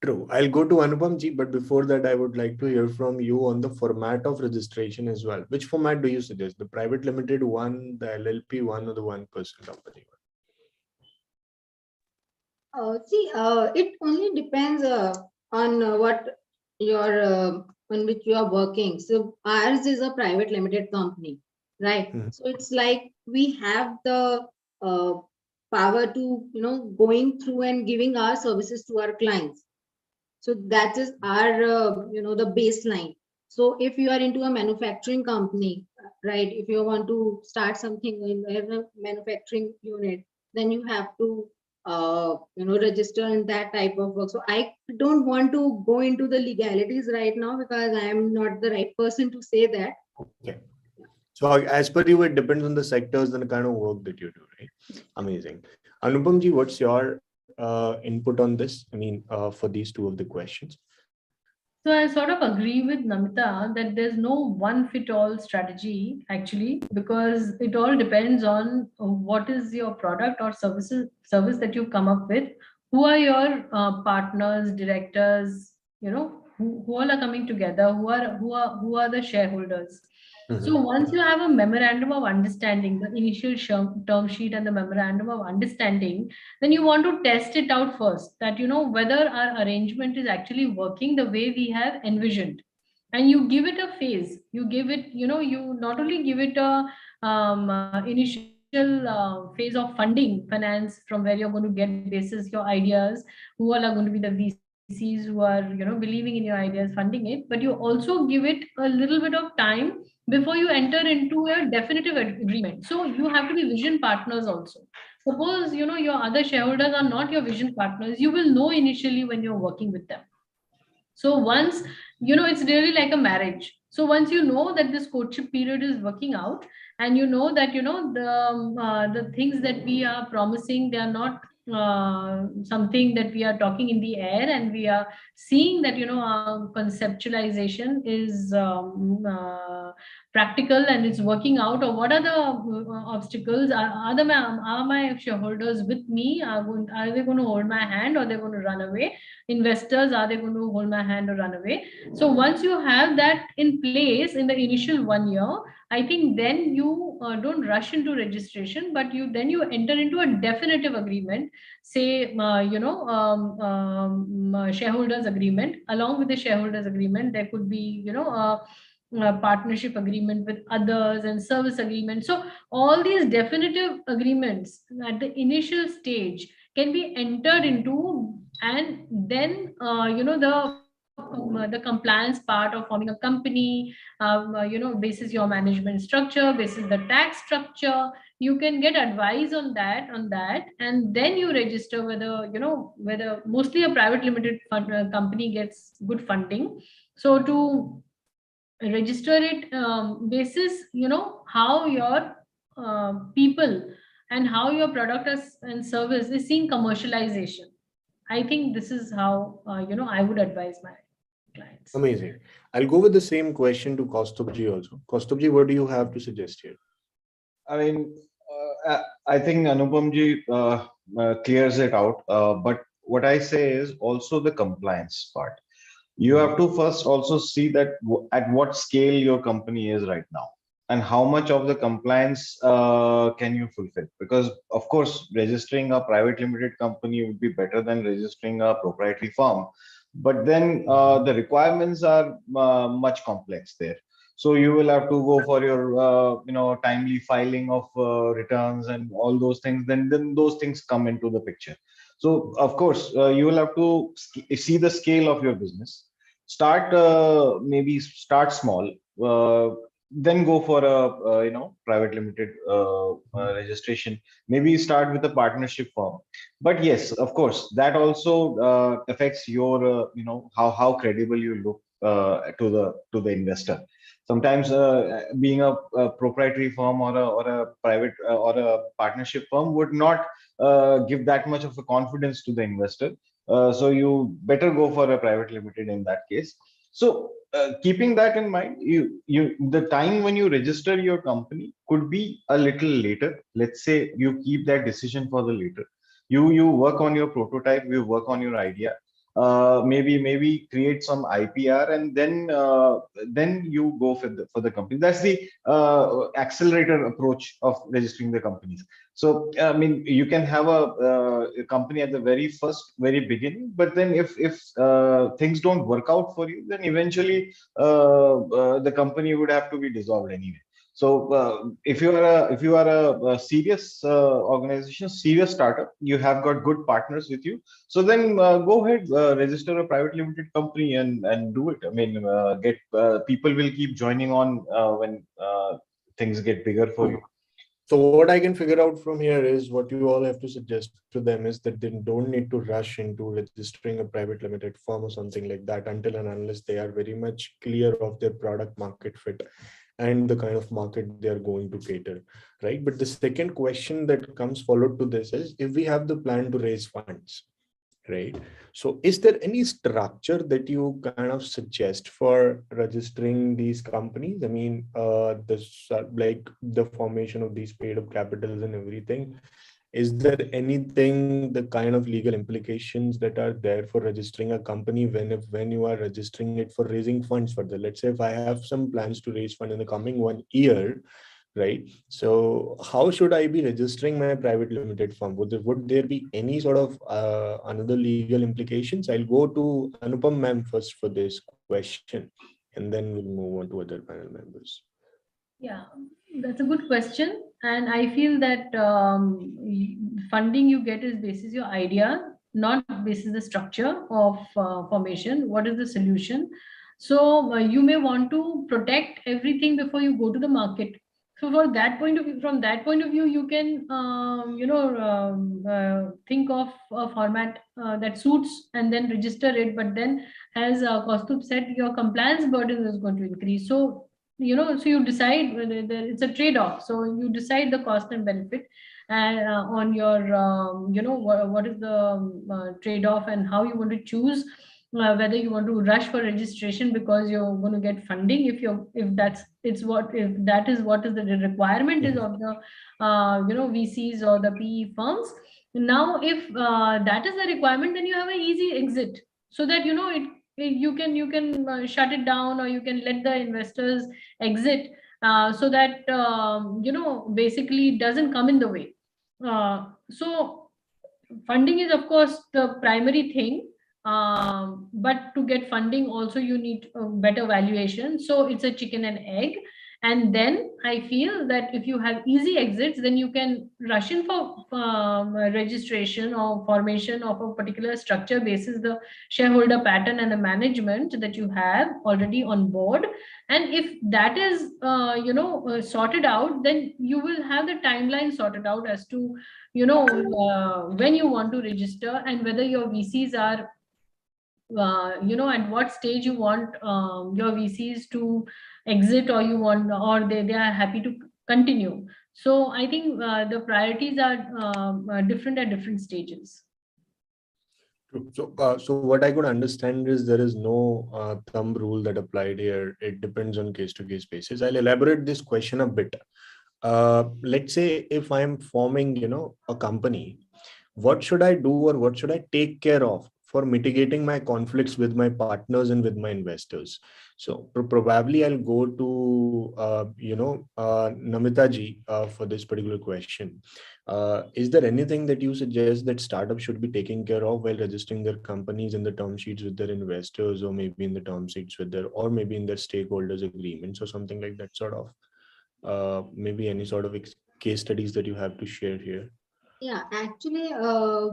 True. I'll go to Anupam ji, but before that, I would like to hear from you on the format of registration as well. Which format do you suggest? The private limited one, the LLP one, or the one person company one? It only depends on what your on which you are working. So ours is a private limited company, right? So it's like we have the power to going through and giving our services to our clients. So that is our the baseline. So if you are into a manufacturing company, right, if you want to start something in a manufacturing unit, then you have to register in that type of work. So I don't want to go into the legalities right now because I am not the right person to say that. Okay. So as per you, it depends on the sectors and the kind of work that you do, right? Amazing. Anupam ji, what's your input on this? I mean, for these two of the questions. So I sort of agree with Namita that there's no one fit all strategy actually, because it all depends on what is your product or service that you come up with. Who are your partners, directors, who all are coming together, who are the shareholders. So once you have a memorandum of understanding, the initial term sheet and the memorandum of understanding, then you want to test it out first, that whether our arrangement is actually working the way we have envisioned. And you give it a phase. You give it, you not only give it a initial phase of funding, finance, from where you're going to get basis your ideas, who all are going to be the VCs who are believing in your ideas, funding it, but you also give it a little bit of time before you enter into a definitive agreement. So you have to be vision partners also. Suppose, your other shareholders are not your vision partners, you will know initially when you're working with them. So once, it's really like a marriage. So once you know that this courtship period is working out, and you know that, the things that we are promising, they are not something that we are talking in the air, and we are seeing that, our conceptualization is practical and it's working out, or what are the obstacles? Are my shareholders with me? Are they going to hold my hand, or they're going to run away? Investors, are they going to hold my hand or run away? So once you have that in place in the initial 1 year, I think then you don't rush into registration, but you enter into a definitive agreement, say, shareholders agreement. Along with the shareholders agreement, there could be, a partnership agreement with others and service agreement. So all these definitive agreements at the initial stage can be entered into, and then the compliance part of forming a company, basis your management structure, basis the tax structure, you can get advice on that, and then you register whether mostly a private limited company gets good funding. So to register it, basis how your people and how your product and service is seeing commercialization. I think this is how I would advise my clients. Amazing. I'll go with the same question to Kaustubji also. Kaustubji, what do you have to suggest here? I mean, I think Anupamji clears it out. But what I say is also the compliance part. You have to first also see that at what scale your company is right now, and how much of the compliance can you fulfill? Because of course, registering a private limited company would be better than registering a proprietary firm. But then the requirements are much complex there. So you will have to go for your, timely filing of returns and all those things. Then those things come into the picture. So of course, you will have to see the scale of your business. Maybe start small. Then go for a private limited registration. Maybe start with a partnership firm. But yes, of course, that also affects your how credible you look to the investor. Sometimes being a proprietary firm or a private or a partnership firm would not give that much of a confidence to the investor. So you better go for a private limited in that case. So keeping that in mind, the time when you register your company could be a little later. Let's say you keep that decision for the later. You work on your prototype, you work on your idea. Maybe create some IPR, and then you go for the company. That's the accelerator approach of registering the companies. So I mean, you can have a company at the very beginning, but then if things don't work out for you, then eventually the company would have to be dissolved anyway. So if you are a serious organization, serious startup, you have got good partners with you. So then go ahead, register a private limited company and do it. I mean, people will keep joining on when things get bigger for you. So what I can figure out from here is what you all have to suggest to them is that they don't need to rush into registering a private limited firm or something like that until and unless they are very much clear of their product market fit and the kind of market they are going to cater, right? But the second question that comes followed to this is, if we have the plan to raise funds, right? So is there any structure that you kind of suggest for registering these companies? I mean, this like the formation of these paid up capitals and everything. Is there anything, the kind of legal implications that are there for registering a company when you are registering it for raising funds further? Let's say if I have some plans to raise fund in the coming 1 year, right? So how should I be registering my private limited firm? Would there be any sort of another legal implications? I'll go to Anupam ma'am first for this question, and then we'll move on to other panel members. Yeah, that's a good question. And I feel that funding you get is basis your idea, not basis the structure of formation. What is the solution? So you may want to protect everything before you go to the market. So for that point of view, from that point of view, you can think of a format that suits and then register it. But then, as Kaustubh said, your compliance burden is going to increase. So so you decide whether it's a trade-off. So you decide the cost and benefit on your what is the trade-off and how you want to choose whether you want to rush for registration because you're going to get funding if that is what is the requirement is of the VCs or the PE firms. Now if that is the requirement, then you have an easy exit, so that you can shut it down, or you can let the investors exit, so that basically it doesn't come in the way. So funding is of course the primary thing, but to get funding also you need a better valuation. So it's a chicken and egg. And then I feel that if you have easy exits, then you can rush in for registration or formation of a particular structure basis the shareholder pattern and the management that you have already on board. And if that is sorted out, then you will have the timeline sorted out as to when you want to register and whether your VCs are at what stage you want your VCs to exit, or they are happy to continue. So I think the priorities are different at different stages. So what I could understand is there is no thumb rule that applied here. It depends on case-to-case basis. I'll elaborate this question a bit. Let's say if I'm forming, a company, what should I do or what should I take care of for mitigating my conflicts with my partners and with my investors? So probably I'll go to, Namita ji for this particular question. Is there anything that you suggest that startups should be taking care of while registering their companies in the term sheets with their investors, or maybe in the term sheets or maybe in their stakeholders agreements or something like that sort of? Maybe any sort of case studies that you have to share here? Yeah, actually,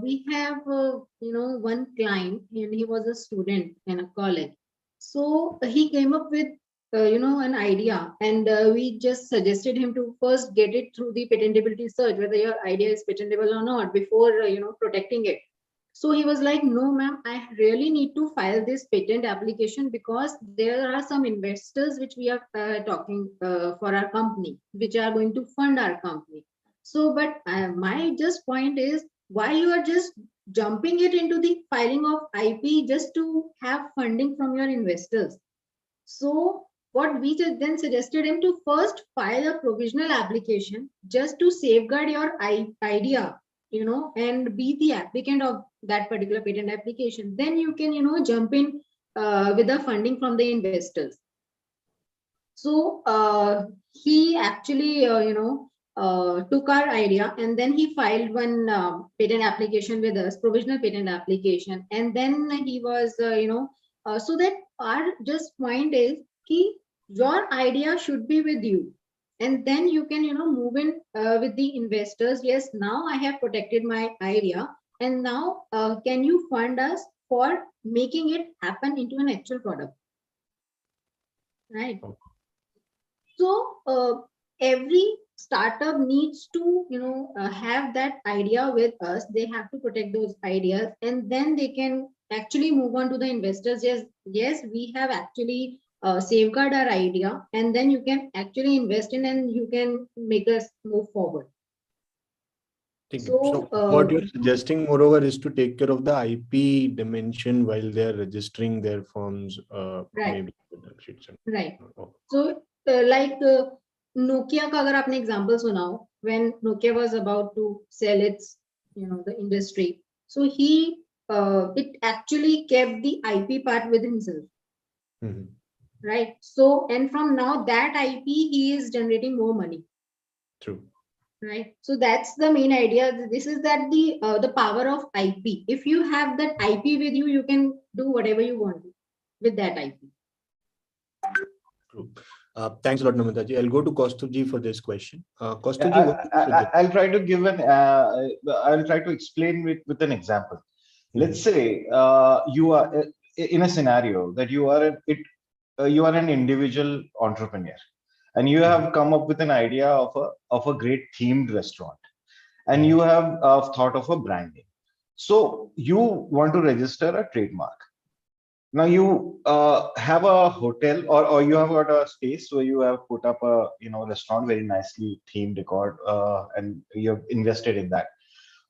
we have, one client, and he was a student in a college. So he came up with, an idea, and we just suggested him to first get it through the patentability search, whether your idea is patentable or not, before, protecting it. So he was like, no, ma'am, I really need to file this patent application because there are some investors which we are talking for our company, which are going to fund our company. So, but my just point is, why you are just jumping it into the filing of IP just to have funding from your investors? So what we then suggested him to first file a provisional application just to safeguard your idea, and be the applicant of that particular patent application. Then you can, jump in with the funding from the investors. So he actually, took our idea, and then he filed one patent application with us, provisional patent application. And then he was, so that our just point is, your idea should be with you. And then you can, move in with the investors. Yes, now I have protected my idea. And now can you fund us for making it happen into an actual product? Right. So every startup needs to, have that idea with us. They have to protect those ideas, and then they can actually move on to the investors. Yes, we have actually safeguard our idea, and then you can actually invest in, and you can make us move forward. So what you're suggesting, moreover, is to take care of the IP dimension while they're registering their firms. Right. Maybe. Right. So like Nokia का अगर आपने example सुनाओ, when Nokia was about to sell its, the industry, so it actually kept the IP part with himself. Mm-hmm. Right. So, and from now that IP, he is generating more money. True. Right. So that's the main idea. This is that the power of IP. If you have that IP with you, you can do whatever you want with that IP. True. Thanks a lot, Namita ji. I'll go to Kaustubh ji for this question. Kaustubh ji, I'll try to give I'll try to explain with an example. Let's say you are in a scenario that you are you are an individual entrepreneur, and you have come up with an idea of a great themed restaurant, and you have thought of a brand name. So you want to register a trademark. Now you have a hotel, or you have got a space where you have put up a restaurant, very nicely themed decor, and you have invested in that.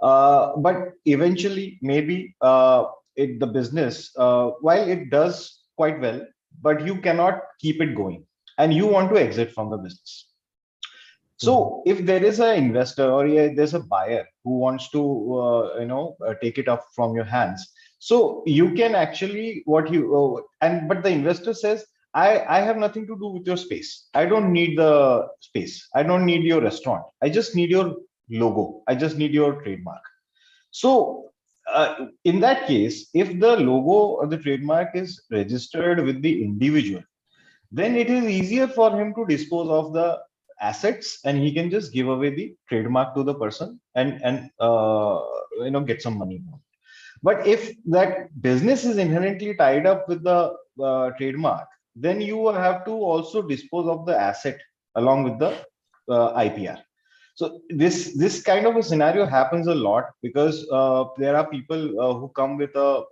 But eventually, maybe the business, while it does quite well, but you cannot keep it going, and you want to exit from the business. So if there is an investor, or there's a buyer who wants to take it up from your hands, so you can actually but the investor says, I have nothing to do with your space. I don't need the space. I don't need your restaurant. I just need your logo. I just need your trademark. So in that case, if the logo or the trademark is registered with the individual, then it is easier for him to dispose of the assets, and he can just give away the trademark to the person and get some money. But if that business is inherently tied up with the trademark, then you have to also dispose of the asset along with the IPR. So this kind of a scenario happens a lot, because there are people who come with a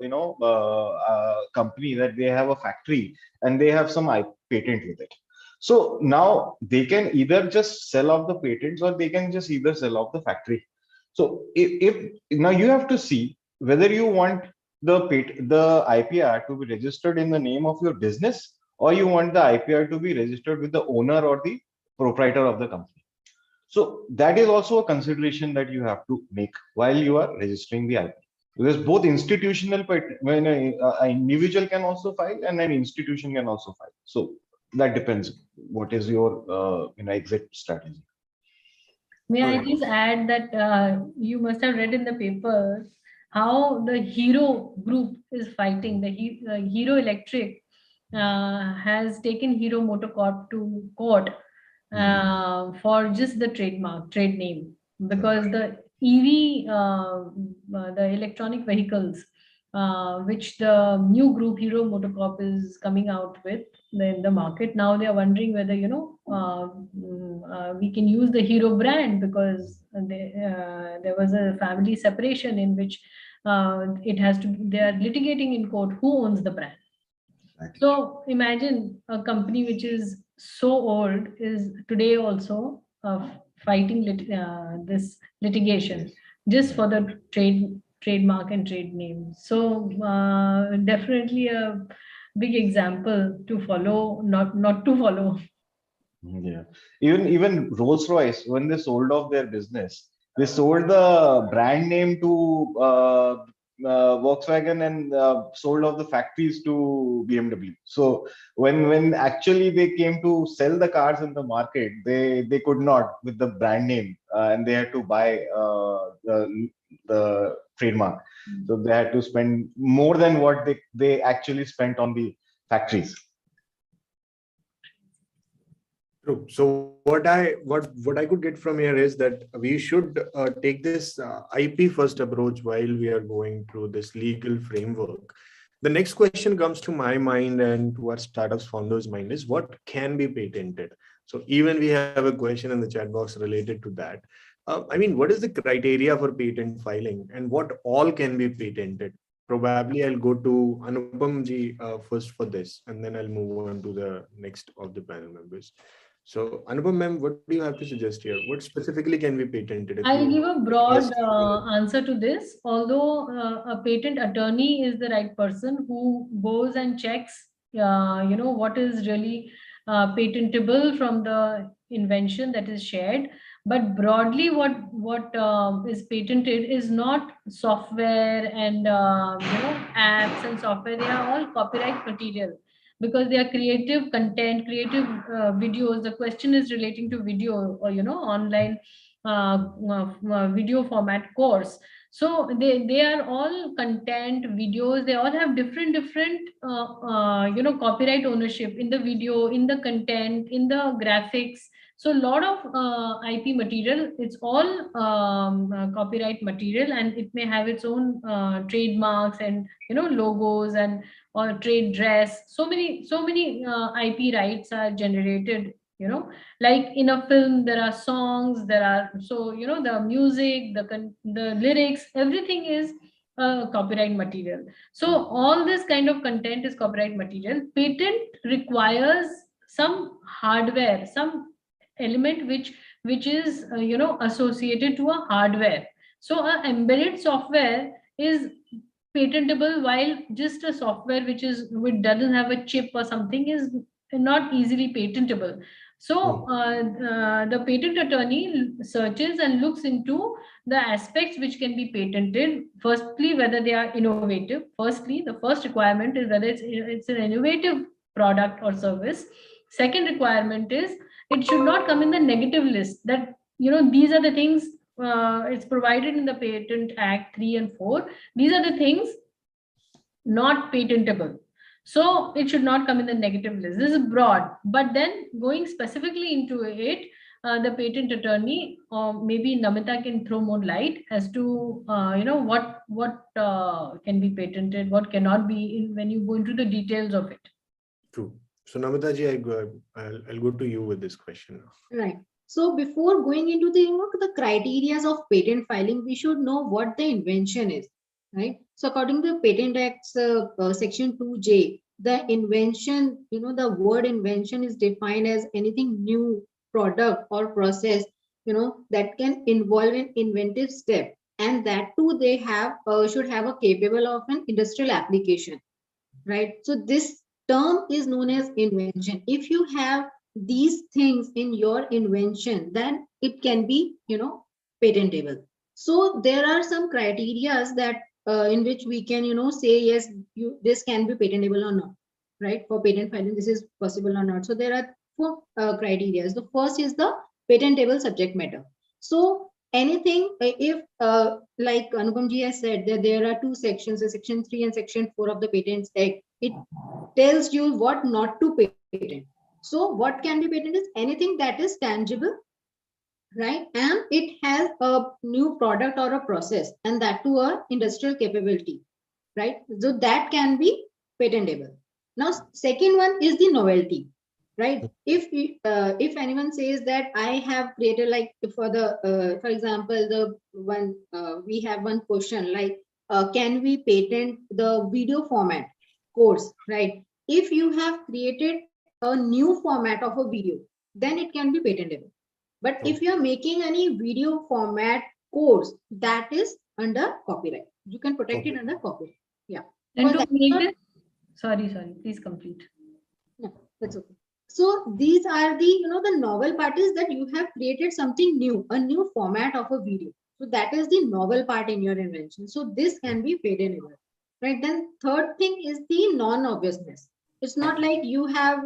company that they have a factory and they have some patent with it. So now they can either just sell off the patents, or they can just either sell off the factory. So if now you have to see whether you want the IPR to be registered in the name of your business, or you want the IPR to be registered with the owner or the proprietor of the company. So that is also a consideration that you have to make while you are registering the IP, because both institutional, when an individual can also file and an institution can also file. So that depends. What is your exit strategy? May I just add that you must have read in the papers how the Hero group is fighting. The Hero Electric has taken Hero Motorcorp to court for just the trade name, because the EV, the electronic vehicles, which the new group Hero Motorcorp is coming out with in the market. Now they are wondering whether we can use the Hero brand, because there was a family separation in which they are litigating in court who owns the brand. So imagine a company which is so old is today also fighting this litigation just for the trademark and trade name. So definitely a big example to follow, not to follow. Yeah, even Rolls-Royce, when they sold off their business, they sold the brand name to Volkswagen, and sold off the factories to BMW. So when actually they came to sell the cars in the market, they could not with the brand name, and they had to buy the trademark. So they had to spend more than what they actually spent on the factories. True. So what I could get from here is that we should take this IP first approach while we are going through this legal framework. The next question comes to my mind and to our startups founders' mind is, what can be patented? So even we have a question in the chat box related to that. What is the criteria for patent filing, and what all can be patented? Probably I'll go to Anupam ji first for this, and then I'll move on to the next of the panel members. So Anupam ma'am, what do you have to suggest here? What specifically can be patented? I'll give a broad answer to this. Although a patent attorney is the right person who goes and checks, what is really patentable from the invention that is shared. But broadly, what is patented is not software and apps and software. They are all copyright material, because they are creative content, creative videos. The question is relating to video, or online video format course. So they are all content videos. They all have different copyright ownership in the video, in the content, in the graphics. So a lot of IP material, it's all copyright material, and it may have its own trademarks and logos and or trade dress. So many IP rights are generated. Like in a film, there are songs, there are the music, the lyrics, everything is copyright material. So all this kind of content is copyright material. Patent requires some hardware, some element which is associated to a hardware. So a embedded software is patentable, while just a software which doesn't have a chip or something is not easily patentable. So the patent attorney searches and looks into the aspects which can be patented. Firstly, whether they are innovative. Firstly, the first requirement is whether it's an innovative product or service. Second requirement is it should not come in the negative list, that these are the things it's provided in the Patent Act 3 and 4. These are the things not patentable. So it should not come in the negative list. This is broad, but then going specifically into it, the patent attorney or maybe Namita can throw more light as to what can be patented, what cannot be, when you go into the details of it. True. So Namita ji, I'll go to you with this question. Right. So before going into the criteria of patent filing, we should know what the invention is, right? So according to the Patent Act's section 2J, the invention, the word invention is defined as anything new, product or process, that can involve an inventive step, and that too they have should have a capable of an industrial application, right? So this term is known as invention. If you have these things in your invention, then it can be patentable. So there are some criteria that in which we can say yes, this can be patentable or not, right? For patent filing, this is possible or not. So there are 4 criteria. The first is the patentable subject matter. So anything, if like Anupam ji has said that there are 2 sections, section 3 and section 4 of the Patents Act, it tells you what not to patent. So what can be patented is anything that is tangible, right? And it has a new product or a process, and that to a industrial capability, right? So that can be patentable. Now, second one is the novelty, right? If anyone says that I have created, like for example, the one we have one question like, can we patent the video format course, right? If you have created a new format of a video, then it can be patentable. But if you are making any video format course, that is under copyright. You can protect it under copyright. Yeah. And to make it, sorry, please complete. No, that's okay. So these are the the novel part is that you have created something new, a new format of a video. So that is the novel part in your invention. So this can be patentable, right? Then third thing is the non-obviousness. It's not like you have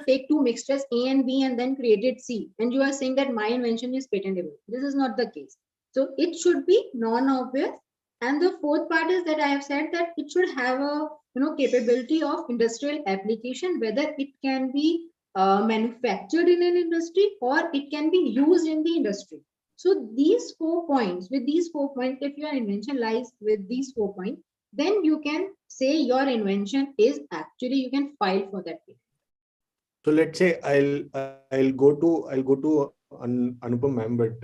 take 2 mixtures A and B and then created C, and you are saying that my invention is patentable. This is not the case. So it should be non-obvious. And the fourth part is that I have said that it should have a capability of industrial application, whether it can be manufactured in an industry or it can be used in the industry. So these 4 points, with these 4 points, if your invention lies with these 4 points, then you can say your invention is actually, you can file for that patent. So let's say I'll go to Anupam ma'am, but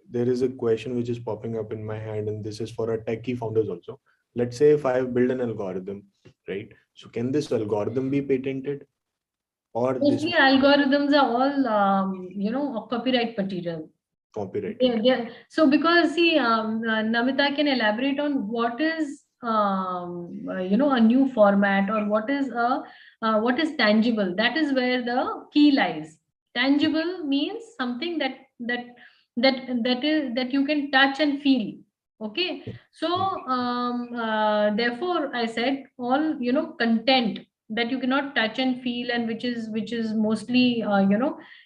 there is a question which is popping up in my hand, and this is for our techie founders also. Let's say if I have built an algorithm, right? So can this algorithm be patented? Or mostly algorithms are all copyright material. Copyright. Yeah. So because see, Namita can elaborate on what is a new format, or what is tangible. That is where the key lies. Tangible means something that you can touch and feel. Okay. So therefore I said all content that you cannot touch and feel, and which is mostly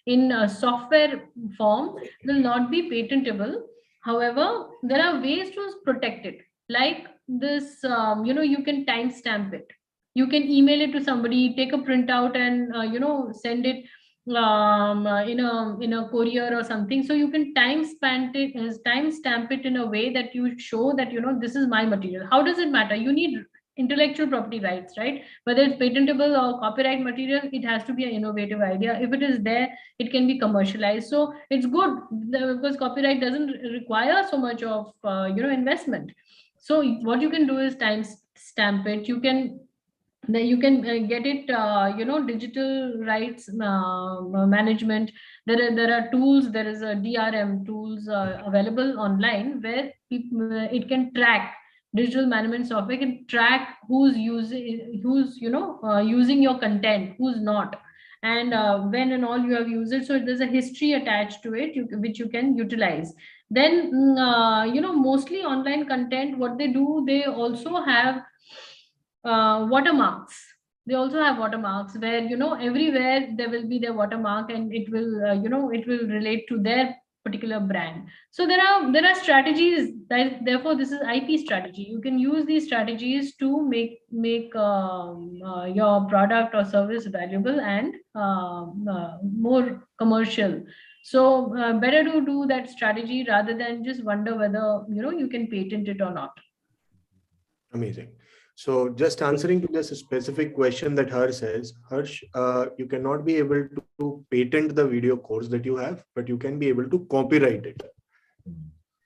in software form, will not be patentable. However, there are ways to protect it, like this. You can timestamp it, you can email it to somebody, take a printout and send it in a courier or something, so you can timestamp it in a way that you show that this is my material. How does it matter? You need intellectual property rights, right? Whether it's patentable or copyright material, it has to be an innovative idea. If it is there, it can be commercialized. So it's good because copyright doesn't require so much of investment. So what you can do is timestamp it. You can get it digital rights management. There are tools. There is a DRM tools available online where it can track. Digital management software can track who's using using your content, who's not, and when and all you have used it. So there's a history attached to it, which you can utilize. Then mostly online content, what they do, they also have watermarks. They also have watermarks where everywhere there will be their watermark, and it will it will relate to their particular brand. So there are strategies that, therefore this is IP strategy. You can use these strategies to make your product or service valuable and more commercial. So better to do that strategy rather than just wonder whether you can patent it or not. Amazing. So just answering to this specific question that Harsh says, Harsh, you cannot be able to patent the video course that you have, but you can be able to copyright it.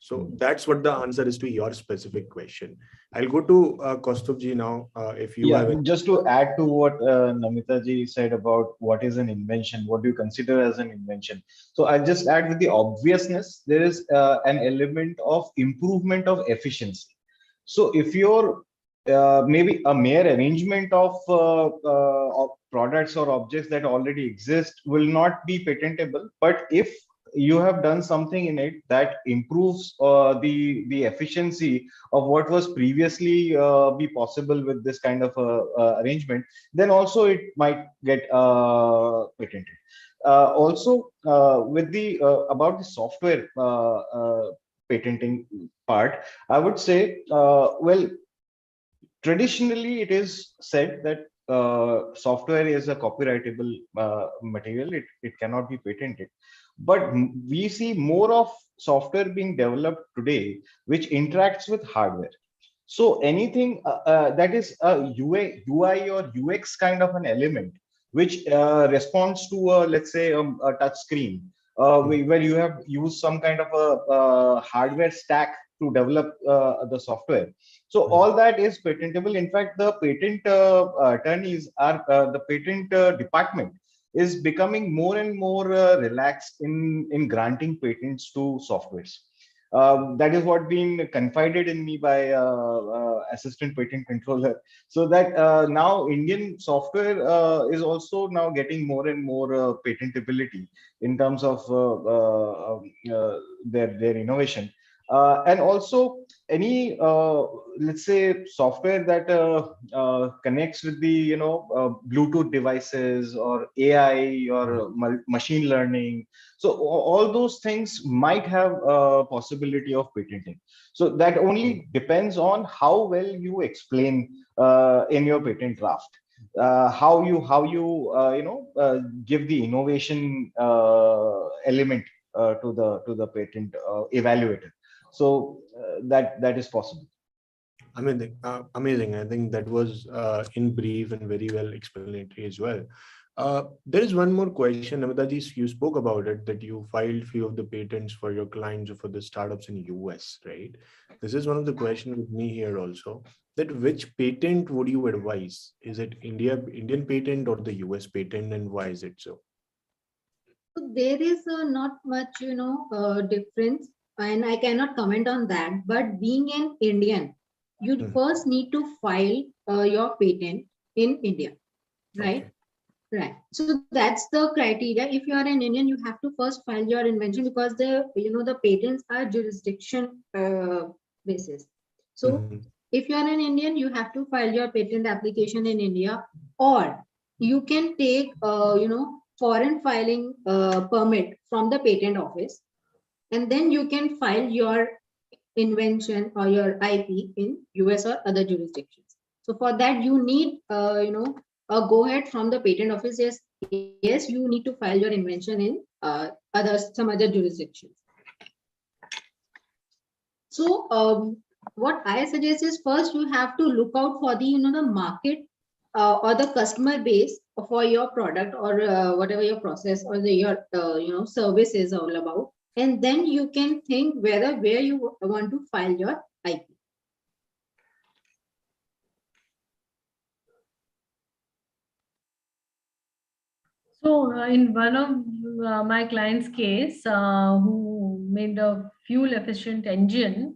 So that's what the answer is to your specific question. I'll go to Kaustubh ji now. If you have just to add to what Namita ji said about what is an invention, what do you consider as an invention? So I'll just add with the obviousness, there is an element of improvement of efficiency. So if you're maybe a mere arrangement of products or objects that already exist will not be patentable, but if you have done something in it that improves the efficiency of what was previously be possible with this kind of arrangement, then also it might get patented. Also, with the about the software patenting part, I would say, well, traditionally it is said that software is a copyrightable material. It cannot be patented. But we see more of software being developed today, which interacts with hardware. So anything that is a UI or UX kind of an element, which responds to let's say a touch screen, where you have used some kind of a hardware stack to develop the software. So all that is patentable. In fact, the patent attorneys are the patent department is becoming more and more relaxed in granting patents to softwares. That is what been confided in me by assistant patent controller. So that now Indian software is also now getting more and more patentability in terms of their innovation. And also any let's say software that connects with the Bluetooth devices or AI or machine learning. So all those things might have a possibility of patenting. So that only depends on how well you explain in your patent draft. How you give the innovation element to the patent evaluator. So that is possible. Amazing. I think that was in brief and very well explanatory as well. There is one more question, Namita ji, you spoke about it, that you filed few of the patents for your clients or for the startups in US, right? This is one of the questions with me here also, that which patent would you advise? Is it Indian patent or the US patent, and why is it so? So there is not much, difference, and I cannot comment on that. But being an Indian, you first need to file your patent in India, right? Okay. Right. So that's the criteria. If you are an Indian, you have to first file your invention, because the patents are jurisdiction basis. So if you are an Indian, you have to file your patent application in India, or you can take foreign filing permit from the patent office, and then you can file your invention or your IP in US or other jurisdictions. So for that, you need a go ahead from the patent office. Yes, yes, you need to file your invention in some other jurisdictions. So what I suggest is first you have to look out for the the market or the customer base for your product or whatever your process or your service is all about, and then you can think where you want to file your IP. So in one of my client's case, who made a fuel efficient engine,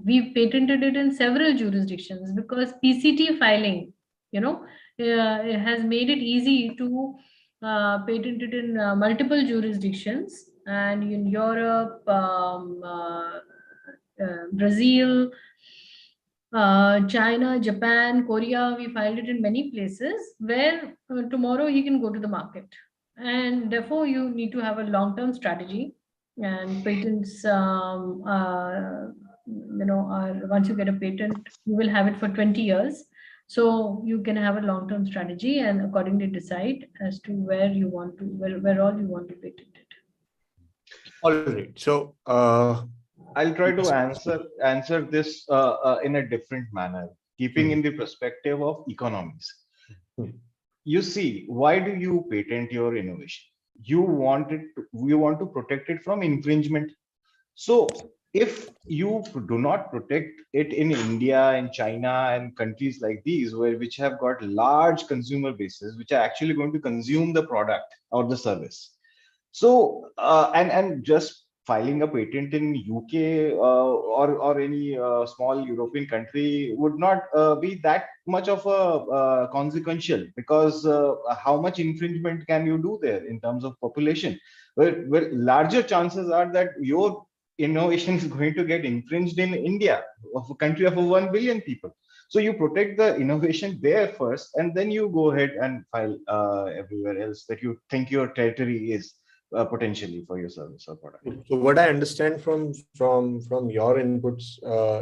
we patented it in several jurisdictions because PCT filing, it has made it easy to patent it in multiple jurisdictions, and in Europe, Brazil, China, Japan, Korea, we filed it in many places where tomorrow you can go to the market. And therefore, you need to have a long-term strategy. And patents, once you get a patent, you will have it for 20 years. So you can have a long-term strategy and accordingly decide as to where you want to, where all you want to patent it. All right. So I'll try to answer this in a different manner, keeping in the perspective of economies. You see, why do you patent your innovation? You want to protect it from infringement. So if you do not protect it in India and China and countries like these, which have got large consumer bases, which are actually going to consume the product or the service. So and just filing a patent in UK or any small European country would not be that much of a consequential, because how much infringement can you do there in terms of population? Well, larger chances are that your innovation is going to get infringed in India, of a country of 1 billion people. So you protect the innovation there first, and then you go ahead and file everywhere else that you think your territory is potentially for your service or product. So what I understand from your inputs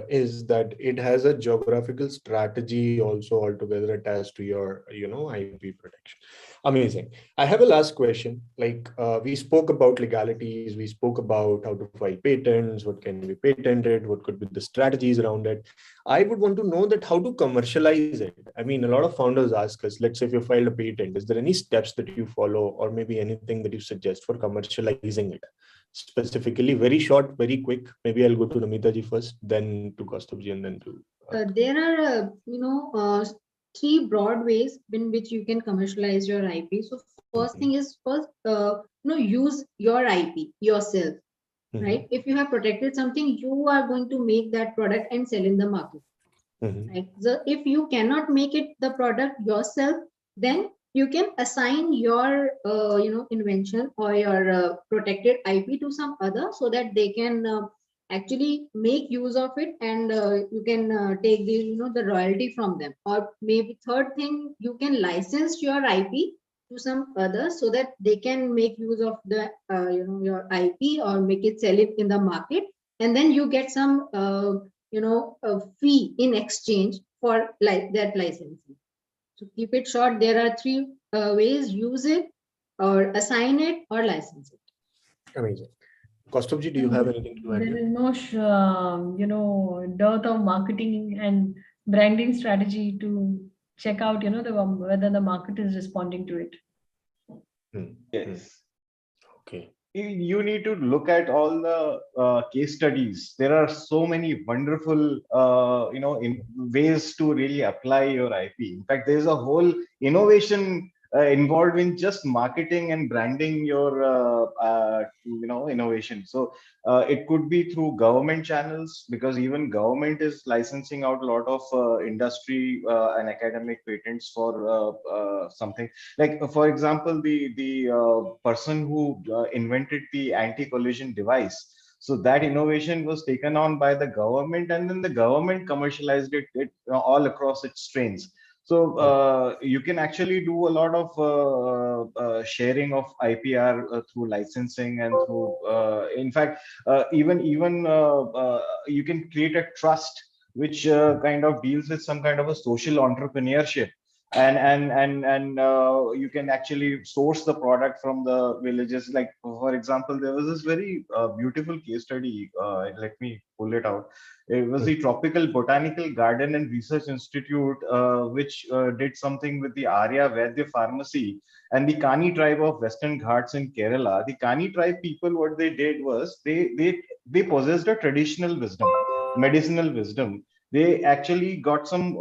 is that it has a geographical strategy also altogether attached to your IP protection. Amazing. I have a last question. Like we spoke about legalities, we spoke about how to file patents, what can be patented, what could be the strategies around it. I would want to know that how to commercialize it. I mean, a lot of founders ask us, let's say if you filed a patent, is there any steps that you follow or maybe anything that you suggest for commercializing it? Specifically, very short, very quick. Maybe I'll go to Namita ji first, then to Kaustubh and then to... There are, 3 broad ways in which you can commercialize your IP. So first thing is use your IP yourself, right? If you have protected something, you are going to make that product and sell in the market. Right? So if you cannot make it the product yourself, then you can assign your invention or your protected IP to some other, so that they can actually make use of it, and you can take the royalty from them. Or maybe third thing, you can license your IP to some others so that they can make use of the your IP or make it, sell it in the market, and then you get some a fee in exchange for that licensing. So keep it short. There are 3 ways: use it, or assign it, or license it. Amazing. Kaustubh ji, do you have anything to add? There is no, dearth of marketing and branding strategy to check out, whether the market is responding to it. Yes. Okay. You need to look at all the case studies. There are so many wonderful, ways to really apply your IP. In fact, there's a whole innovation involved in just marketing and branding your, innovation. So it could be through government channels, because even government is licensing out a lot of industry and academic patents for something. Like, for example, the person who invented the anti-collision device. So that innovation was taken on by the government, and then the government commercialized it all across its strains. So you can actually do a lot of sharing of IPR through licensing and through, in fact, even you can create a trust which kind of deals with some kind of a social entrepreneurship. and you can actually source the product from the villages. Like for example, there was this very beautiful case study. Let me pull it out. It was the Tropical Botanical Garden and Research Institute, which did something with the Arya Vaidya Pharmacy and the Kani tribe of Western Ghats in Kerala. The Kani tribe people, what they did was they possessed a traditional wisdom, medicinal wisdom. They actually got some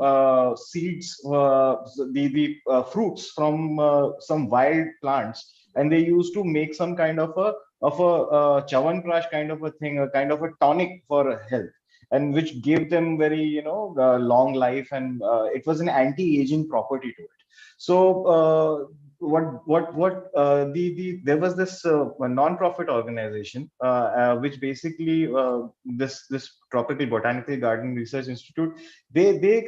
seeds, the fruits from some wild plants, and they used to make some kind of a chawanprash kind of a thing, a kind of a tonic for health, and which gave them very long life, and it was an anti-aging property to it. So the there was this non-profit organization which basically this Tropical Botanical Garden Research Institute, they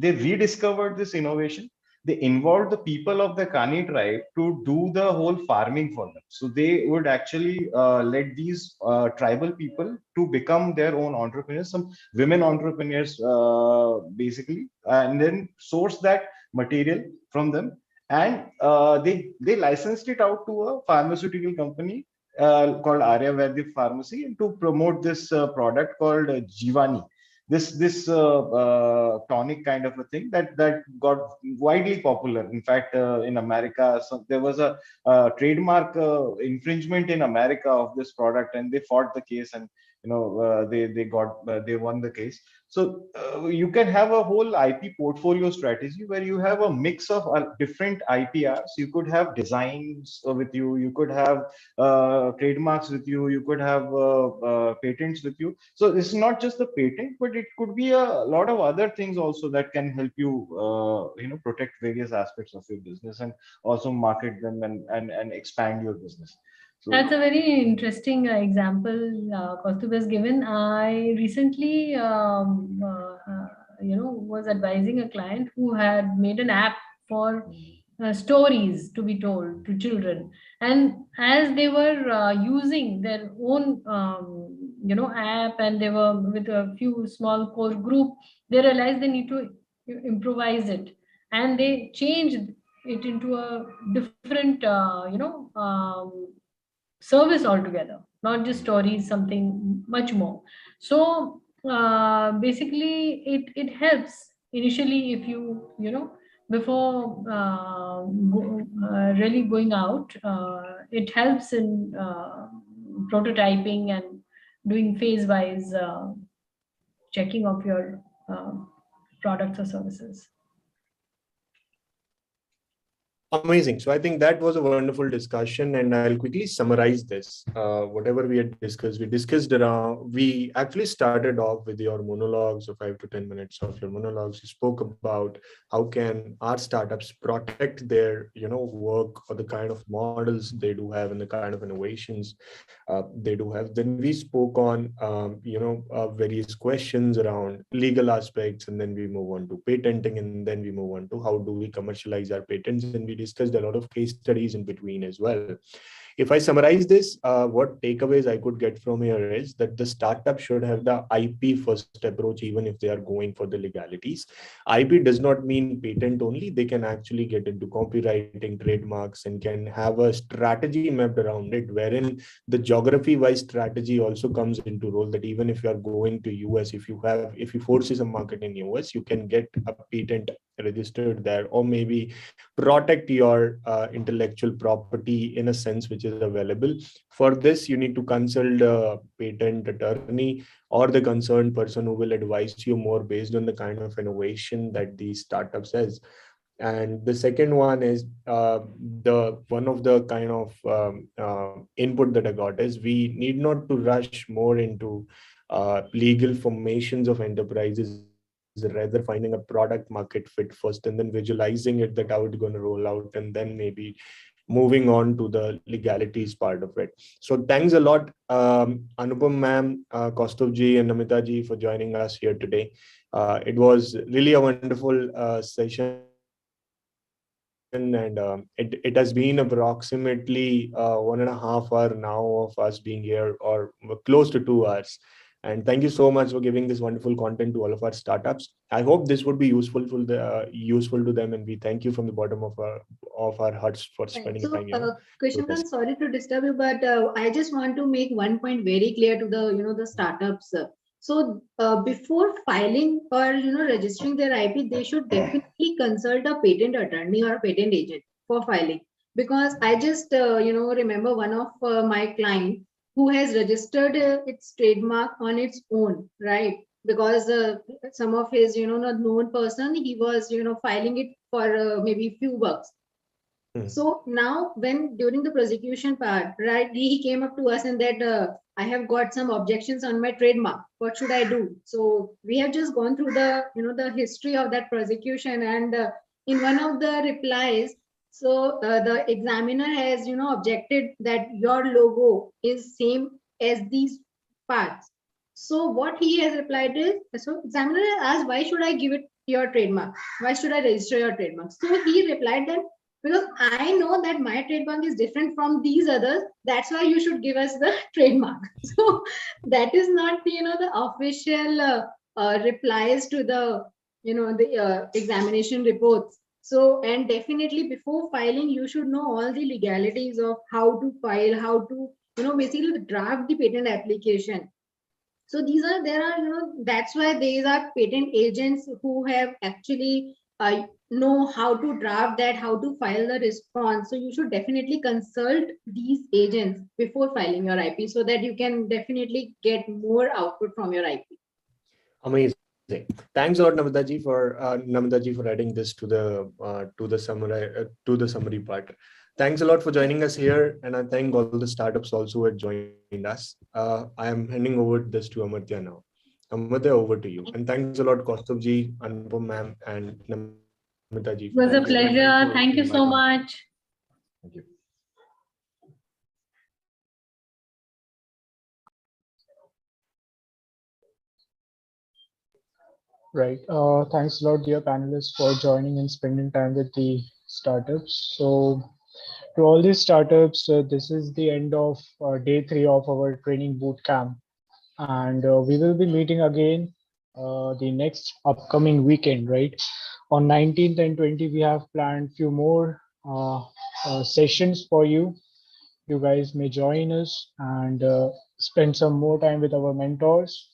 rediscovered this innovation. They involved the people of the Kani tribe to do the whole farming for them. So they would actually let these tribal people to become their own entrepreneurs, some women entrepreneurs basically, and then source that material from them, and they licensed it out to a pharmaceutical company called Arya Vaidya Pharmacy, and to promote this product called Jivani, this tonic kind of a thing that got widely popular. In fact, in America, so there was a trademark infringement in America of this product, and they fought the case, and they won the case. So you can have a whole IP portfolio strategy where you have a mix of different IPRs. You could have designs with you. You could have trademarks with you. You could have patents with you. So it's not just the patent, but it could be a lot of other things also that can help you, protect various aspects of your business and also market them and expand your business. So, that's a very interesting example Kaustubh has given. I recently, was advising a client who had made an app for stories to be told to children. And as they were using their own, app, and they were with a few small core group, they realized they need to improvise it. And they changed it into a different, service altogether, not just stories, something much more. So basically it helps initially, if before really going out, it helps in prototyping and doing phase wise checking of your products or services. Amazing. So I think that was a wonderful discussion, and I'll quickly summarize this. Whatever we had discussed, we actually started off with your monologues of 5 to 10 minutes of your monologues. You spoke about how can our startups protect their, work, or the kind of models they do have and the kind of innovations they do have. Then we spoke on, various questions around legal aspects, and then we move on to patenting, and then we move on to how do we commercialize our patents, and we discussed a lot of case studies in between as well. If I summarize this, what takeaways I could get from here is that the startup should have the IP first approach, even if they are going for the legalities. IP does not mean patent only. They can actually get into copywriting, trademarks, and can have a strategy mapped around it, wherein the geography-wise strategy also comes into role. That even if you are going to US, if you foresee some market in US, you can get a patent registered there, or maybe protect your intellectual property in a sense which is available. For this, you need to consult a patent attorney or the concerned person who will advise you more based on the kind of innovation that these startups has. And the second one is one of the kind of input that I got is we need not to rush more into legal formations of enterprises, rather finding a product market fit first and then visualizing it, that how it's going to roll out, and then maybe moving on to the legalities part of it. So thanks a lot, Anupam ma'am, Kaustubh ji, and Namita ji for joining us here today. It was really a wonderful session, and it has been approximately 1.5 hours now of us being here, or close to 2 hours. And thank you so much for giving this wonderful content to all of our startups. I hope this would be useful for useful to them, and we thank you from the bottom of our hearts for spending time here. Krishnakant, sorry to disturb you, but I just want to make one point very clear to the startups. So before filing or registering their IP, they should definitely consult a patent attorney or a patent agent for filing. Because I just remember one of my client who has registered its trademark on its own, right? Because some of his not known person, he was filing it for maybe few bucks. So now when during the prosecution part, right, he came up to us and that I have got some objections on my trademark. What should I do? So we have just gone through the the history of that prosecution, and in one of the replies, so the examiner has objected that your logo is same as these parts. So what he has replied is, so examiner asked, why should I give it your trademark? Why should I register your trademark? So he replied that because I know that my trademark is different from these others, that's why you should give us the trademark. So that is not the official replies to the the examination reports. So, and definitely before filing, you should know all the legalities of how to file, how to basically draft the patent application. So there are that's why these are patent agents who have actually know how to draft that, how to file the response. So you should definitely consult these agents before filing your IP, so that you can definitely get more output from your IP. Amazing. Thanks a lot, Namitaji, for adding this to the summary part. Thanks a lot for joining us here, and I thank all the startups also who had joined us. I am handing over this to Amartya now. Amartya, over to you. And thanks a lot, Kaustubji, Anupam ma'am, and Namitaji. It was a pleasure. Thank you so much. Thank you. Right. Thanks a lot, dear panelists, for joining and spending time with the startups. So to all these startups, this is the end of day 3 of our training bootcamp. And we will be meeting again the next upcoming weekend, right? On 19th and 20th, we have planned few more sessions for you. You guys may join us and spend some more time with our mentors,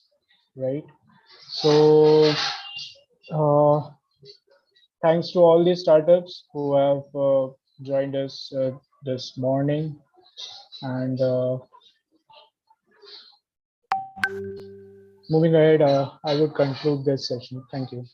right? So thanks to all the startups who have joined us this morning, and moving ahead, I would conclude this session. Thank you.